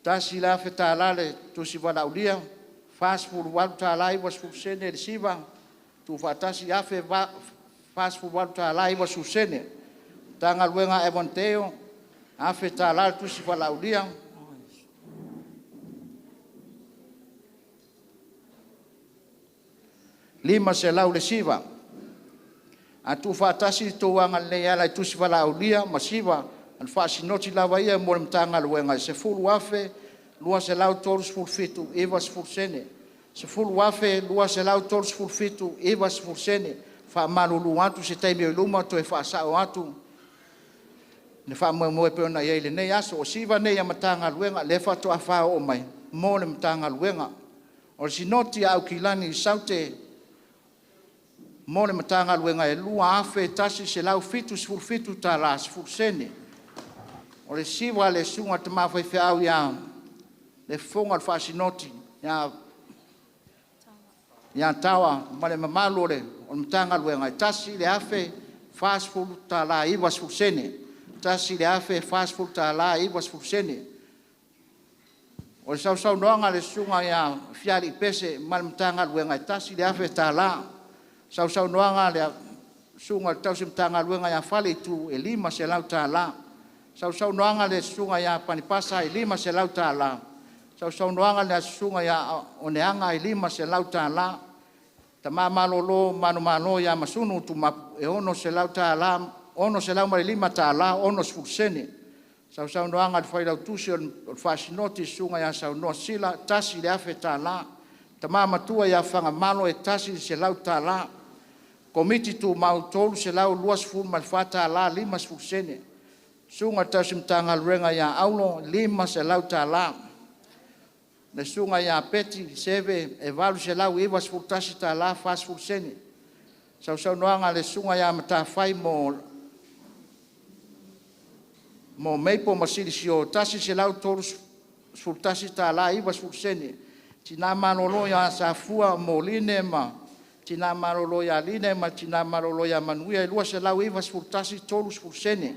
Speaker 3: tasi le afe tā la le tusi walaulia fast food walu tā la iwa susene le siva. Tu whatasi afe fast food walu tā la iwa susene. Tanga luenga e monteo afe tā la tusi walaulia. Lima se lau le siva. Atu whatasi tō anga le ala tusi walaulia ma siva. Al whasinoti lawa ia mo le Matagaluega se fulu afe lua se lau tolus fulfitu iwa sfulsene. Se fulu afe lua se lau tolus fulfitu iwa sfulsene. Whamalulu atu se taimi o luma to e whaasao atu. Ne Faamoemoe pe ona iei le nei aso o siva nei a Matagaluega le whato a whao o mai mo le Matagaluega. O le sinoti au kilani saute mo le Matagaluega e lua afe tasi se lau fitu sfulfitu ta la sfulsene. O le siwa le sunga te mawhai au ia le fonga le whasinoti ia tawa ma le mamalu le o le Matagaluega tasi le afe fast food ta la iwa sfulsene. Tasi le afe fast food ta la iwa sfulsene. O le sau noanga le sunga ia fiari pese ma le Matagaluega tasi le afe ta la. Sau noanga le sunga le tausi Matagaluega ia fale tu e lima se lau ta la. Sau noanga le sunga ia panipasa e lima se lau ta la. Sau noanga le sunga ia oneanga e lima se lau ta la. Ta malolo mano ia masunu tu e ono se lau ta la. Ono se lau ma le lima ta la, ono sfulsene. Sau noanga le whailau tusi o whasinoti sunga ia sau noa sila, tasi le afe ta la. Ta matua ia whanga malo e tasi se lau ta la. Komiti tu mau tolu se lau luas ful ma le whata la lima sfulsene. Sunga tausi Matagaluega ia aulo lima se lau ta la. Le sunga ia peti seve e valu se lau iwa sfultasi ta la fast sfulsene. Sau noanga le sunga ia matawhai mo meipo masiri sio tasi se lau tolu sfultasi ta la iwa sfulsene. Tina manolo ia safua mo line ma tina manolo ia line ma tina manolo ia manuia ilua se lau iwa sfultasi tolu sfulsene.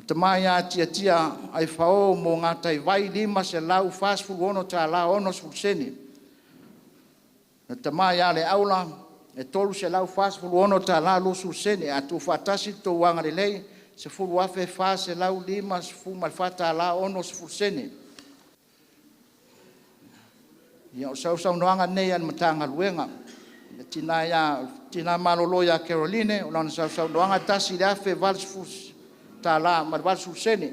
Speaker 3: Tamai a tia ai whao mo ngā tai vai lima se lau fast food ono ta la ono sfulsene. Tamai a le aula e tolu se lau fast food ono ta la lo sfulsene. Atu whatasi tō wanga le lei se fulu afe fast se lau lima se fu malfata la ono sfulsene. Ia o sau noanga nei an Matagaluega. Tina malolo ia Caroline o lana sau noanga tasi le afe valsfus ta la marwal sfulsene.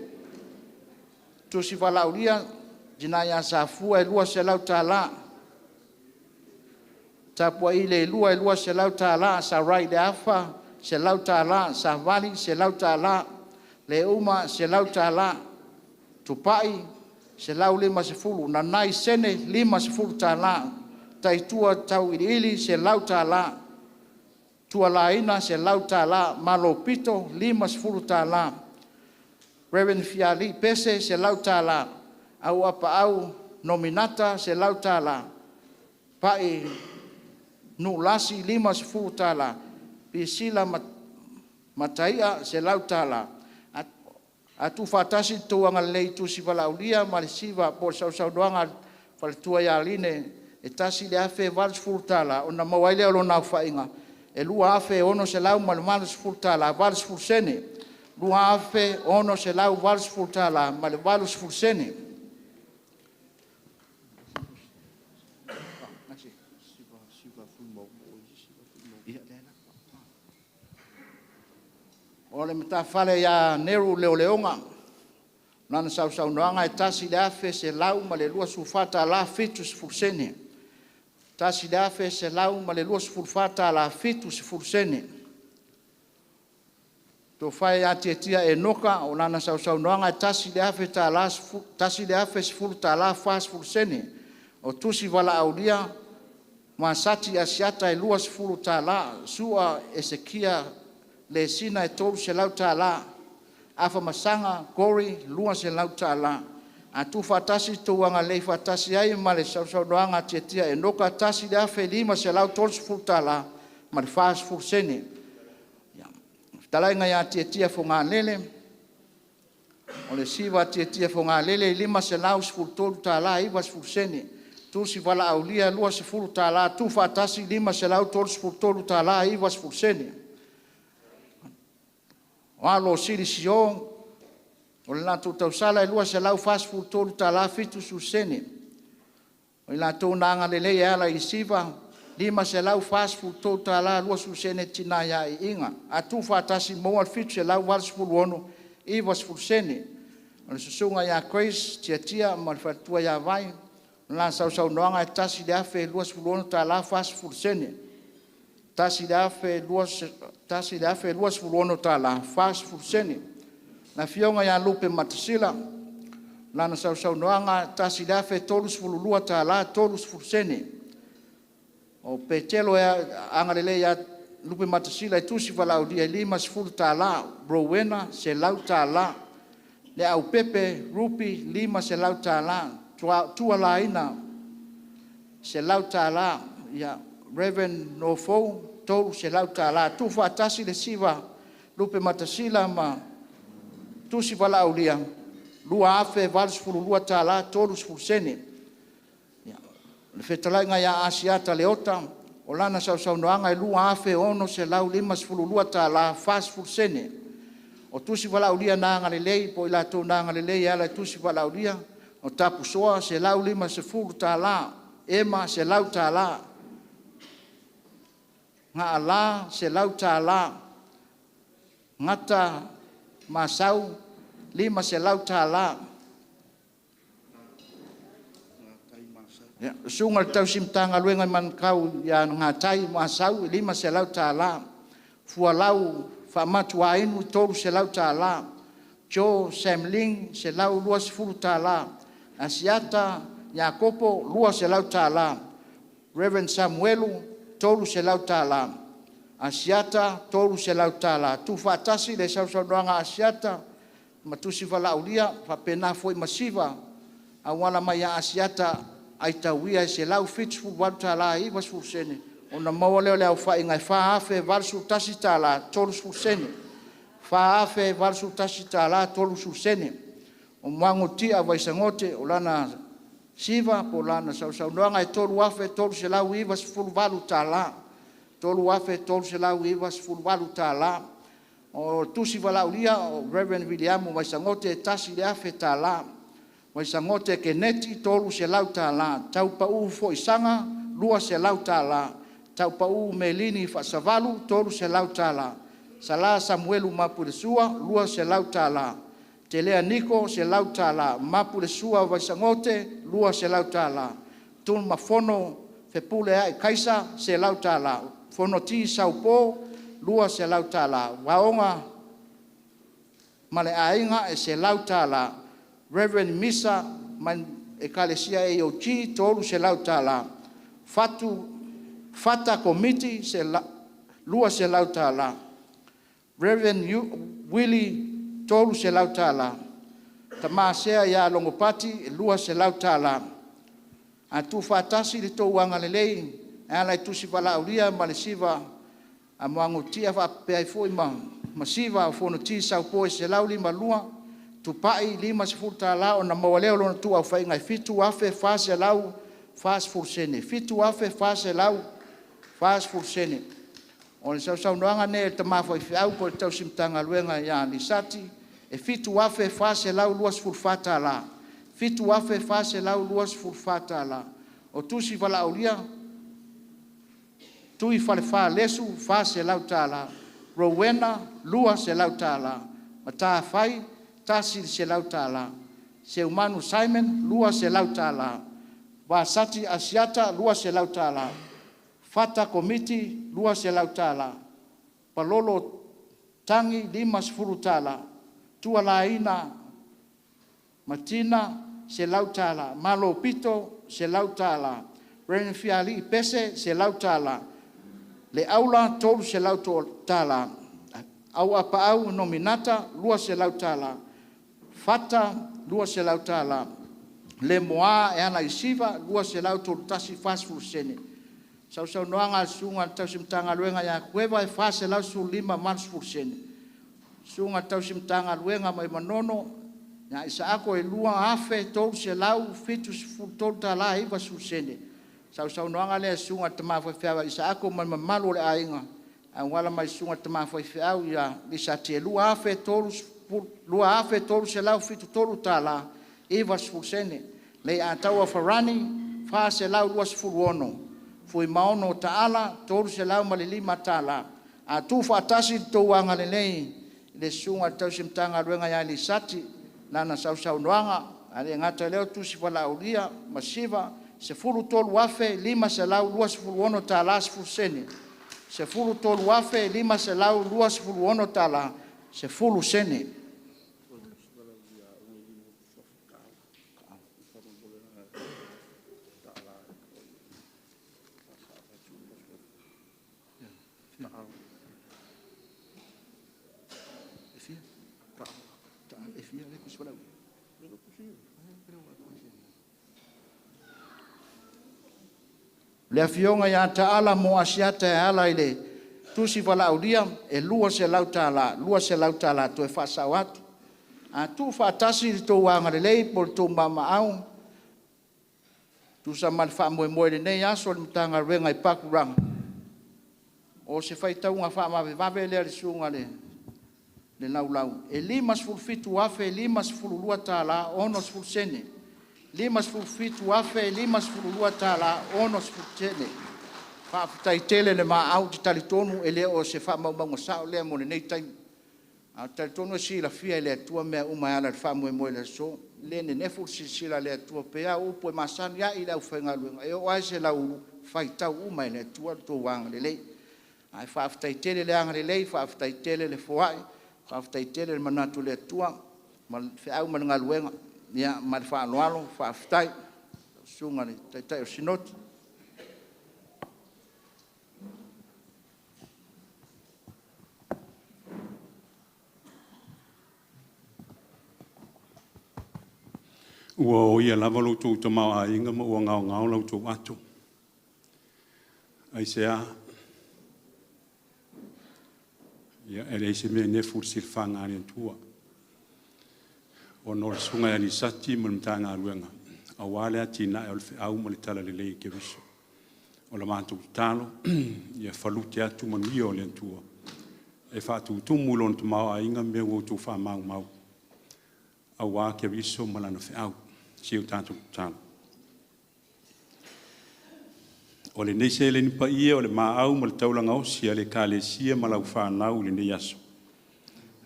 Speaker 3: Tusi walaulia jina ia safua e lua se lau ta la. Tapua ile lua se lau ta la sa rai le afa se lau ta la sa vali se lau ta la le uma se lau ta la tupai se lau lima se fulu nanai sene lima se fulu ta la taitua tau ili se lau ta la tua laina se lau ta la malopito lima se fulu ta la Reverend Fiali pese se lau ta la au apa au nominata se lau ta la pai nu lasi lima se fulu ta la pisila mataia se lau ta la atu fatasi tuanga lei tu si valaulia ma le siva po sau doanga fal tua ya line e tasi le afe vals fultala ona mawaile o na fainga e lua afe ono se lau mal vals fultala vals fulsene lua afe ono se lau vals fultala mal vals fulsene ole matafale ya neru leoleonga nana sau noanga e tasi le afe se lau ma le lua sufata la fitus fulsene tasi le afe se lau ma le lua sufata la fitus fulsene to fai atiatia e noka o nana sau noanga e tasi le afe ta la tasi le afe sfulta la fas fulsene o tusi vala aulia ma sati asiata e lua sfulta la sua esekia le sina e tolu se lau ta la afa masanga gori lua se lau ta la A tu fatasi tu anga lei fatasi ai ma le sau doanga tia e noka tasi da fe lima se lau tol futala ma fas fursene. Ya. Talai nga ya tia fonga lele. O le siva tia fonga lele lima se lau futol tala i was fursene. Tu si vala aulia lua se fulu tala tu fatasi lima se lau tol futol tala i was fursene. Walo siri sio o le lātou tausala e lua se lau fast food tolu ta la fitu susene. O le lātou nanga lele e ala i siva, lima se lau fast food tolu ta la lua susene tina ya i inga. A tu fatasi moa fitu se lau walas fulu ono i was susene. O le susunga ya Chris, tia ma le fatua ya vai, o la sau noanga e tasi le afe lua fulu ono ta la fast food sene. Tasi le afe lua fulu ono ta la fast food sene. Na fionga ya lupe matasila lana sau noanga tasi dafe tolus fululua ta la tolus fursene o petelo ya angalele ya lupe matasila e tusi vala dia lima sfulu ta la browena se lau ta la le au pepe rupi lima se lau ta la tua la ina se lau ta la ya Reverend Nofo tolu se lau ta la tu fa tasi le siva lupe matasila ma tu si vala aulia lua afe vals fulu lua tala tolus fursene le fetalai nga ya asiata leota o lana sau noanga e lua afe ono se lau limas fulu lua tala fas fursene o tu si vala aulia na nga lelei po ila to na nga lelei ala tu si vala aulia o tapu soa se lau limas fulu tala ema se lau tala nga ala se lau tala ngata masau lima se lau tala ya sungal tau simtanga luenga man kau ya ngatai masau lima se lau tala fualau famatu ainu tolu se lau tala jo semling se lau luas fulu tala asiata yakopo luas se lau tala Reverend Samuelu tolu se lau tala asiata tolu se lau tala tu fatasi le sau doanga asiata matusi vala ulia fa pena foi masiva awala mai asiata ai tawia se lau fitful wat tala i was fursene ona mawale le fa inga fa afe valsu tasi tala tolu fursene fa afe valsu tasi tala tolu fursene o mango ti avaisangote olana siva polana sau doanga tolu afe tolu se lau i was full valu tala tolu afe tolu se lau i was full valu tala o tusi vala ulia o Reverend William mai sangote tasi le afe tala mai sangote ke neti tolu se lau tala tau pa u fo isanga lua se lau tala tau pa u melini fa savalu tolu se lau tala sala Samuelu mapulesua lua se lau tala telea niko se lau tala mapulesua vai sangote lua se lau tala tul mafono fe pule ai kaisa se lau tala fono ti saupo lua se lau tala waonga male ainga e se lau tala Reverend Misa man ekalesia e ochi tolu se lau tala fata committee se lua se lau tala Reverend Willie tolu se lau tala tamasea ya longopati lua se lau tala atu fatasi le to wanga lelei ala tu si vala ulia malesiva amango tia fa pe foi masiva fono ti sa po se lauli malua tu pai lima se furta la ona mawale lo tu au fai ngai fitu afe fase lau fas fursene fitu afe fase lau fas fursene on sa noanga ne tama foi au ko tau simtanga luenga ya lisati e fitu afe fase lau luas furfata la fitu afe fase lau luas furfata la o tu si vala ulia tui falefa lesu fa se lau tala Rowena lua se lau tala mata fai tasi se lau tala se umanu Simon lua se lau tala wasati asiata lua se lau tala fata committee lua se lau tala palolo tangi lima sfuru tala tua laina matina se lau tala malo pito se lau tala renfiali pese se lau tala le aula tolu se lau tala au apa au nominata lua se lau tala fata lua se lau tala Le moa e ana isiva lua se lau tolu tasi fasfulu sene. Sau noanga sunga Tausi Matagaluega ia kueva e fase lau su 5 mansfulu sene. Sunga Tausi Matagaluega mai manono ya isa ako e lua afe tolu se lau fitu sifulu tolu tala iwa su sene. Sau noanga le sunga tamafa fiawa isa ako mai mamalu le ainga. Wala mai sunga tamafa fiawa ia lisa te lua afe tolu se lau fitu tolu tala iwa sifulu sene. Le a taua farani fa se lau lua sifulu ono. Fui maono taala tolu se lau malilima tala. A tu fa atasi tau anga le sunga Tausi Matagaluega ia li sati nana sau noanga ale ngata leo tu si fala ulia masiva se fulu tolu afe 5 se lau lua sifulu ono tala sifulu sene. Se fulu tolu afe 5 se lau lua sifulu ono tala se fulu sene. Le afionga ia taala mo asiata e ala ile tusi wala ulia e lua se lau tala to e whasau atu. A tu whaatasi li tō wanga le lei por tō mama au. Tu sa mali Faamoemoe ole nei aso le Matagaluega Pakuranga. O se whaitaunga whaamawe wawe lea le sunga le laulau. E 5 sifulu fitu afe 5 sifulu lua tala ono sifulu sene. 5 sifulu fitu afe 5 sifulu lua tala ono sifulu sene. Whaafutai le maa au ti talitonu e leo o se whaamaumanga sao lea mo le nei taimi. A talitonu e sila fia lea tua mea umayala le Faamoemoe le so. Lene nefu sila lea tua pea upo e masanu ya ila ufengaluenga. E o ai se lau whaitau umay lea tua tō wanga le lei. Ai whaafutai le anga le lei, whaafutai le foai. Whaafutai le manatu le tua. Ma whiau Matagaluega. Ia ma le Faaaloalo whaafutai. Sunga le taitai o sinoti.
Speaker 17: Ua o ia lava loutou tamau a inga ma ua ngao loutou atu. Ai sea. Ia ele se me ne fursil fanga ni tua. O no sunga ni sati mo Matagaluega. A wale atina e o au mo le tala le lei ke viso. O la mantu talo ia faluti atu manu o le tua. E fatu tumu lon tamau a inga me wo tu fa mau. A wa ke viso malana fe au. Siu tanto talo. O le nei se le ni pa ia o le maau mo le taulanga o sia le kale sia malau whanau le nei aso.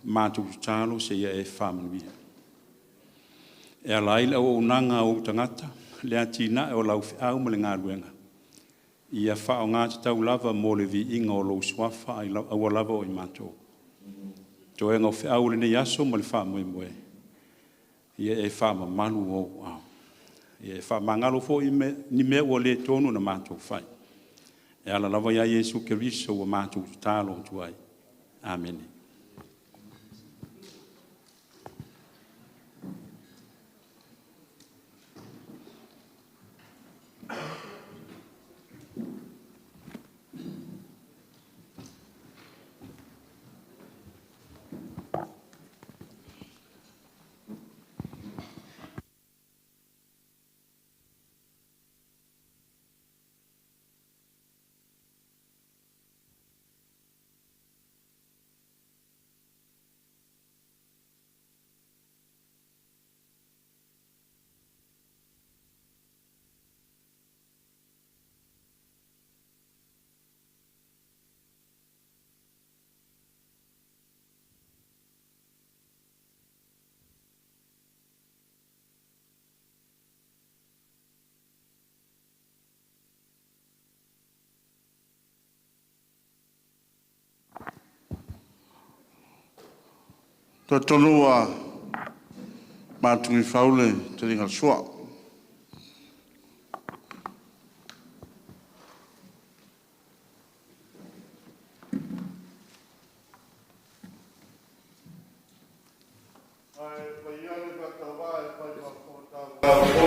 Speaker 17: Mātu talo se ia e whamanuia. E a laila o unanga o tangata, le atina e o lau whiau mo le Matagaluega. Ia whao ngāti tau lava mo le vi inga o lo swafa au lava o i mātou. To e ngau whiau le nei aso mo le Faamoemoe. Ia e whama manu o au. Ia e whamangalo fo ni mea o le tonu na mātou whai. E ala lava ia Yesu Keriso o mātou talo tuai. Amen.
Speaker 2: To tonua mātungi whaule te ringa sua. Ai, pai ale whakawai, pai whakawai,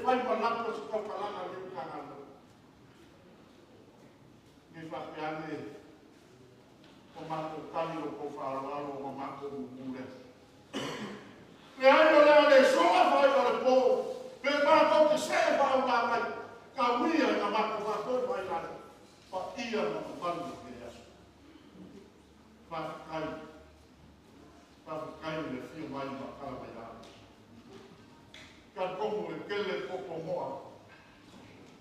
Speaker 5: fai manapa se kau kalanga le kangalo. Ni whapeane o mako kani o ko Faaaloaloga o mako mure. Me ai o lea le soa fai o le po. Me mako ki se e whao ngā mai. Ka wia na mako whakoi mai nane. Pa ia na kupanu ke aso. Whakai. Whakai le fio mai makala mai nane. Ka kongu e kele koko moa.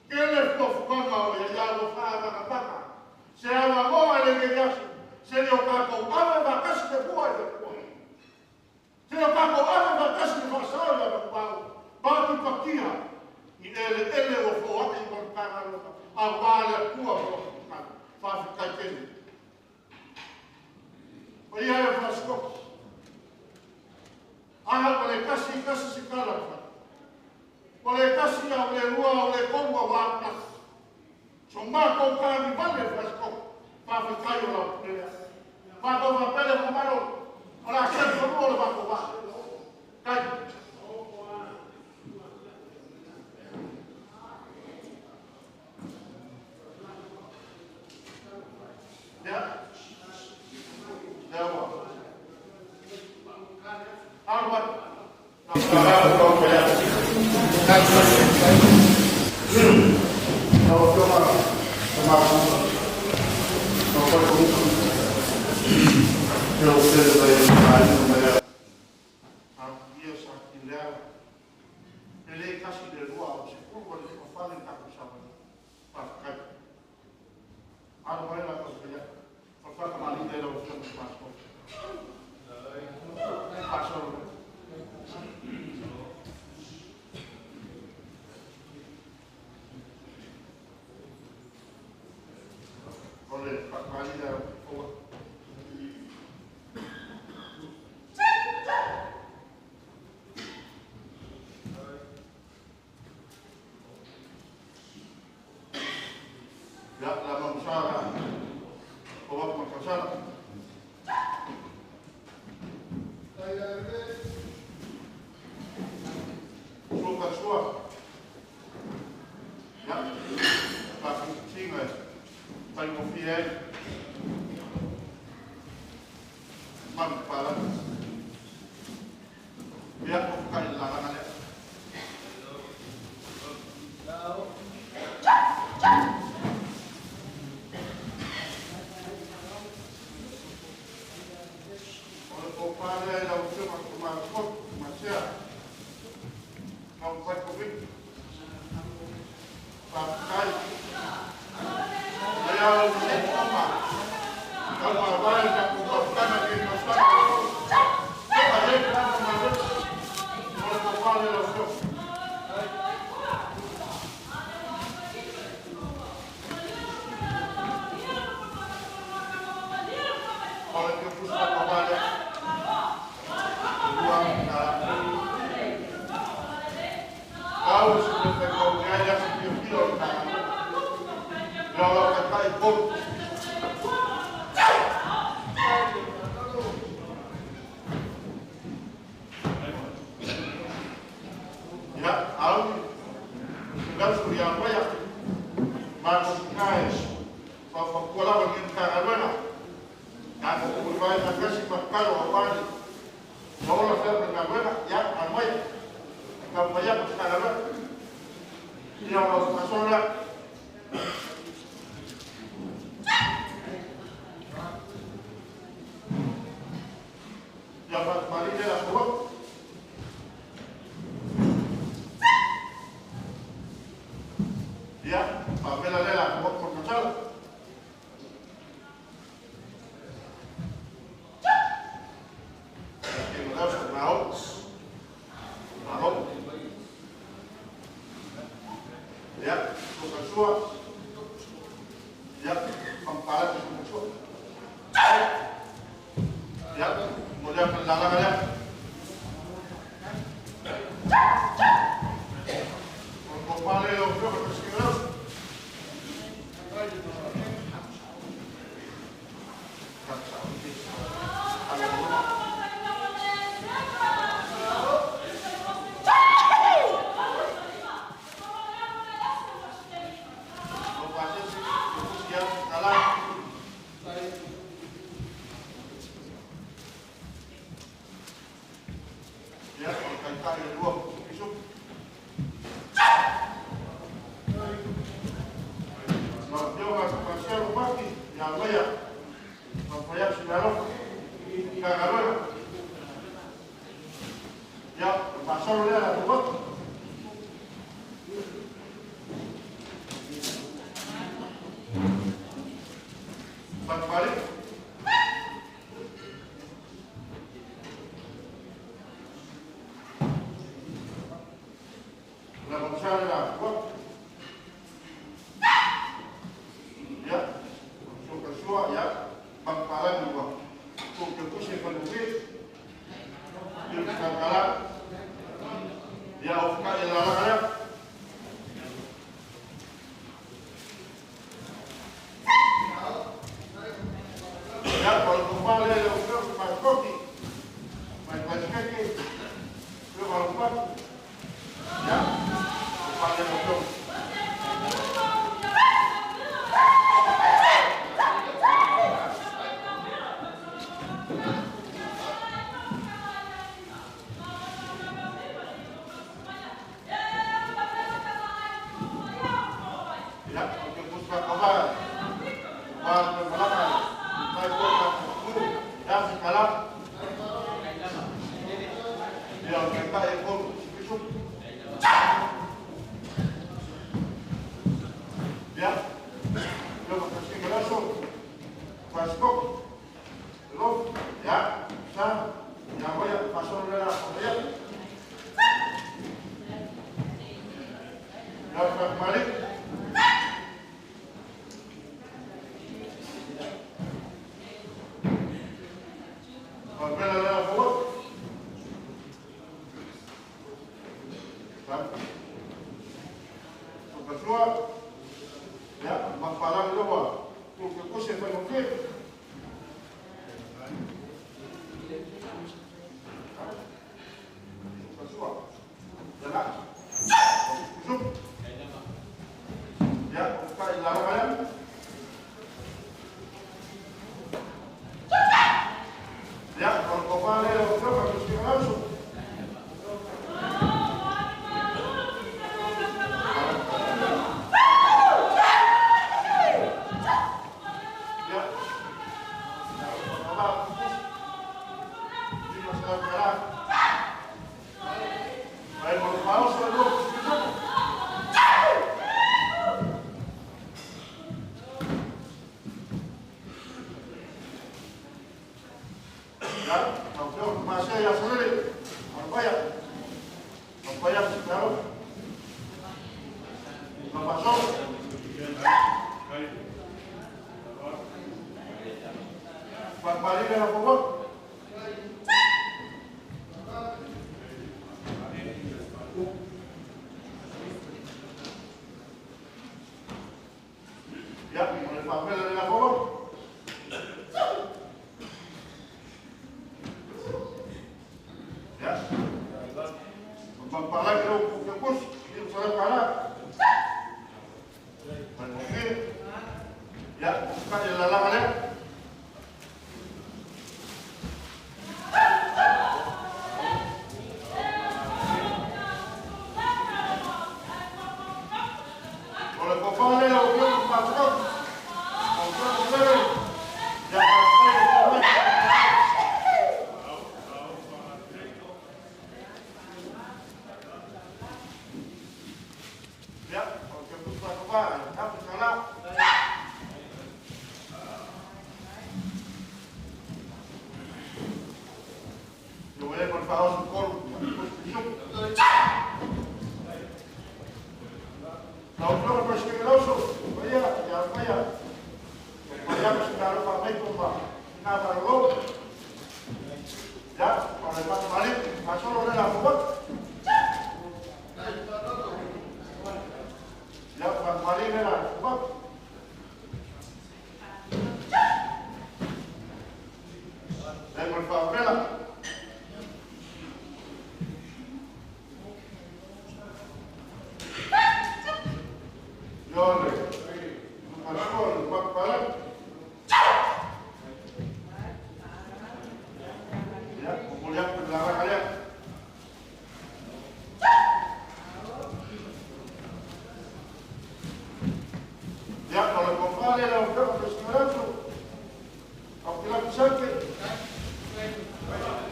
Speaker 5: Kele kofukanga o le iawo whaaranga paka. Se awa moa le ke aso. Se o kako awe wakasi te pua e te pua. Se o kako awe wakasi te whasao ia na kupau. Bātu pakia. I ele o fōate i manu kāngaro. A wāle a kua o kukana. Whawhikai kene. O ia e whaskoki. Aha o le kasi si kalaka. O le kasi a o le rua o le konga wāpnas. So mā kou kāni vale whaskoki. Whawhikai o la pulea. Whako whapele whamaro. O la kēn whanua le whako wā. Kai.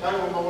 Speaker 2: Ya,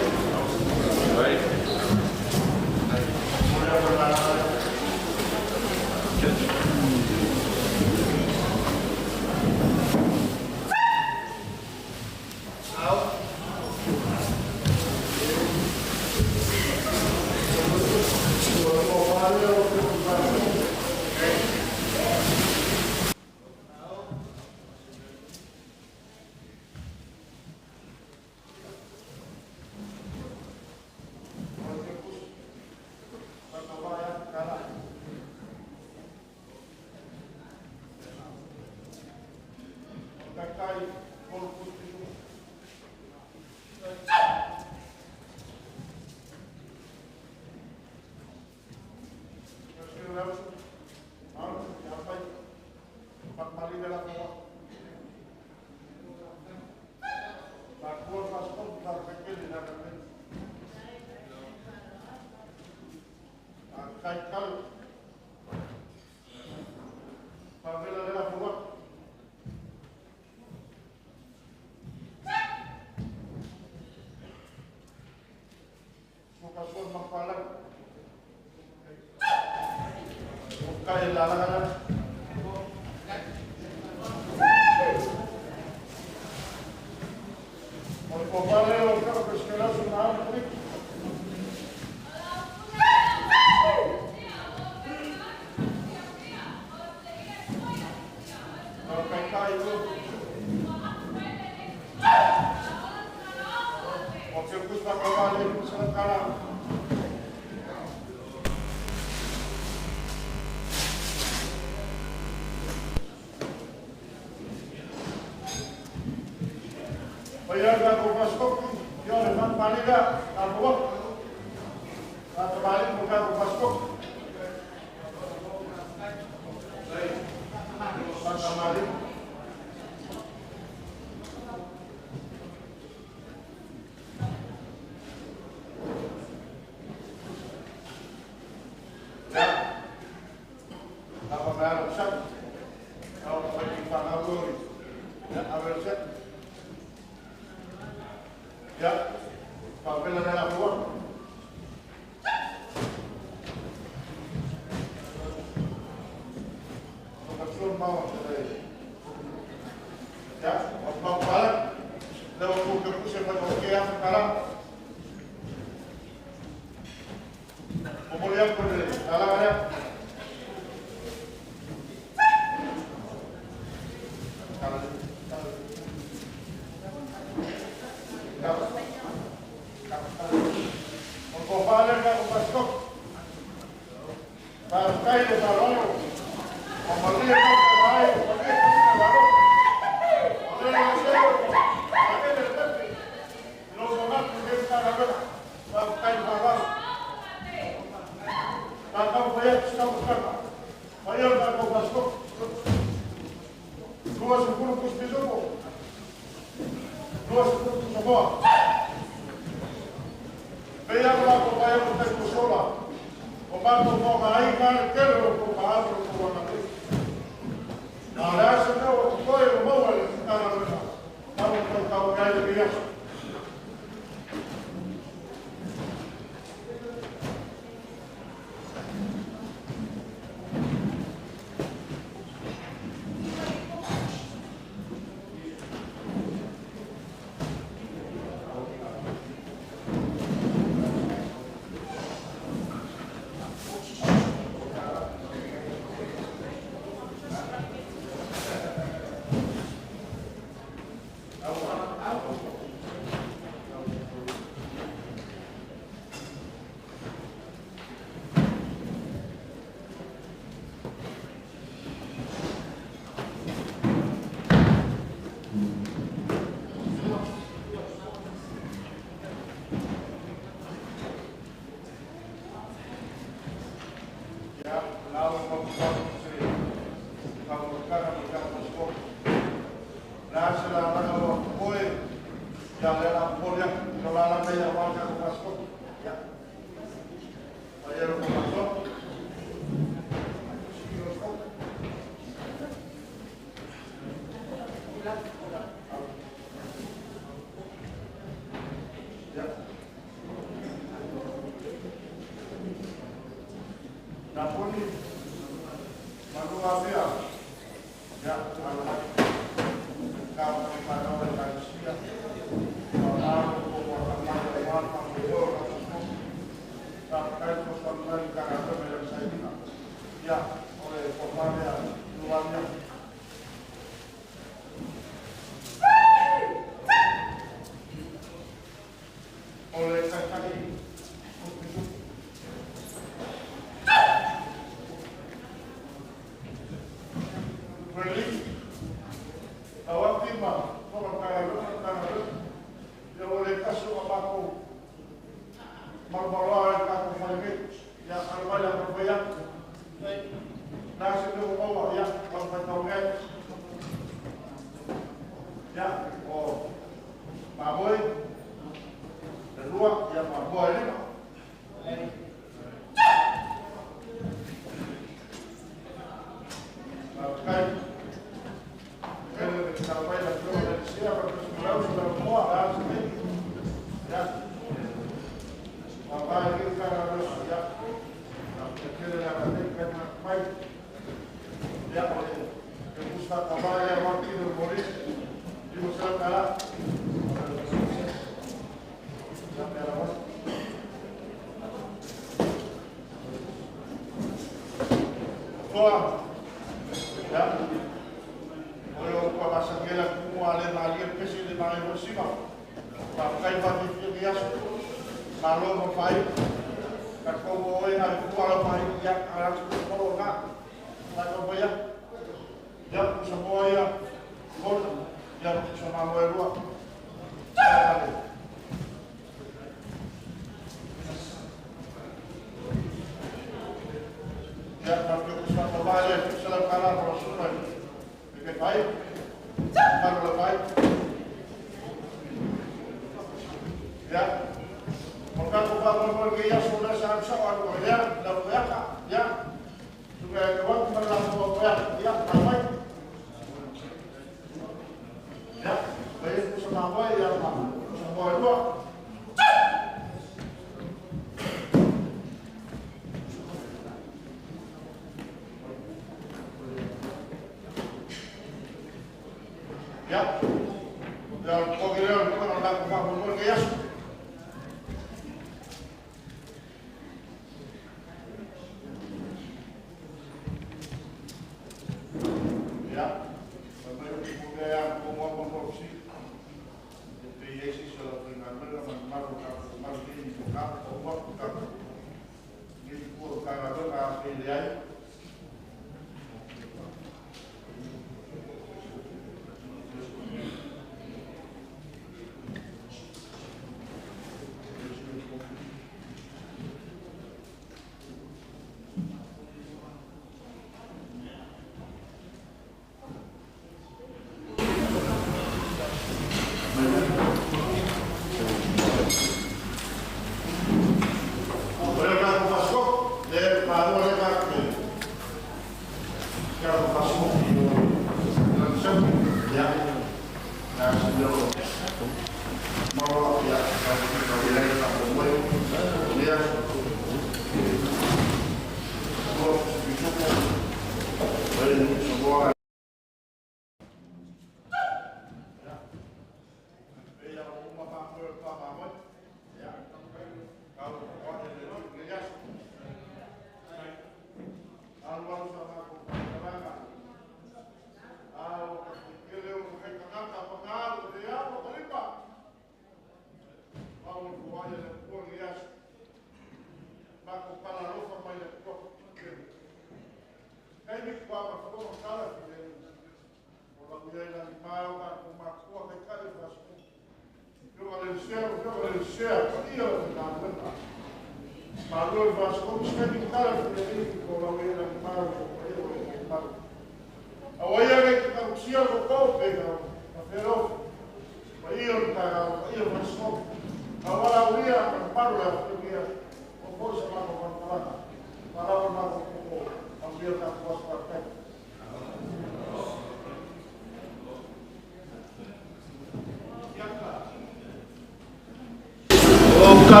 Speaker 4: Oka,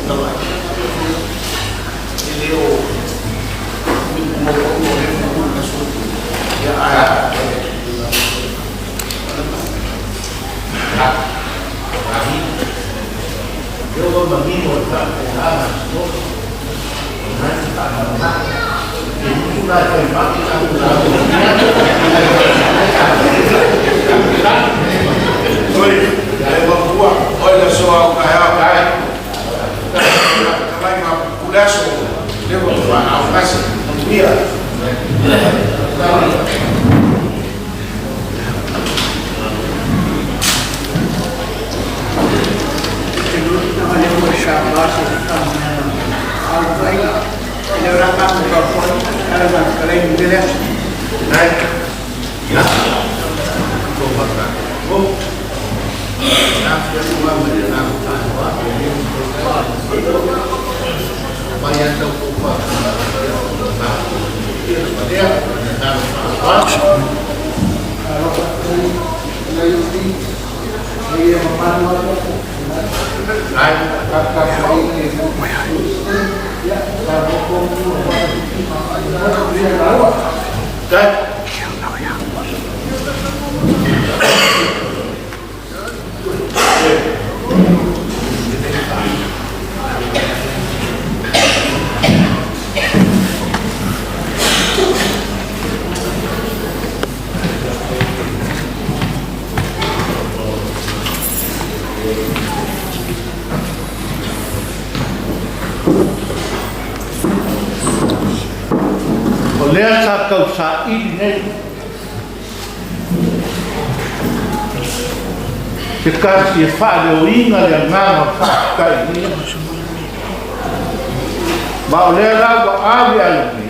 Speaker 2: Não Olha só o carro cai. Vai pular só. Leva a face. Mira.
Speaker 9: Lea sa kau sa ini nei. Te kasi e whaare o inga lea ngāma whaakai ni. Ma o lea lawa awe ai ni.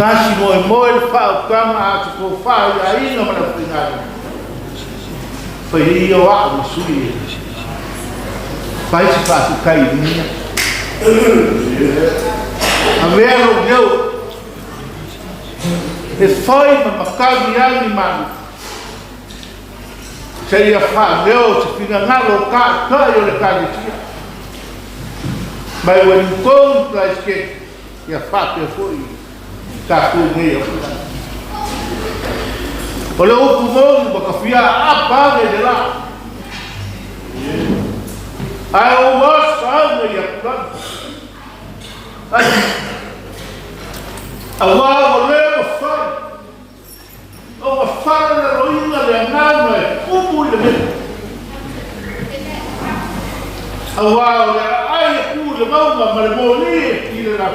Speaker 9: Kasi moe moe le whao kama a te ko whao ia inga mana whingari. Whai o a o sui. Pai si whaakai ni. A mea lo leo. E foi ma makagi ai manu. Se ia fa leo se fina ngalo ka o le kalesia. Mai when kon trai ke ia fa te foi ka ku nei o. O le upu mo ba ka fia apa de la. Ai o was sa ia ka. Allah o leo fai. O fai na roina le ngana e upu le me. Allah o le ai ku le mauma ma le moli i le la.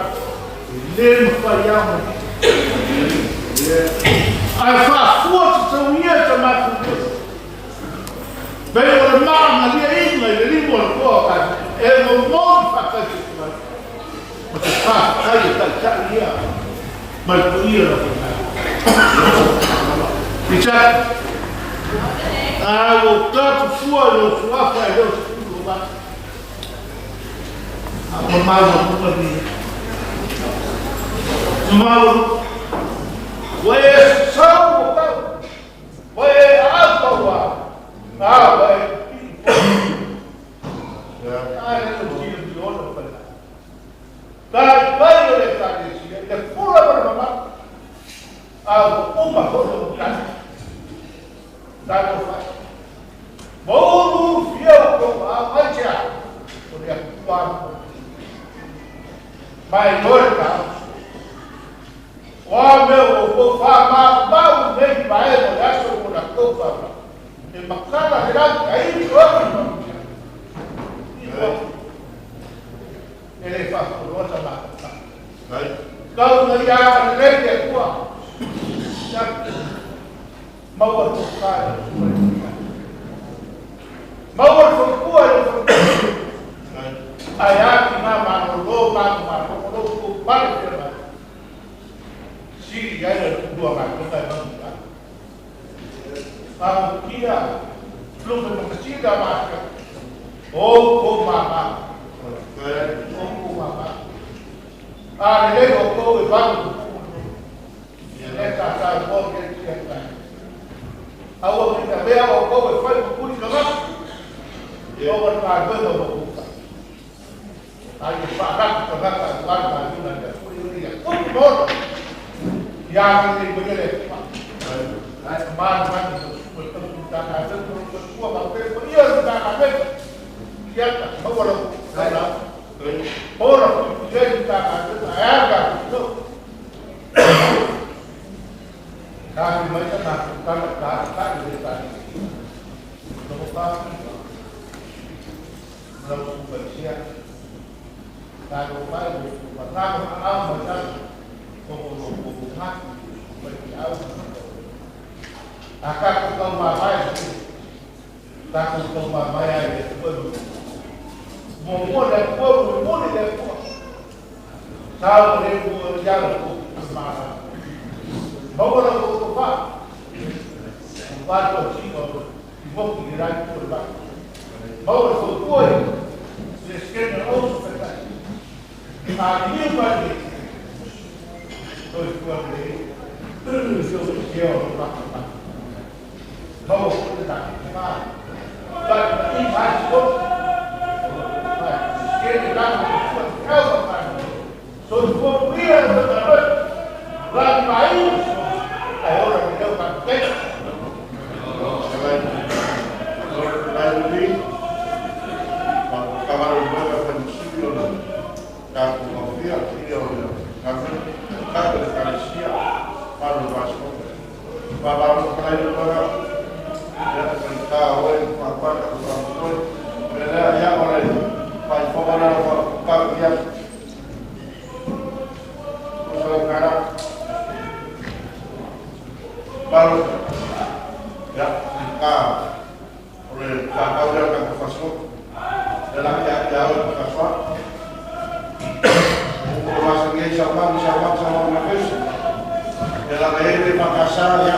Speaker 9: Le ma fai ama. Ai fa fuoco sa unia ta ma ku. Bene o le mama li e inga le limo le koa ka. E mo mo fa ka ci. Ma te fa kai ta ia. Mas podia Richard, o tanto sua faz Deus tudo lá. A mais uma culpa minha. Mal, foi só o tal, foi alto lá. Vai. Eu não tinha de outra para vai olhar para isso. É pura para mamar. Uma coisa no caso. Dá para fazer. Bom, fiel, vai tirar. Porque é claro. Mas olha, ó meu, vou falar mal bem para ele, olhar sobre a copa. E bacana, virar, aí, outro. Ele faz por outra marca. Kalau na ia lele é tua. Mau tocar. Mau tocar. Aí aqui na mano do mano para firma. Se já dua mano vai mandar. Ah, kia. Belum mesti dah marca. Oh, mama. Oh, mama. Ah, ele colocou o banco. Ele está bom que ele tinha. A outra também colocou e foi por isso lá. E o outro está vendo o banco. Aí o barraco está lá, está lá, está lá, está lá. E Ia ni ko le. Ai ma ko ta ka ko ba pe ko ia ta ka pe. Ia ta ma wala la. Ora ko ia ta ka ai ka to. Kami mereka tak di depan. Lepas melakukan persiapan, kalau pada pertama awal macam pengumuman bagi awal. Takkan kau mamai, takkan kau mamai itu pun. Mungkin ada pun. Kalau mereka jalan kemana? Bawa lah kau pak, kau sih kau bukti gerak kau pak. Bawa kau kau, sekian orang sekitar. Hari ini pagi, kau ni, siapa pak? Bawa kau tak, tapi ini hari kau, sekian orang kau pak. So kau biar betul, lagi baik. Ahora me quedo con usted. Baru ya oleh kakak udah kakak masuk dalam jauh kaswa masuk ke sama nafis dalam air Makassar ya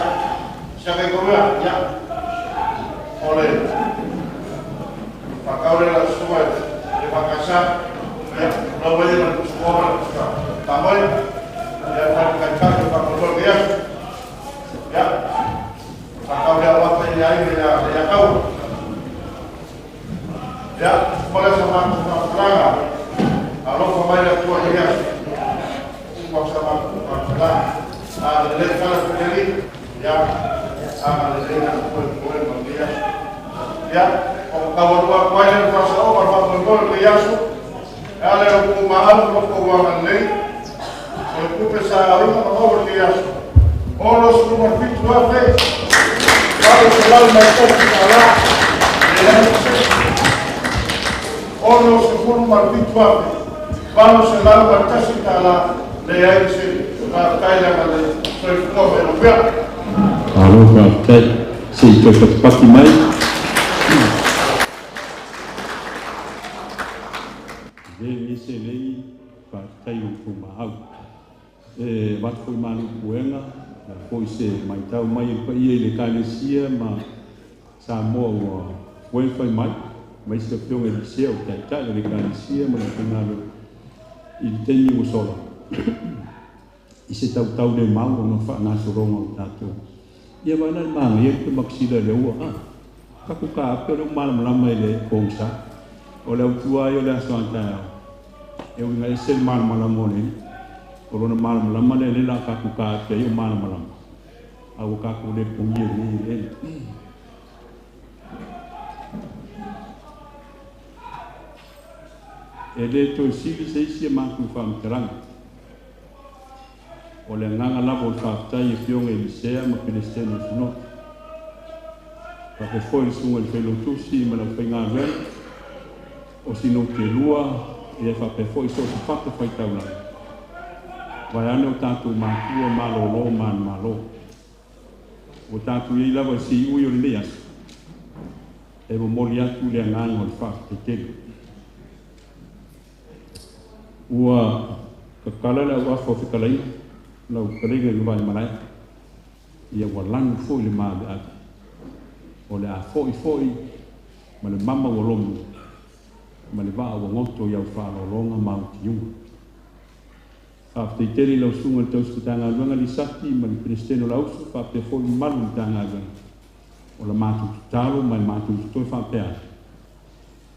Speaker 9: siapa yang ya oleh kakak udah semua di Makassar ya lawan semua tambah ya kancah di Pakuranga dia ya, kalau dia waktu dia tahu, ya, boleh sama Pakuranga, kalau pemain tua dia, sama Pakuranga, ada kalau sendiri, ya, sama dengan pemain dia, ya, kalau pemain pasal berpakaian dia su, ada keuangan lain, itu besar rumah dia su. Olos nomor 7 kalau selalu mereka salah olos nomor 7 kalau selalu mereka salah leher sih kayak ada sesuatu yang berbeda.
Speaker 7: Kalau kita si cepat dimai. Jadi sini partai hukum mau waktu malu buenga. Foi se mai tau mai pa ia le kalesia ma Samoa foi mai se piong e se o tai le kalesia ma le ngalo i teni o sola i se tau le mau no fa na so rongo tato ia wana ma ia ke maksida le ua ka ku ka pero mal mai le kongsa o le tua yo le asanta e un ngai se mal malamone Corona malam lama le la kaku ka te yo malam malam. Au kaku le pungi ni le. Ele to sibi se sia maku fam terang. Ole nganga la bol fa tai fiong e sea ma pelesteno no. Pa ke foi sunga le pelo tusi ma la penga ven. O sino ke lua e fa pe foi so fa ke foi taula. Vai ano tanto matua malolo man malo. O tanto i lava si ui o leas. E mo molia tu le ngang o fa te. Ua ka kala la wa fo fikalai. La ukariga ni vai malai. Ia walang fo le ma a. O le a fo ma le mama o lomu. Ma le va o ngoto ia fa lo longa ma tiu. After teri lo sunga tau skutanga luanga li saki ma li presteno la usu fa pe fo i malu tanga luanga o la matu talo ma matu toi fa pea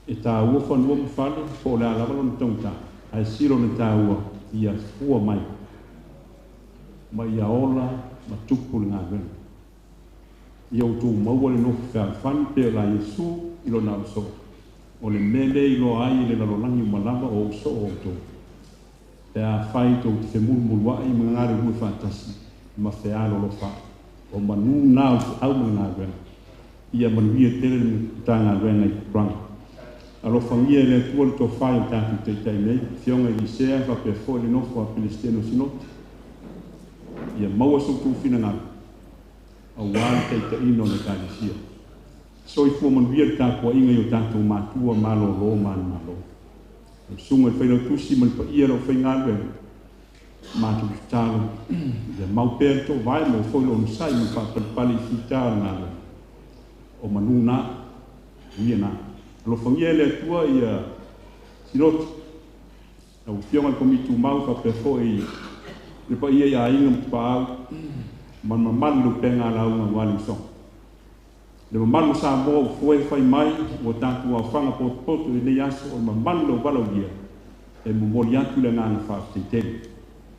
Speaker 7: e ta ua fa nuo mfale fo le ala valon tonta ai siro ne ta ua ia fua mai ma ia ola ma tupu le ngāwena. Ia o tū maua le nofu whawhani pe la Iesu i lo nā so. O le mele i lo ai le lalolangi malama o so o tō. E a whai tō te mulmulwa i mga ngāre hui whātasi ma whealo lo wha. O manu nā au mga ngāwena. Ia manuia tere tā ngāwena i Pakuranga. Alo whangia le tua le tō whai o tātu te tei nei. Fionga i sea whapea fo le nofu a Pilisteno sinoti. Ia maua so tū whina ngā. A wāle tei te ino le kālesia. So i fua manuia le tākua inga i o tātou mātua mālo lo māna mālo. Sunga i whainau tusi man pa ia ro whai ngāwena. Mātou ki tālo. Ia mau pēr tō vai mo whoilo nusai man whapalipali i whitāra ngāwena. O manu nā, ia nā. Alo whangia le atua i sinoti. Au fionga komitu mau whapefo i le pa ia i a inga mtupa au. Man mamanu lo penga la unga wali song. Le mamanu sa mo o fue whai mai o tātu au whanga poto i ne aso o mamanu lo walau ia. E mumori atu le ngāna whaafteiteni.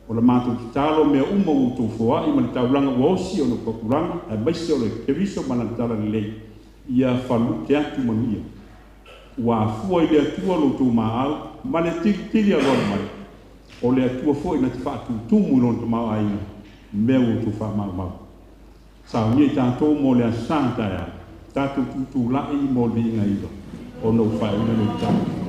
Speaker 7: O la mātou ki tālo mea uma o tō whoa i mani tauranga waosi o no Pakuranga e maise o le keviso manatala le lei. Ia whalu te atu manuia. Ua fua i le atua lo tō maau, ma le tiri a roa mai. O le atua fua i na te whaatutumu no tō mau ainga, mea o tō wha mau mau. Sao nie tātou mo le asanta ea, tātou tūtū lai mo le inga iwa, o no whai una le tātou.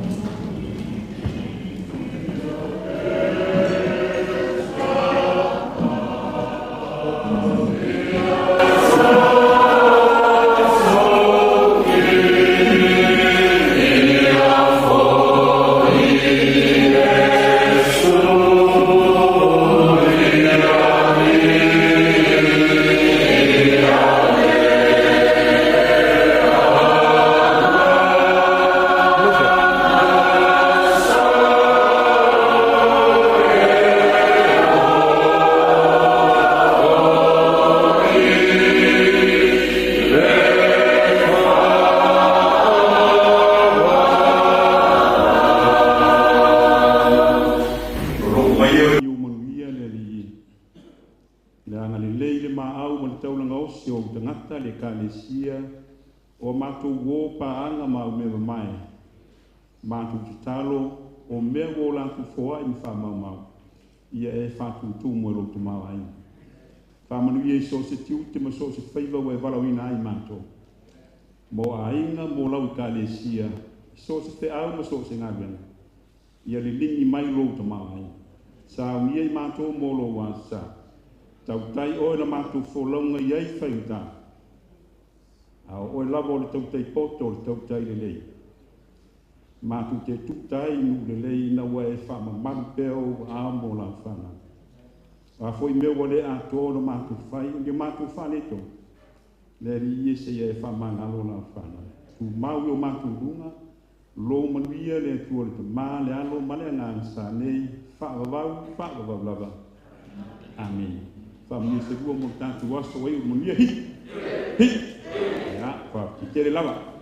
Speaker 7: O mātou wō pāanga mā umewa mai. Mātou ki tālo o mea wō lātou whoa i Faamoemoe mau. Ia e whātou tūmu e roto mau ai. Whāmanu i e so se tiu te ma so se whaiva o e warawina ai mātou. Mo a inga mo lau kālesia. So se te au ma so se ngāwena. Ia li lingi mai roto mau ai. Sa unia i mātou mo lo wā sa. Tau tai oe na mātou wholaunga i ai whainta. A o e lava o le tautai poto o le tautai le lei. Mātou te tutai nu le lei na ua e whamamaru peo a mo la whana. A foi meu o le a tōna mātou whai, le mātou whaneto. Le ri iese e whamangalo la whana. Tu mau o mātou runga, lo manuia le atua le mā le alo male ngā sa nei, whaavavau lava. Amen. Whamia se rua mo tātou aso e o manuia hi. Hi! Ya, ki tere lava.